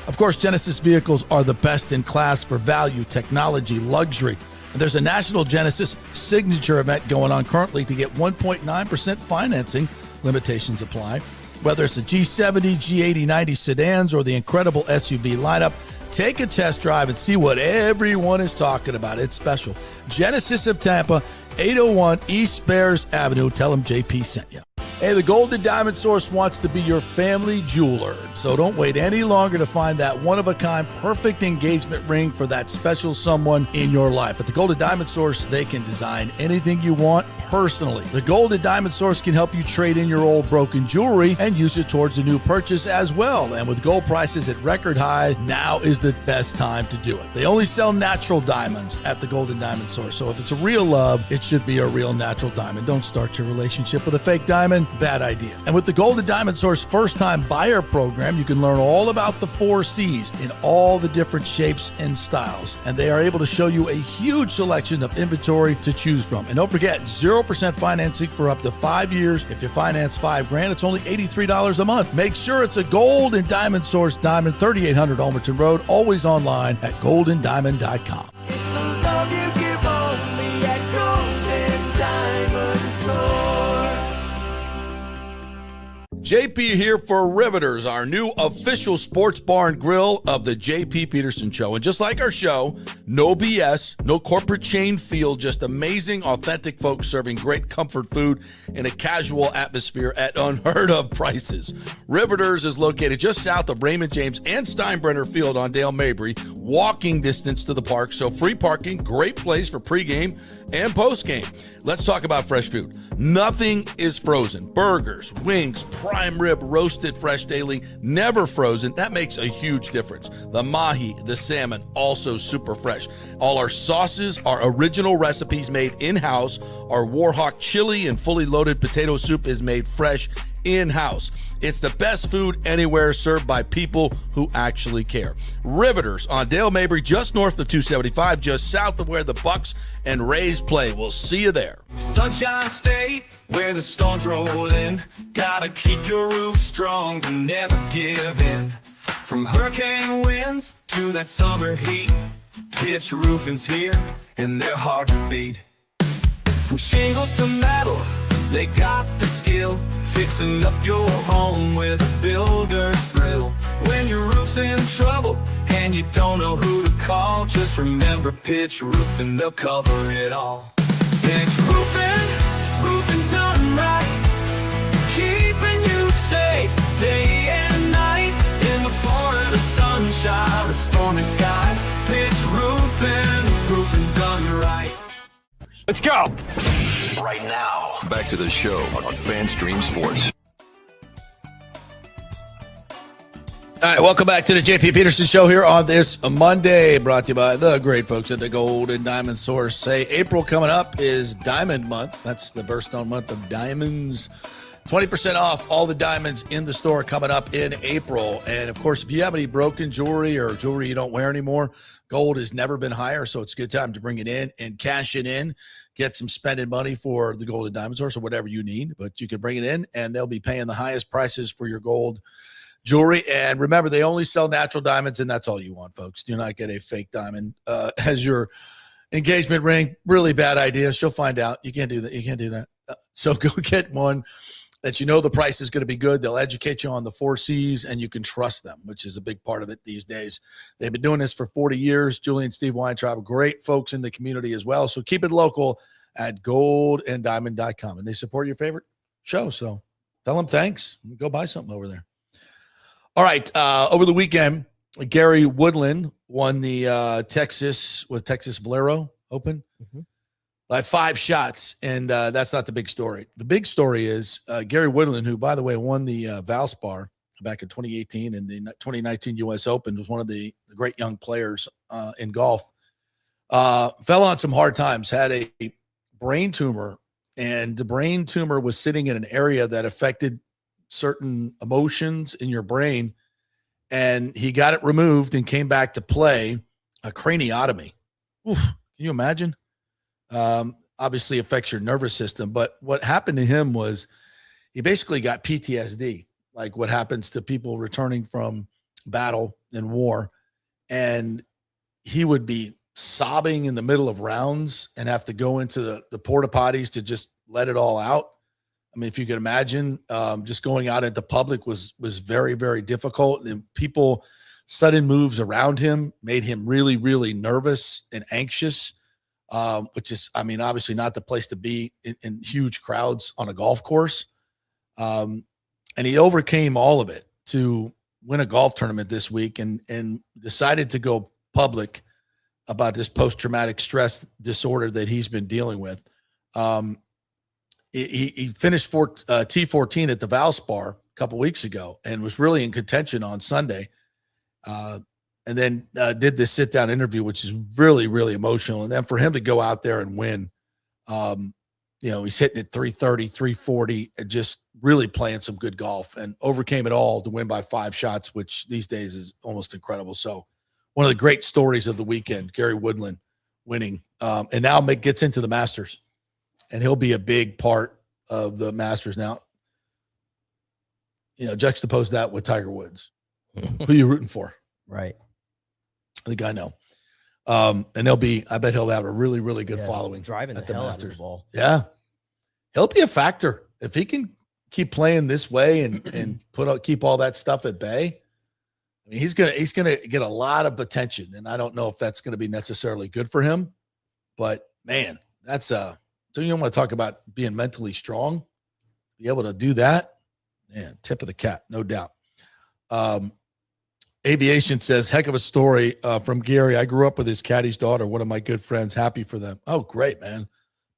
Of course, Genesis vehicles are the best in class for value, technology, luxury. And there's a National Genesis Signature event going on currently to get 1.9% financing. Limitations apply. Whether it's the G70, G80, 90 sedans, or the incredible SUV lineup, take a test drive and see what everyone is talking about. It's special. Genesis of Tampa, 801 East Bears Avenue. Tell them JP sent you. Hey, the Golden Diamond Source wants to be your family jeweler, so don't wait any longer to find that one-of-a-kind perfect engagement ring for that special someone in your life. At the Golden Diamond Source, they can design anything you want personally. The Golden Diamond Source can help you trade in your old broken jewelry and use it towards a new purchase as well. And with gold prices at record high, now is the best time to do it. They only sell natural diamonds at the Golden Diamond Source, so if it's a real love, it should be a real natural diamond. Don't start your relationship with a fake diamond. bad idea. And with the Golden Diamond Source first-time buyer program, you can learn all about the 4 C's in all the different shapes and styles. And they are able to show you a huge selection of inventory to choose from. And don't forget, 0% financing for up to 5 years. If you finance $5,000, it's only $83 a month. Make sure it's a Golden Diamond Source Diamond, 3800 Almerton Road, always online at goldendiamond.com. It's a love you give only at Golden Diamond Source. JP here for Riveters, our new official sports bar and grill of the JP Peterson Show. And just like our show, no BS, no corporate chain feel, just amazing, authentic folks serving great comfort food in a casual atmosphere at unheard of prices. Riveters is located just south of Raymond James and Steinbrenner Field on Dale Mabry, walking distance to the park, so free parking, great place for pregame and postgame. Let's talk about fresh food. Nothing is frozen. Burgers, wings, prime rib, roasted fresh daily, never frozen. That makes a huge difference. The mahi, the salmon, also super fresh. All our sauces are original recipes made in-house. Our Warhawk chili and fully loaded potato soup is made fresh in-house. It's the best food anywhere, served by people who actually care. Riveters on Dale Mabry, just north of 275, just south of where the Bucks and Rays play. We'll see you there. Sunshine State, where the storms roll in. Gotta keep your roof strong and never give in. From hurricane winds to that summer heat, pitch roofing's here and they're hard to beat. From shingles to metal, they got the skill, fixing up your home with a builder's thrill. When your roof's in trouble and you don't know who to call, just remember Pitch Roofing, they'll cover it all. Pitch Roofing, roofing done right, keeping you safe day and night. In the Florida sunshine or stormy skies, Pitch Roofing, roofing done right. Let's go. Right now, back to the show on FanStream Sports. All right, welcome back to the JP Peterson Show here on this Monday, brought to you by the great folks at the Golden Diamond Source. Say, April coming up is Diamond Month. That's the birthstone month of diamonds. 20% off all the diamonds in the store coming up in April. And, of course, if you have any broken jewelry or jewelry you don't wear anymore, gold has never been higher, so it's a good time to bring it in and cash it in. Get some spending money for the Golden Diamond Source or whatever you need, but you can bring it in, and they'll be paying the highest prices for your gold jewelry. And remember, they only sell natural diamonds, and that's all you want, folks. Do not get a fake diamond as your engagement ring. Really bad idea. She'll find out. You can't do that. You can't do that. So go get one that you know the price is going to be good. They'll educate you on the 4 C's, and you can trust them, which is a big part of it these days. They've been doing this for 40 years. Julie and Steve Weintraub, great folks in the community as well. So keep it local at goldanddiamond.com. And they support your favorite show. So tell them thanks. Go buy something over there. All right. Over the weekend, Gary Woodland won the Texas Valero Open. Mm-hmm. By 5 shots, and that's not the big story. The big story is Gary Woodland, who, by the way, won the Valspar back in 2018 and the 2019 U.S. Open, was one of the great young players in golf, fell on some hard times, had a brain tumor, and the brain tumor was sitting in an area that affected certain emotions in your brain, and he got it removed and came back to play a craniotomy. Oof, can you imagine? Obviously affects your nervous system, but what happened to him was he basically got PTSD, like what happens to people returning from battle and war. And he would be sobbing in the middle of rounds and have to go into the porta potties to just let it all out. I mean, if you could imagine, just going out into public was very, very difficult. And people, sudden moves around him made him really, really nervous and anxious. Which is, I mean, obviously not the place to be in huge crowds on a golf course. And he overcame all of it to win a golf tournament this week and decided to go public about this post-traumatic stress disorder that he's been dealing with. He finished T14 at the Valspar a couple weeks ago and was really in contention on Sunday. And then did this sit-down interview, which is really, really emotional. And then for him to go out there and win, he's hitting at 330, 340, and just really playing some good golf and overcame it all to win by 5 shots, which these days is almost incredible. So one of the great stories of the weekend, Gary Woodland winning, and now gets into the Masters, and he'll be a big part of the Masters now. Juxtapose that with Tiger Woods. Who are you rooting for? Right. I think I know. And I bet he'll have a really, really good following driving at the hell Masters. out of the ball. Yeah. He'll be a factor. If he can keep playing this way and keep all that stuff at bay, I mean, he's gonna get a lot of attention. And I don't know if that's gonna be necessarily good for him. But man, that's so you don't want to talk about being mentally strong, be able to do that. Man, tip of the cap, no doubt. Aviation says, heck of a story from Gary. I grew up with his caddy's daughter, one of my good friends. Happy for them. Oh, great, man.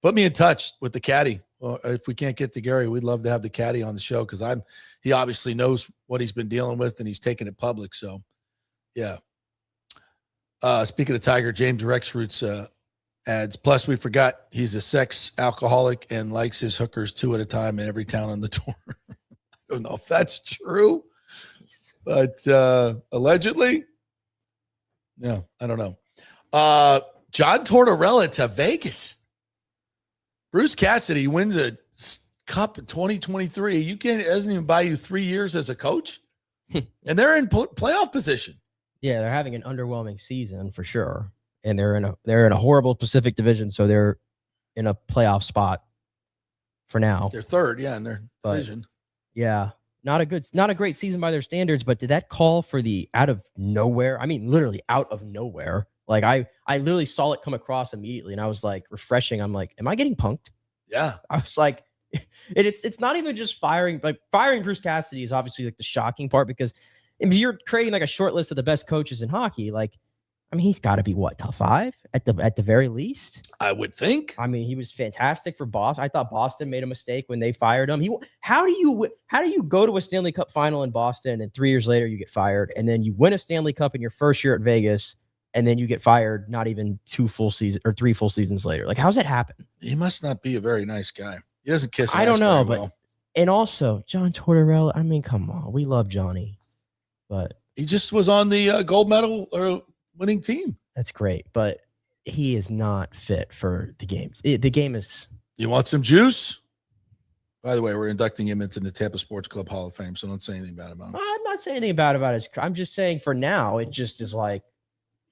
Put me in touch with the caddy. Well, if we can't get to Gary, we'd love to have the caddy on the show because he obviously knows what he's been dealing with and he's taking it public. So, yeah. Speaking of Tiger, James Rexroots adds, plus we forgot he's a sex alcoholic and likes his hookers 2 at a time in every town on the tour. I don't know if that's true. But allegedly, no, I don't know. John Tortorella to Vegas. Bruce Cassidy wins a cup in 2023. Doesn't even buy you 3 years as a coach, and they're in playoff position. Yeah, they're having an underwhelming season for sure, and they're in a horrible Pacific Division, so they're in a playoff spot for now. They're third, yeah, in their division. Yeah. Not a great season by their standards, but did that call for the out of nowhere? I mean, literally out of nowhere. Like I literally saw it come across immediately and I was like refreshing. I'm like, am I getting punked? Yeah. I was like, it's not even just firing. Like firing Bruce Cassidy is obviously like the shocking part because if you're creating like a short list of the best coaches in hockey, like, I mean, he's got to be top 5 at the very least. I would think. I mean, he was fantastic for Boston. I thought Boston made a mistake when they fired him. How do you go to a Stanley Cup final in Boston and 3 years later you get fired, and then you win a Stanley Cup in your first year at Vegas, and then you get fired not even 2 full seasons or 3 full seasons later? Like, how's that happen? He must not be a very nice guy. He doesn't kiss. I don't know, but well. And also John Tortorella. I mean, come on, we love Johnny, but he just was on the gold medal or winning team. That's great, but he is not fit for the games. The game is. You want some juice? By the way, we're inducting him into the Tampa Sports Club Hall of Fame, so don't say anything bad about him. I'm not saying anything bad about his. I'm just saying for now, it just is like,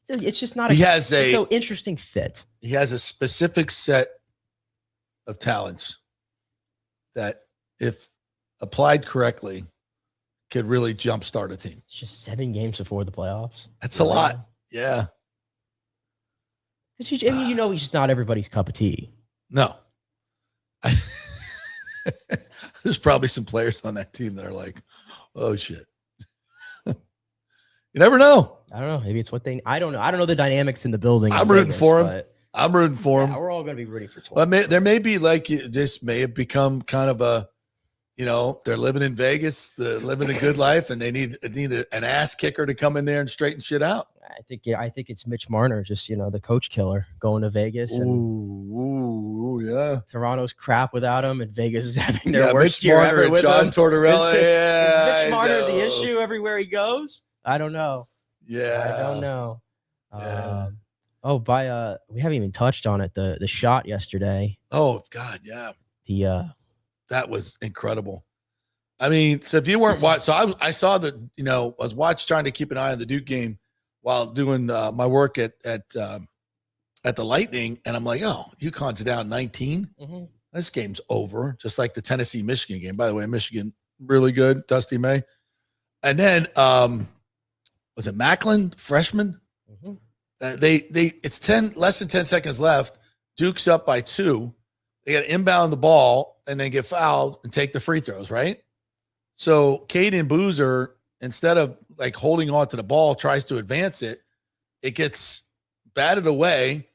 it's just not. So interesting fit. He has a specific set of talents that, if applied correctly, could really jumpstart a team. It's just 7 games before the playoffs. That's a lot. Yeah. He's just not everybody's cup of tea. No. There's probably some players on that team that are like, oh, shit. You never know. I don't know. Maybe it's what I don't know. I don't know the dynamics in the building. I'm rooting for him. I'm rooting for him. We're all going to be rooting for 12. There may be this may have become kind of a, they're living in Vegas, they're living a good life, and they need an ass kicker to come in there and straighten shit out. I think it's Mitch Marner, just the coach killer, going to Vegas. Yeah. Toronto's crap without him, and Vegas is having their worst Mitch year Marner ever with John him. Tortorella. Is Mitch Marner the issue everywhere he goes? I don't know. Yeah, I don't know. Yeah. We haven't even touched on it. The shot yesterday. Oh God, yeah. That was incredible. I mean, so if you weren't watching, so I saw I was trying to keep an eye on the Duke game while doing my work at the Lightning, and I'm like, oh, UConn's down 19. Mm-hmm. This game's over, just like the Tennessee-Michigan game. By the way, Michigan really good, Dusty May, and then was it Macklin, freshman? Mm-hmm. It's less than 10 seconds left. Duke's up by 2. They got to inbound the ball and then get fouled and take the free throws, right? So Caden Boozer, instead of like holding on to the ball, tries to advance it. It gets batted away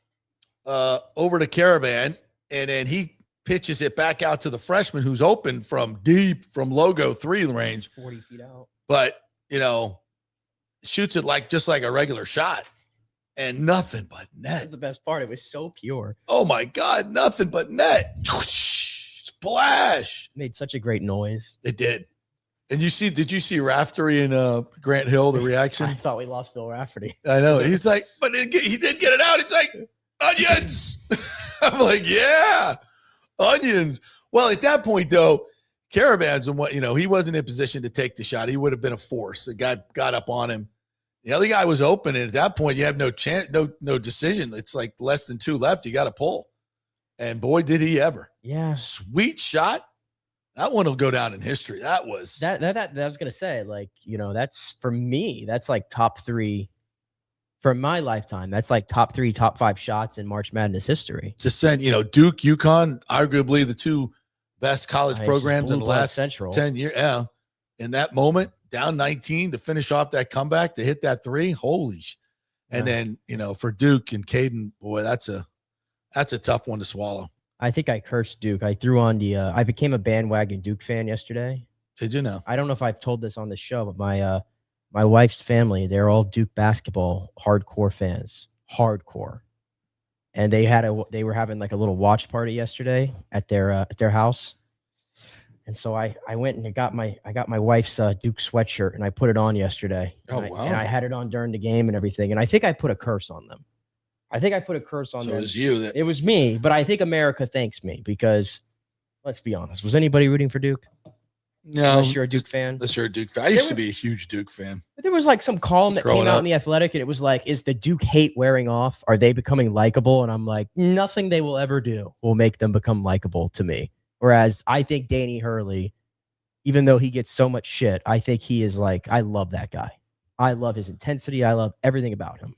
over to Caravan, and then he pitches it back out to the freshman who's open from deep, from logo 3 range. 40 feet out. But, shoots it just like a regular shot. and nothing but net. That was the best part. It was so pure. Oh my God, nothing but net. Splash. Made such a great noise. It did. And did you see Raftery and Grant Hill, the reaction? I thought we lost Bill Rafferty. I know. He's like, but he did get it out. It's like, onions. I'm like, yeah, onions. Well, at that point, though, Caravans and he wasn't in position to take the shot. He would have been a force. The guy got up on him. The other guy was open, and at that point, you have no chance, no decision. It's like less than 2 left. You got to pull. And boy, did he ever. Yeah. Sweet shot. That one will go down in history. That was that I was gonna say, like, that's for me, that's like top 3 for my lifetime. That's like top 3, top 5 shots in March Madness history. To send, Duke, UConn, arguably the 2 best college programs in the last Central 10 years. Yeah. In that moment, down 19 to finish off that comeback, to hit that 3. Holy And then, for Duke and Caden, boy, that's a tough one to swallow. I think I cursed Duke. I threw on I became a bandwagon Duke fan yesterday. Did you know? I don't know if I've told this on the show, but my wife's family, they're all Duke basketball hardcore fans. Hardcore. And they were having like a little watch party yesterday at their house. And so I went and I got my wife's Duke sweatshirt and I put it on yesterday. Oh, and wow. And I had it on during the game and everything. And I think I put a curse on them. So it was you. It was me, but I think America thanks me because, let's be honest, was anybody rooting for Duke? No. Unless you're a Duke fan. Unless you're a Duke fan. I used to be a huge Duke fan. But there was like some column that came out in The Athletic, and it was like, is the Duke hate wearing off? Are they becoming likable? And I'm like, nothing they will ever do will make them become likable to me. Whereas I think Danny Hurley, even though he gets so much shit, I think he is like, I love that guy. I love his intensity. I love everything about him.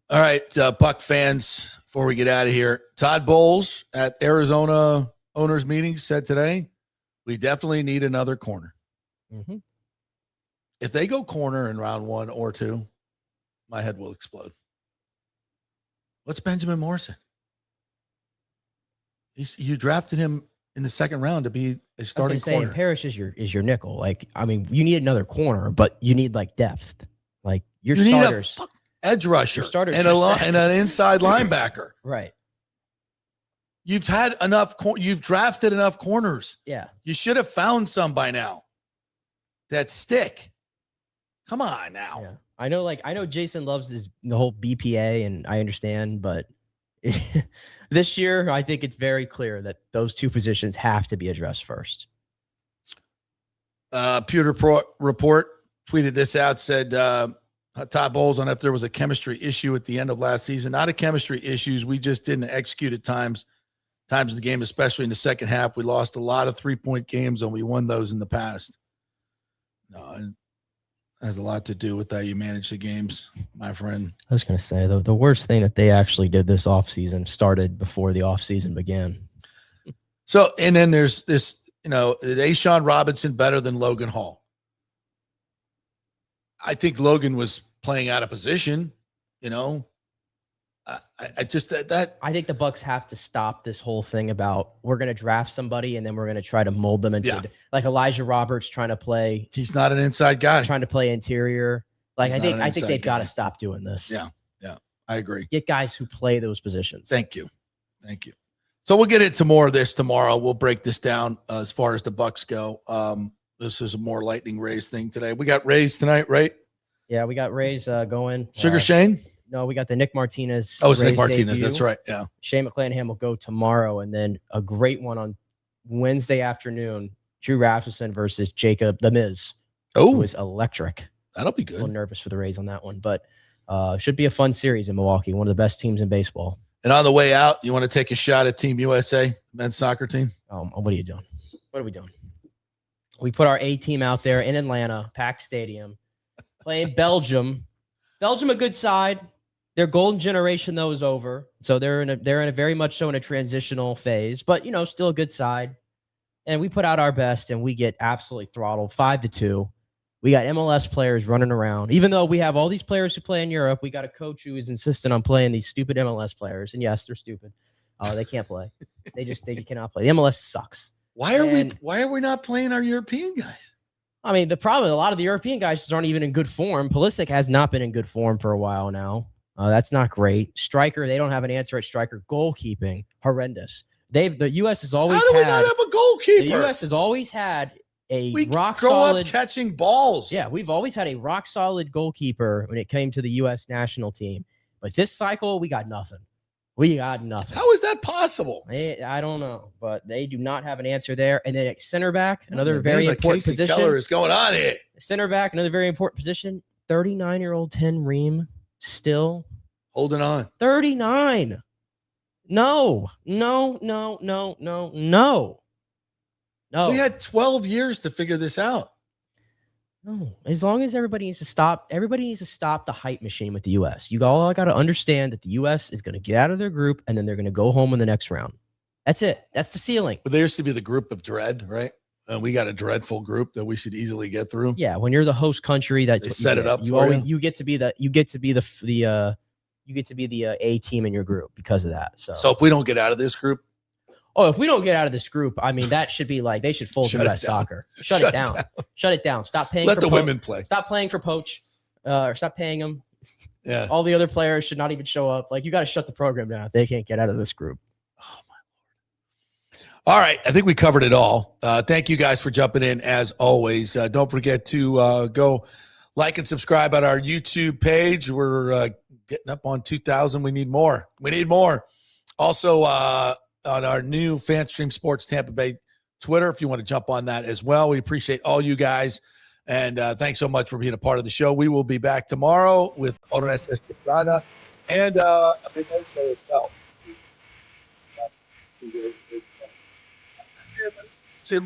All right, Buck fans, before we get out of here, Todd Bowles at Arizona owners meeting said today, we definitely need another corner. Mm-hmm. If they go corner in round 1 or 2, my head will explode. What's Benjamin Morrison? You drafted him in the 2nd round to be a starting corner. Parrish is your nickel. Like, I mean, you need another corner, but you need like depth. Like your starters. Need a edge rusher and an inside linebacker. Right. You've had enough. You've drafted enough corners. Yeah. You should have found some by now that stick. Come on now. Yeah. I know Jason loves the whole BPA, and I understand, but this year I think it's very clear that those 2 positions have to be addressed first. Pewter Report tweeted this out, said Todd Bowles on if there was a chemistry issue at the end of last season. Not a chemistry issues. We just didn't execute at times of the game, especially in the second half. We lost a lot of 3-point games, and we won those in the past. No, it has a lot to do with how you manage the games, my friend. I was going to say, the worst thing that they actually did this offseason started before the offseason began. So, and then there's this, is Ashawn Robinson better than Logan Hall? I think Logan was playing out of position, I just that I think the Bucks have to stop this whole thing about we're going to draft somebody and then we're going to try to mold them into like Elijah Roberts trying to play. He's not an inside guy. Trying to play interior. Like I think they've got to stop doing this. Yeah, I agree. Get guys who play those positions. Thank you. So we'll get into more of this tomorrow. We'll break this down as far as the Bucks go. This is a more Lightning Rays thing today. We got Rays tonight, right? Yeah, we got Rays going. Sugar Shane? No, we got the Nick Martinez. Oh, it's Nick Martinez. Debut. That's right. Yeah. Shane McClanahan will go tomorrow, and then a great one on Wednesday afternoon. Drew Rasmussen versus Jacob the Miz. Oh, who is electric. That'll be good. A little nervous for the Rays on that one, but should be a fun series in Milwaukee. One of the best teams in baseball. And on the way out, you want to take a shot at Team USA, men's soccer team? What are you doing? What are we doing? We put our A team out there in Atlanta, packed stadium, playing Belgium. Belgium, a good side. Their golden generation, though, is over. So they're in a very much so in a transitional phase, but still a good side. And we put out our best, and we get absolutely throttled 5-2. We got MLS players running around. Even though we have all these players who play in Europe, we got a coach who is insistent on playing these stupid MLS players. And yes, they're stupid. They can't play. They cannot play. The MLS sucks. Why are we not playing our European guys? I mean, the problem, a lot of the European guys aren't even in good form. Pulisic has not been in good form for a while now. That's not great. Striker, they don't have an answer at striker. Goalkeeping, horrendous. The U.S. has always How do we not have a goalkeeper? The U.S. has always had we rock grow solid up catching balls. Yeah, we've always had a rock solid goalkeeper when it came to the U.S. national team. But this cycle, we got nothing. We got nothing. How is that possible? I don't know, but they do not have an answer there. And then at center back, another very important Casey position. Keller is going on here. Center back, another very important position. 39-year-old Ten Ream still holding on. 39. No. We had 12 years to figure this out. No, as long as everybody needs to stop the hype machine with the U.S. You all got to understand that the U.S. is going to get out of their group and then they're going to go home in the next round. That's it. That's the ceiling. But there used to be the group of dread, right? We got a dreadful group that we should easily get through. Yeah, when you're the host country, that's they what set it up. You get to be the A team in your group because of that. So if we don't get out of this group. Oh, if we don't get out of this group, I mean, that should be like they should fold U.S. soccer. Shut it down. Shut it down. Stop paying. Let the women play. Stop playing for Poach, or stop paying them. Yeah. All the other players should not even show up. Like you got to shut the program down if they can't get out of this group. Oh my Lord! All right, I think we covered it all. Thank you guys for jumping in as always. Don't forget to go like and subscribe at our YouTube page. We're getting up on 2,000. We need more. Also, on our new FanStream Sports Tampa Bay Twitter, if you want to jump on that as well. We appreciate all you guys, and thanks so much for being a part of the show. We will be back tomorrow with Orestes Estrada and a big show itself. See